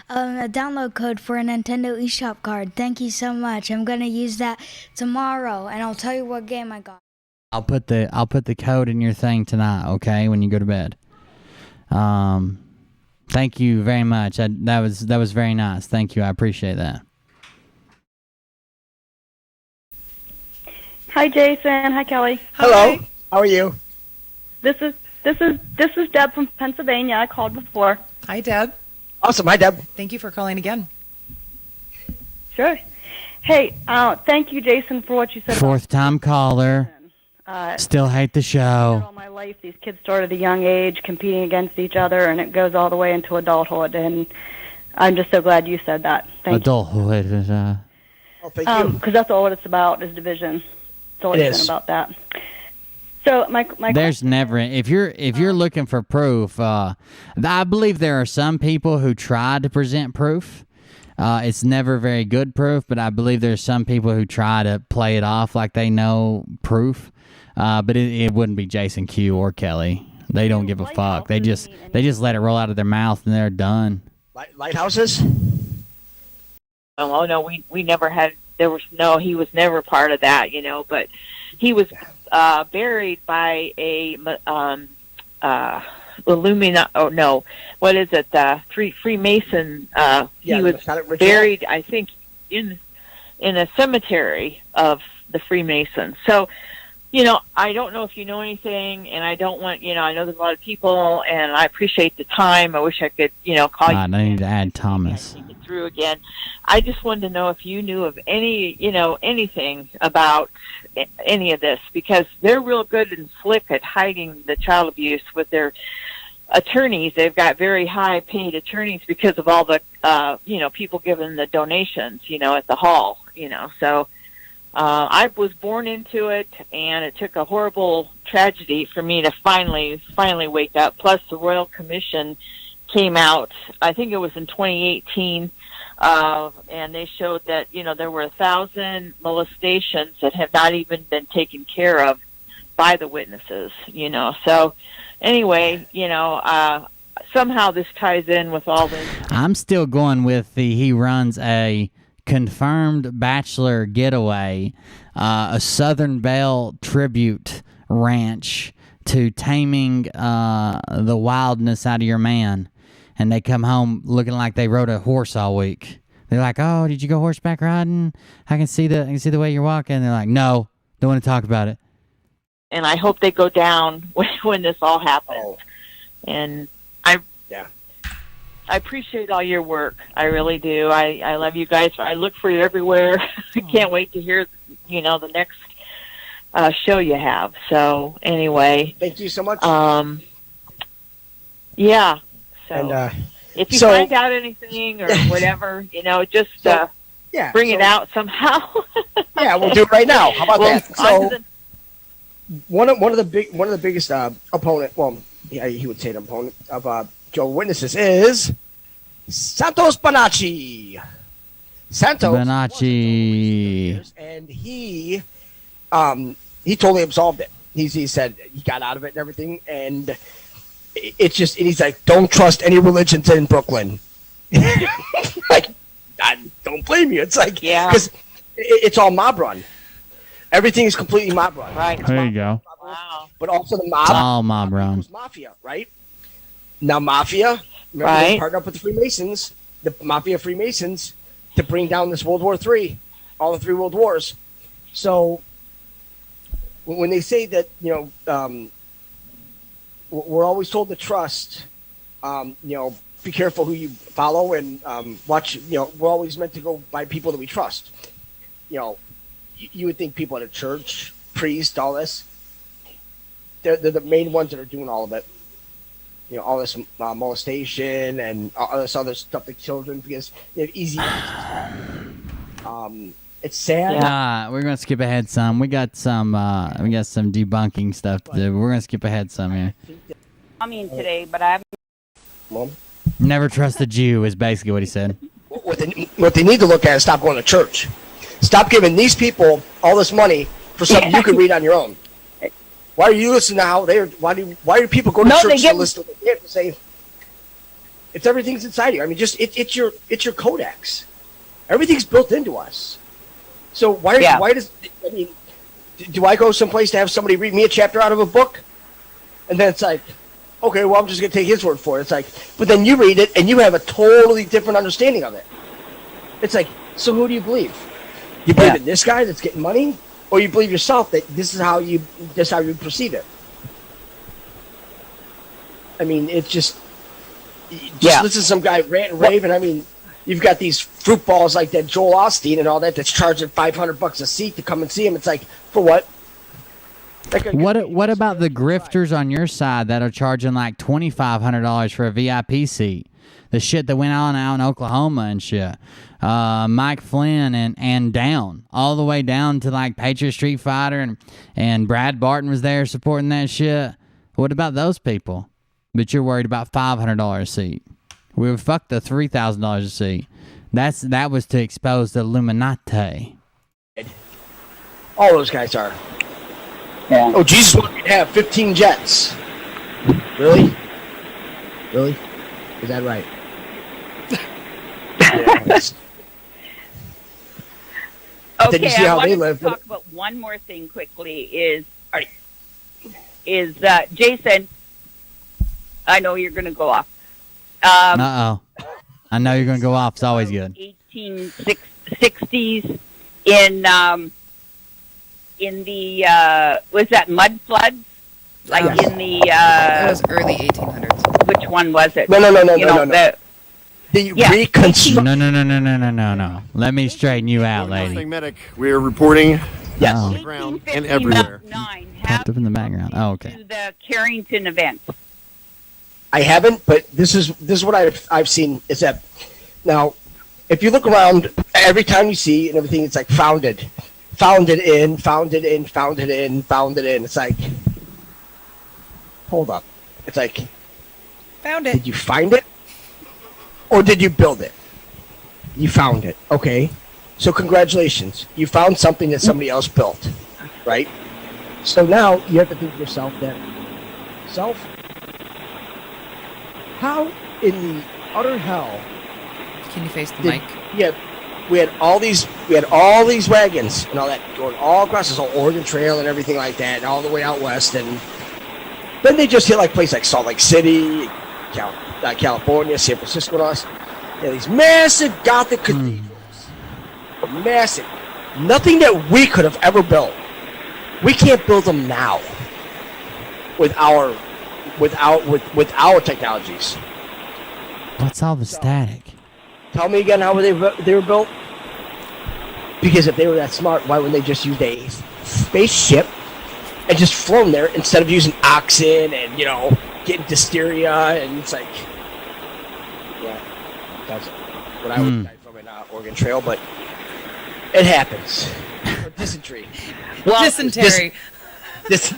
a download code for a Nintendo eShop card. Thank you so much. I'm gonna use that tomorrow, and I'll tell you what game I got. I'll put the code in your thing tonight, okay? When you go to bed. Thank you very much. That was very nice. Thank you. I appreciate that. Hi, Jason. Hi, Kelly. Hello. How are you? This is Deb from Pennsylvania. I called before. Hi, Deb. Awesome. Hi, Deb. Thank you for calling again. Sure. Hey, thank you, Jason, for what you said. Fourth time caller. Still hate the show. All my life, these kids start at a young age competing against each other, and it goes all the way into adulthood. And I'm just so glad you said that. Thank Adulthood. Oh, thank you. Because that's all what it's about is division. It's always been about that. So my there's never if you're looking for proof. I believe there are some people who try to present proof. It's never very good proof, but I believe there's some people who try to play it off like they know proof. But it wouldn't be Jason Q or Kelly. They don't give a fuck. They just let it roll out of their mouth and they're done. Lighthouses? Oh no, we never had. He was never part of that, But he was buried by a Illumina. Oh no, what is it? Freemason. He was buried, I think, in a cemetery of the Freemasons. So. I don't know if you know anything, and I don't want, I know there's a lot of people, and I appreciate the time. I wish I could, call you. I need to add Thomas. Take it through again. I just wanted to know if you knew of any, anything about any of this, because they're real good and slick at hiding the child abuse with their attorneys. They've got very high-paid attorneys because of all the, people giving the donations, at the hall, so... I was born into it, and it took a horrible tragedy for me to finally wake up. Plus, the Royal Commission came out, I think it was in 2018, and they showed that, there were 1,000 molestations that have not even been taken care of by the witnesses, So, anyway, somehow this ties in with all this. I'm still going with he runs a confirmed bachelor getaway, a Southern Belle tribute ranch to taming the wildness out of your man, and they come home looking like they rode a horse all week. They're like, "Oh, did you go horseback riding? I can see the way you're walking." They're like, "No, don't want to talk about it." And I hope they go down when this all happens. And I appreciate all your work. I really do. I love you guys. I look for you everywhere. I can't wait to hear, the next show you have. So anyway. Thank you so much. Yeah. So and, if you find out anything or whatever, just bring it out somehow. Yeah, we'll do it right now. How about that? So one of the biggest opponent. Well, yeah, he would say the opponent of. Joe Witnesses is Santos Bonacci. And he totally absolved it. He said he got out of it and everything, and it's just, and he's like, don't trust any religions in Brooklyn. Like, I don't blame you. It's like, because it's all mob run. Everything is completely mob run. Right. There you go. Wow. But also the mob. It's all mob run. Was mafia, right? Now, Mafia, remember, they partnered up with the Freemasons, the Mafia Freemasons, to bring down this World War III, all the 3 World Wars. So, when they say that, we're always told to trust, be careful who you follow and watch, we're always meant to go by people that we trust. You would think people at a church, priest, all this, they're the main ones that are doing all of it. All this molestation and all this other stuff to children because they have easy access. It's sad. Yeah, we're gonna skip ahead some. We got some debunking stuff to do. We're gonna skip ahead some here. Today, but I haven't. Mom? Never trust a Jew is basically what he said. What they need to look at is stop going to church. Stop giving these people all this money for something you can read on your own. Why are you listening to how they're? Why do people go to church to listen to what they have to say? It's everything's inside you. I mean, just it's your codex. Everything's built into us. So why does do I go someplace to have somebody read me a chapter out of a book, and then it's like, okay, well, I'm just going to take his word for it. It's like, but then you read it and you have a totally different understanding of it. It's like, so who do you believe? You believe in this guy that's getting money, or you believe yourself that this is how you perceive it? I mean, it's just listen to some guy rant and rave, and I mean, you've got these fruit balls like that Joel Osteen and all that that's charging $500 a seat to come and see him. It's like, for what? What about the grifters on your side that are charging like $2,500 for a VIP seat? The shit that went on out in Oklahoma and shit. Mike Flynn and down, all the way down to like Patriot Street Fighter, and Brad Barton was there supporting that shit. What about those people? But you're worried about $500 a seat. We would fuck the $3,000 a seat. That was to expose the Illuminati. All those guys are. Yeah. Oh, Jesus wanted me to have 15 jets. Really? Really? Is that right? Okay, Did you see I how want they to live? talk about one more thing quickly. Is Jason? I know you're going to go off. Uh-oh. I know you're going to go off. It's always good. 1860s in the was that mud floods? Like in the That was early 1800s. Which one was it? No. Reconstruct. No. Let me straighten you out, lady. Medic, we're reporting on the ground and everywhere. Popped up in the background. Oh, okay. To the Carrington event. I haven't, but this is what I've seen is that now, if you look around, every time you see and everything, it's like founded in. It's like, hold up. It's like, found it. Did you find it, or did you build it? You found it. Okay, so congratulations. You found something that somebody else built, right? So now you have to think to yourself how in the utter hell can you face the mic? Yeah, we had all these wagons and all that going all across this whole Oregon Trail and everything like that, and all the way out west, and then they just hit like places like Salt Lake City, California, San Francisco, and all this. Yeah, these massive Gothic cathedrals, massive, nothing that we could have ever built. We can't build them now with our technologies. What's all the static? Tell me again how they were built? Because if they were that smart, why wouldn't they just use a spaceship and just flown there instead of using oxen and, getting dysteria? And it's like, yeah, that's what I would die from an Oregon Trail, but it happens. Or dysentery. Well, dysentery.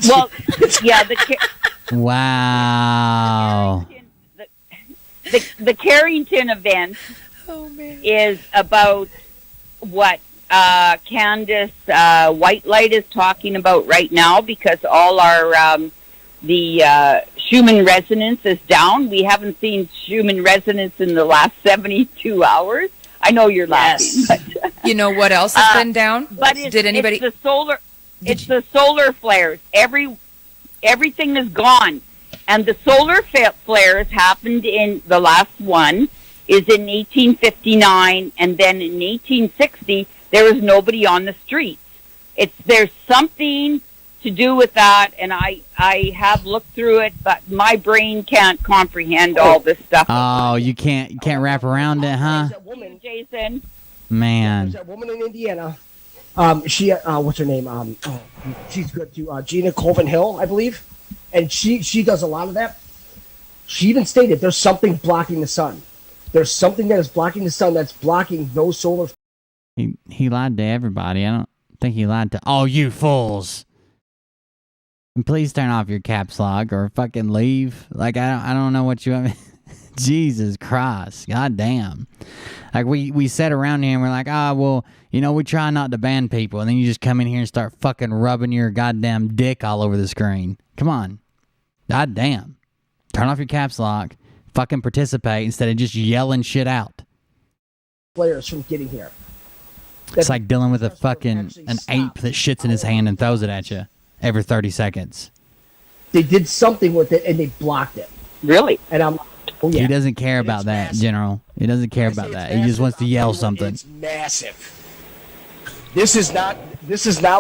Well, yeah, wow. The Carrington event is about what Candace Whitelight is talking about right now, because all our the Schumann resonance is down. We haven't seen Schumann resonance in the last 72 hours. I know you're laughing. But, you know what else has been down? But Did anybody? It's the solar. It's the solar flares. Everything is gone. And the solar flares happened in the last one is in 1859, and then in 1860 there was nobody on the streets. There's something to do with that, and I have looked through it, but my brain can't comprehend all this stuff. Oh, you can't wrap around it, huh? Jason. Man. There's that woman in Indiana. She what's her name? She's good too. Gina Colvin Hill, I believe. And she does a lot of that. She even stated there's something blocking the sun. There's something that is blocking the sun that's blocking those solar. He lied to everybody. I don't think he lied to all you fools. And please turn off your caps lock or fucking leave. Like I don't know what you want. Jesus Christ, God damn. Like we sat around here and we're like, we try not to ban people, and then you just come in here and start fucking rubbing your goddamn dick all over the screen. Come on. God damn. Turn off your caps lock. Fucking participate instead of just yelling shit out. Players from getting here. It's like dealing with an ape that shits in his hand and throws it at you every 30 seconds. They did something with it and they blocked it. Really? And I'm, oh yeah. He doesn't care about that, General. He doesn't care about that. He just wants to yell something. It's massive. This is not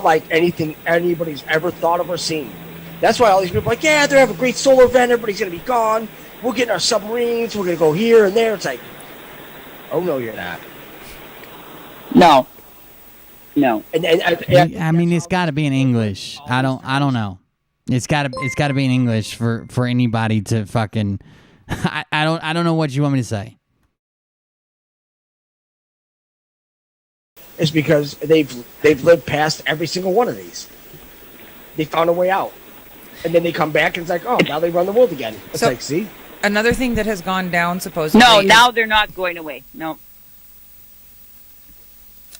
like anything anybody's ever thought of or seen. That's why all these people are like, yeah, they're having a great solar event. Everybody's gonna be gone. We'll get in our submarines. We're gonna go here and there. It's like, oh no, you're not. No. And I mean, it's got to be in English. I don't know. It's got to be in English for anybody to fucking. I don't know what you want me to say. It's because they've lived past every single one of these. They found a way out, and then they come back and it's like, oh, now they run the world again. It's like, see. Another thing that has gone down supposedly. No, now they're not going away. No.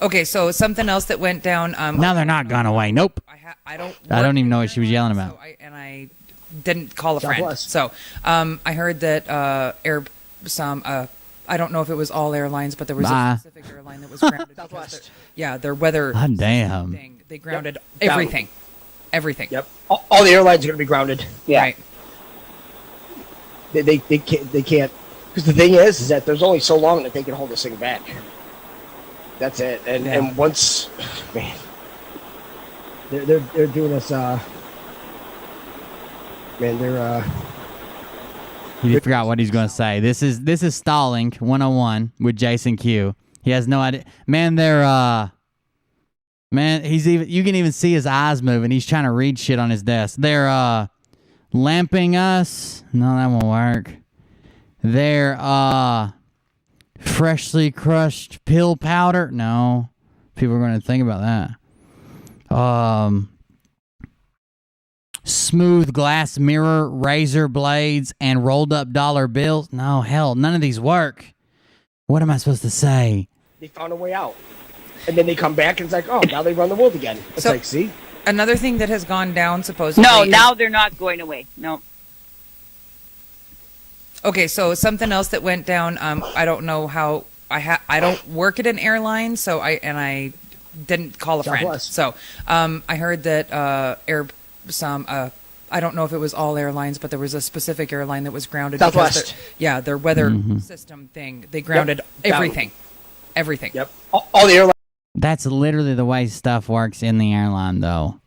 Okay, so something else that went down. Now they're not gone away. Nope. I don't even know what she was yelling about. I didn't call a friend. Southwest. So I heard that I don't know if it was all airlines, but there was a specific airline that was grounded. Southwest. Their weather. God damn. Thing, they grounded everything. Everything. Yep. All the airlines are going to be grounded. Yeah. Right. They can't because the thing is that there's only so long that they can hold this thing back. That's it. And once, man, they're doing us. Man, He forgot what he's going to say. This is Stalling 101 with Jason Q. He has no idea. Man, you can even see his eyes moving. He's trying to read shit on his desk. They're lamping us. No, that won't work. They're freshly crushed pill powder. No. People are going to think about that. Smooth glass mirror, razor blades, and rolled up dollar bills. No, hell, none of these work. What am I supposed to say? They found a way out. And then they come back and it's like, oh, now they run the world again. It's like, see? Another thing that has gone down supposedly. No, now they're not going away. No. Okay, so something else that went down. I don't know how. I don't work at an airline, so I didn't call a friend. Southwest. So I heard that I don't know if it was all airlines, but there was a specific airline that was grounded. Southwest. Their weather system thing. They grounded everything. Everything. Yep. All the airlines. That's literally the way stuff works in the airline, though.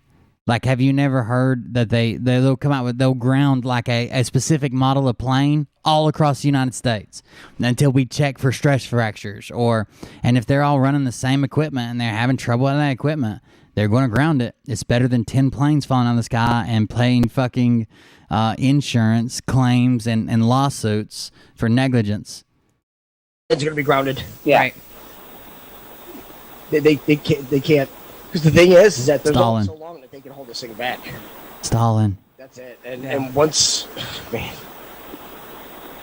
Like, have you never heard that they'll come out with, they'll ground like a specific model of plane all across the United States until we check for stress fractures, and if they're all running the same equipment and they're having trouble with that equipment, they're going to ground it. It's better than 10 planes falling out of the sky and paying fucking insurance claims and lawsuits for negligence. It's going to be grounded. Yeah. Right. They can't because the thing is that there's only Stalin. so long that they can hold this thing back. Stalin. That's it. And once, man,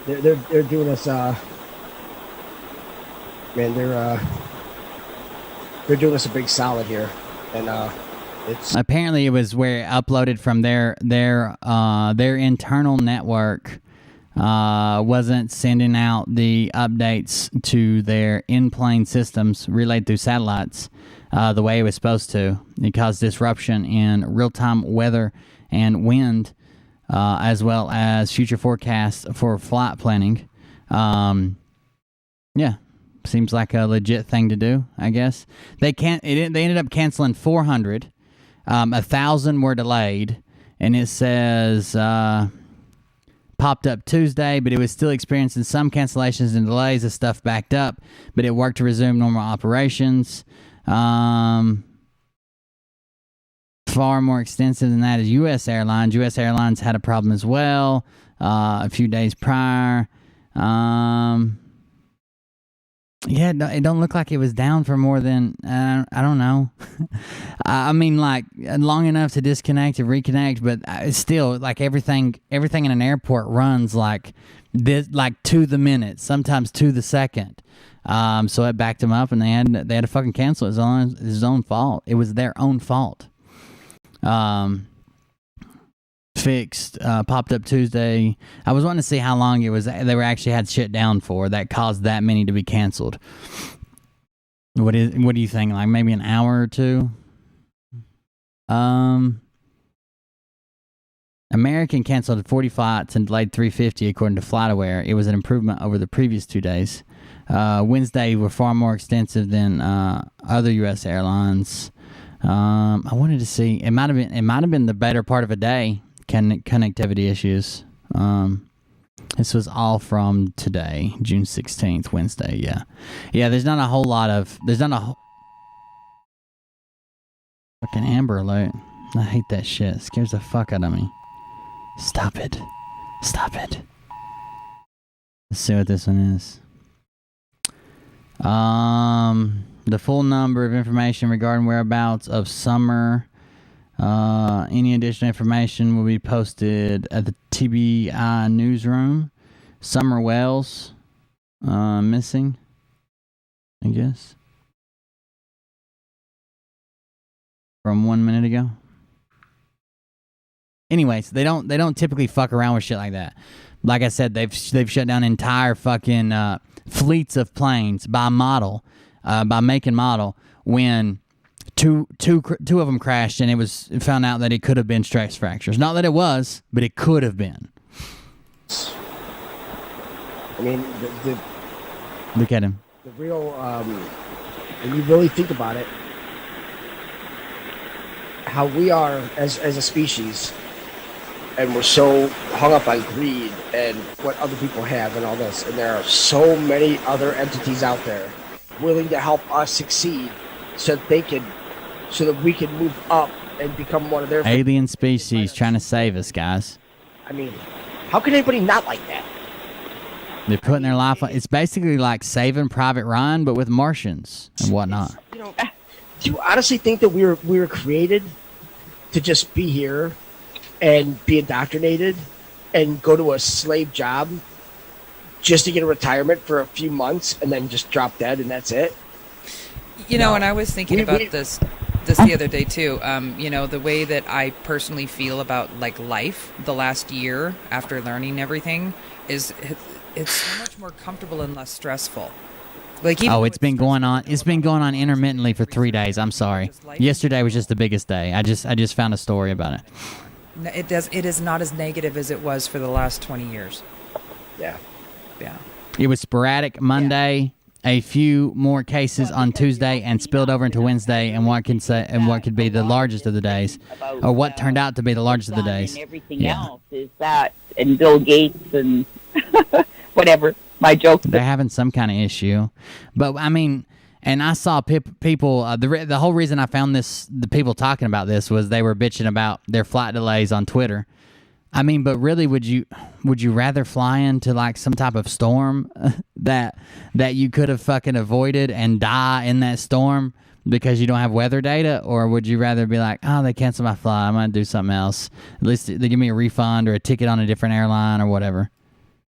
they're doing us. Man, they're doing us a big solid here, and it's Apparently it was where it uploaded from their internal network. Wasn't sending out the updates to their in-plane systems relayed through satellites the way it was supposed to. It caused disruption in real-time weather and wind, as well as future forecasts for flight planning. Seems like a legit thing to do, I guess. They ended up canceling 400. 1,000 were delayed, and it says popped up Tuesday, but it was still experiencing some cancellations and delays as stuff backed up, but it worked to resume normal operations. Far more extensive than that is U.S. Airlines. U.S. Airlines had a problem as well a few days prior. It don't look like it was down for more than, I don't know. I mean, like, long enough to disconnect and reconnect, but it's still, like, everything in an airport runs, like, this, like, to the minute, sometimes to the second. So it backed them up, and they had to fucking cancel it. It was his own fault. It was their own fault. Fixed, popped up Tuesday. I was wanting to see how long it was they were actually had shit down for that caused that many to be canceled. What do you think? Like maybe an hour or two? American canceled 40 flights and delayed 350, according to FlightAware. It was an improvement over the previous 2 days. Wednesday were far more extensive than other U.S. airlines. I wanted to see. It might have been the better part of a day. Connectivity issues. This was all from today, June 16th, Wednesday. Yeah. There's not a whole lot of. There's not a fucking Amber Alert. I hate that shit. It scares the fuck out of me. Stop it. Let's see what this one is. The full number of information regarding whereabouts of Summer. Any additional information will be posted at the TBI newsroom. Summer Wells, missing, I guess, from 1 minute ago. Anyways, they don't typically fuck around with shit like that. Like I said, they've shut down entire fucking fleets of planes by model, by make and model, when two of them crashed, and it found out that it could have been stress fractures. Not that it was, but it could have been. I mean, look at him. The real, when you really think about it, how we are as a species, and we're so hung up on greed and what other people have and all this, and there are so many other entities out there willing to help us succeed so that we can move up and become one of their alien species trying to save us, guys. I mean, how can anybody not like that? They're putting their life on. It's basically like Saving Private Ryan, but with Martians and whatnot. Do you honestly think that we were created to just be here and be indoctrinated and go to a slave job just to get a retirement for a few months and then just drop dead and that's it? You know, and I was thinking about this the other day too. You know, the way that I personally feel about like life the last year after learning everything is it's so much more comfortable and less stressful. Like, it's been going on. It's been going on intermittently for 3 days. I'm sorry. Yesterday was just the biggest day. I just found a story about it. It is not as negative as it was for the last 20 years. Yeah. It was sporadic Monday, a few more cases on Tuesday, and spilled over into Wednesday, and what could be the largest of the days, or what turned out to be the largest of the days. And everything else is that, and Bill Gates and whatever. My joke. They're having some kind of issue, but I mean, and I saw people. The whole reason I found the people talking about this was they were bitching about their flight delays on Twitter. I mean, but really, would you rather fly into like some type of storm that you could have fucking avoided and die in that storm because you don't have weather data, or would you rather be like, oh, they canceled my flight, I'm gonna do something else. At least they give me a refund or a ticket on a different airline or whatever.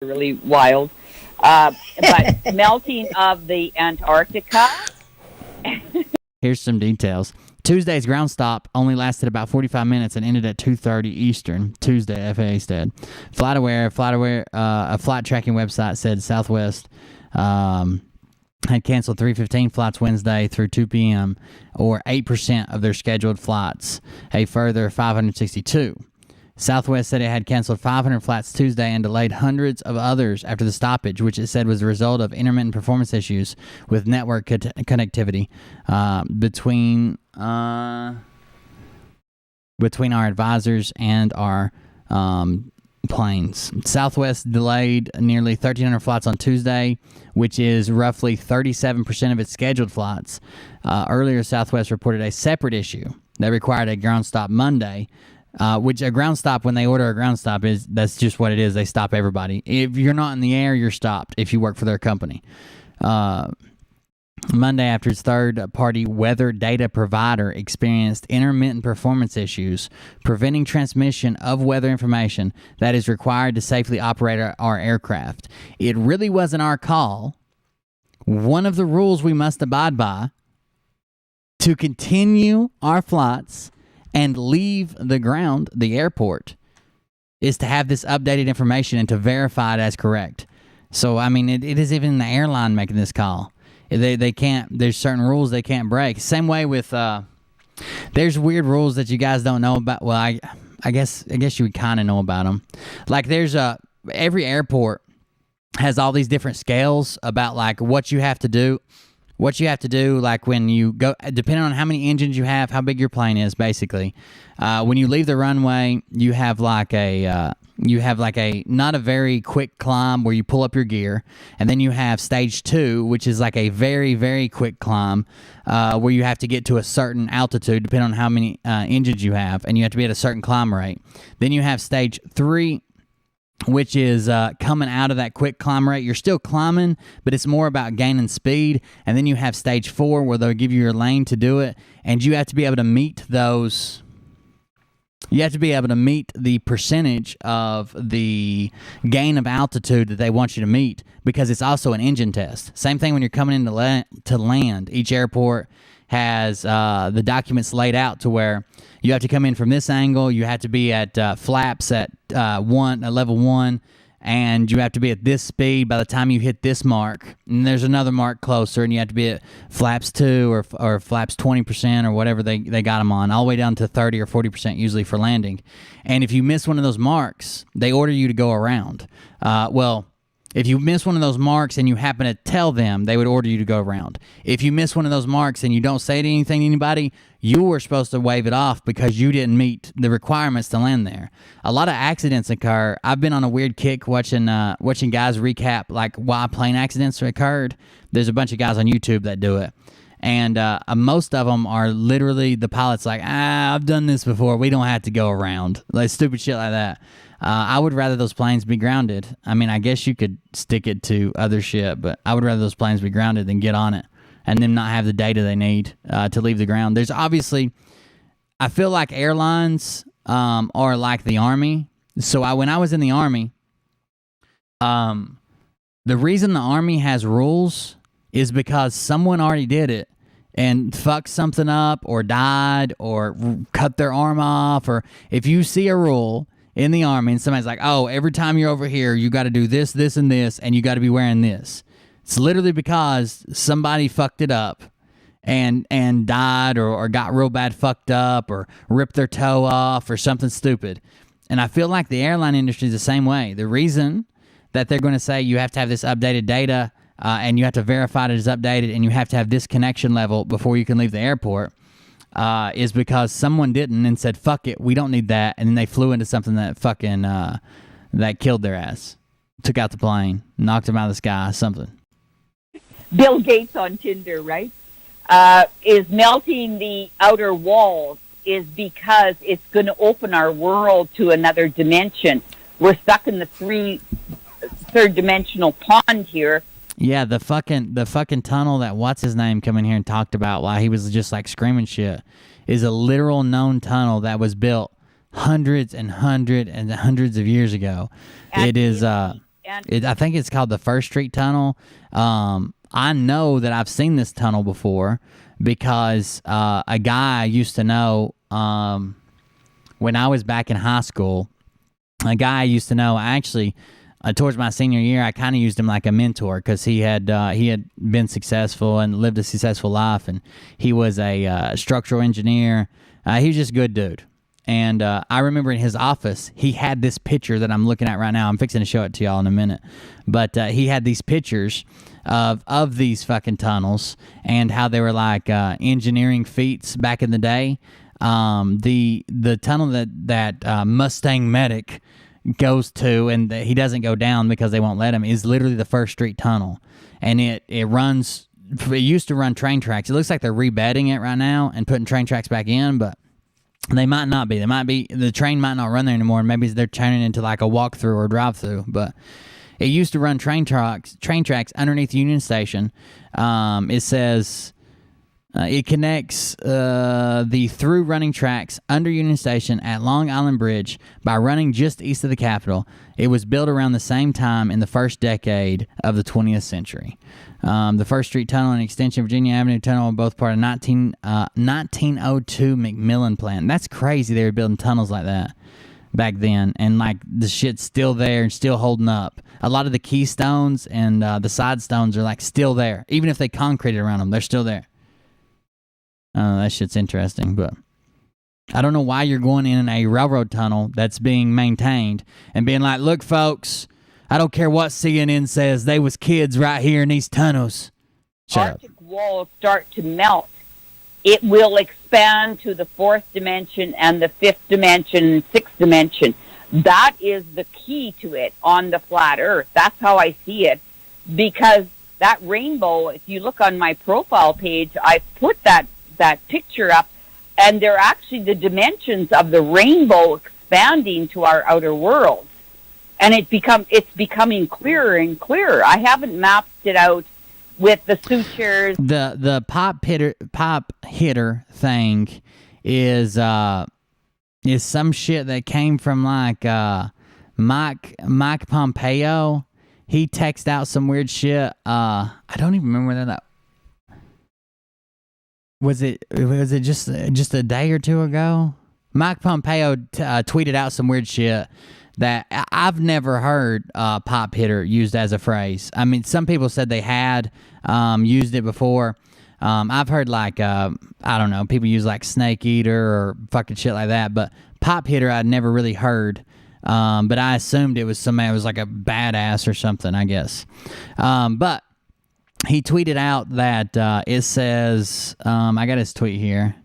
Really wild. But melting of the Antarctica. Here's some details. Tuesday's ground stop only lasted about 45 minutes and ended at 2:30 Eastern. Tuesday, FAA said. FlightAware, a flight tracking website, said Southwest had canceled 315 flights Wednesday through 2 p.m., or 8% of their scheduled flights, a further 562. Southwest said it had canceled 500 flights Tuesday and delayed hundreds of others after the stoppage, which it said was a result of intermittent performance issues with network connectivity between our advisors and our planes. Southwest delayed nearly 1,300 flights on Tuesday, which is roughly 37% of its scheduled flights. Earlier, Southwest reported a separate issue that required a ground stop Monday, which a ground stop, when they order a ground stop, that's just what it is. They stop everybody. If you're not in the air, you're stopped if you work for their company. Monday, after its third-party weather data provider experienced intermittent performance issues, preventing transmission of weather information that is required to safely operate our aircraft. It really wasn't our call. One of the rules we must abide by to continue our flights and leave the airport, is to have this updated information and to verify it as correct. So, I mean, it is even the airline making this call. They can't, there's certain rules they can't break. Same way with, there's weird rules that you guys don't know about. Well, I guess you would kind of know about them. Like there's every airport has all these different scales about like what you have to do. What you have to do, like when you go, depending on how many engines you have, how big your plane is, basically. When you leave the runway, you have like a not a very quick climb where you pull up your gear, and then you have stage 2, which is like a very, very quick climb where you have to get to a certain altitude, depending on how many engines you have, and you have to be at a certain climb rate. Then you have stage 3, which is coming out of that quick climb rate. You're still climbing, but it's more about gaining speed. And then you have stage 4 where they'll give you your lane to do it, and you have to be able to meet those. You have to be able to meet the percentage of the gain of altitude that they want you to meet, because it's also an engine test. Same thing when you're coming in to land. Each airport has the documents laid out to where you have to come in from this angle, you have to be at flaps at level 1, and you have to be at this speed by the time you hit this mark. And there's another mark closer, and you have to be at flaps 2 or flaps 20% or whatever they got them on, all the way down to 30 or 40% usually for landing. And if you miss one of those marks, they order you to go around. If you miss one of those marks and you happen to tell them, they would order you to go around. If you miss one of those marks and you don't say anything to anybody, you were supposed to wave it off because you didn't meet the requirements to land there. A lot of accidents occur. I've been on a weird kick watching guys recap like why plane accidents occurred. There's a bunch of guys on YouTube that do it. And most of them are literally the pilot's like, I've done this before. We don't have to go around. Like stupid shit like that. I would rather those planes be grounded. I mean, I guess you could stick it to other shit, but I would rather those planes be grounded than get on it and then not have the data they need to leave the ground. There's obviously, I feel like airlines are like the Army. So when I was in the Army, the reason the Army has rules is because someone already did it and fucked something up or died or cut their arm off. Or if you see a rule in the Army and somebody's like, oh, every time you're over here, you got to do this, this, and this, and you got to be wearing this. It's literally because somebody fucked it up and died or got real bad fucked up or ripped their toe off or something stupid. And I feel like the airline industry is the same way. The reason that they're going to say you have to have this updated data and you have to verify it is updated and you have to have this connection level before you can leave the airport is because someone didn't and said, fuck it, we don't need that. And then they flew into something that fucking, that killed their ass. Took out the plane, knocked them out of the sky, something. Bill Gates on Tinder, right? Is melting the outer walls is because it's going to open our world to another dimension. We're stuck in the third dimensional pond here. Yeah, the fucking tunnel that what's his name come in here and talked about while he was just like screaming shit is a literal known tunnel that was built hundreds and hundreds of years ago. And it is I think it's called the First Street Tunnel. I know that I've seen this tunnel before because a guy I used to know when I was back in high school. A guy I used to know actually. Towards my senior year, I kind of used him like a mentor because he had been successful and lived a successful life, and he was a structural engineer. He was just a good dude. And I remember in his office, he had this picture that I'm looking at right now. I'm fixing to show it to y'all in a minute. But he had these pictures of these fucking tunnels and how they were like engineering feats back in the day. The tunnel that Mustang Medic goes to and he doesn't go down because they won't let him is literally the First Street Tunnel, and it used to run train tracks. It looks like they're rebedding it right now and putting train tracks back in, but they might not be. The train might not run there anymore, and maybe they're turning it into like a walk-through or drive-through, but it used to run train tracks underneath Union Station. It says it connects the through running tracks under Union Station at Long Island Bridge by running just east of the Capitol. It was built around the same time in the first decade of the 20th century. The First Street Tunnel and extension of Virginia Avenue Tunnel were both part of 1902 McMillan Plan. That's crazy they were building tunnels like that back then, and like the shit's still there and still holding up. A lot of the keystones and the side stones are like still there. Even if they concreted around them, they're still there. That shit's interesting, but I don't know why you're going in a railroad tunnel that's being maintained and being like, look, folks, I don't care what CNN says. They was kids right here in these tunnels. Shut up. Arctic walls start to melt, it will expand to the fourth dimension and the fifth dimension and sixth dimension. That is the key to it on the flat Earth. That's how I see it. Because that rainbow, if you look on my profile page, I put that picture up, and they're actually the dimensions of the rainbow expanding to our outer world. And it's becoming clearer and clearer. I haven't mapped it out with the sutures. The pop hitter thing is some shit that came from like Mike Pompeo. He texted out some weird shit. I don't even remember whether that was it just a day or two ago. Mike Pompeo tweeted out some weird shit that I've never heard pop hitter used as a phrase. I mean, some people said they had used it before. I've heard like, I don't know, people use like snake eater or fucking shit like that, but pop hitter I'd never really heard. But I assumed it was somebody who was like a badass or something, I guess. But he tweeted out that it says, I got his tweet here.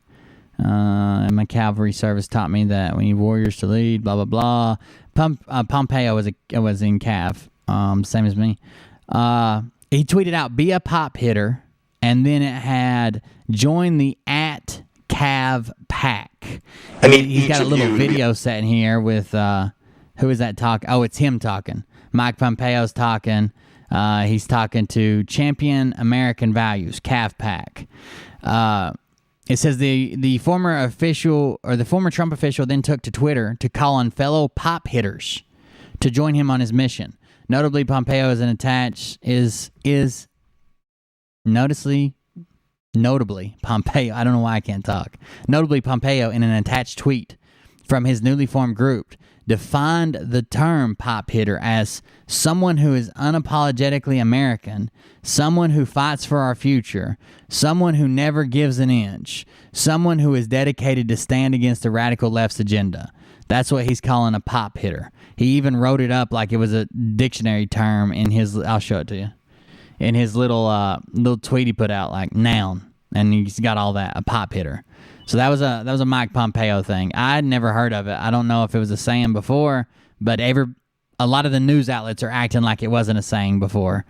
And my cavalry service taught me that we need warriors to lead, blah, blah, blah. Pompeo was in Cav, same as me. He tweeted out, be a pop hitter, and then it had join the @Cav Pack. I need He's got a each of little you. video set in here with, who is that talking? Oh, it's him talking. Mike Pompeo's talking. He's talking to Champion American Values, Cav Pack. It says the former official or the former Trump official then took to Twitter to call on fellow pop hitters to join him on his mission. Notably, Pompeo notably Pompeo. I don't know why I can't talk. Notably, Pompeo in an attached tweet from his newly formed group defined the term pop hitter as someone who is unapologetically American, someone who fights for our future, someone who never gives an inch, someone who is dedicated to stand against the radical left's agenda. That's what he's calling a pop hitter. He even wrote it up like it was a dictionary term in his, I'll show it to you, in his little tweet he put out, like noun, and he's got all that, a pop hitter. So that was a Mike Pompeo thing. I'd never heard of it. I don't know if it was a saying before, but a lot of the news outlets are acting like it wasn't a saying before.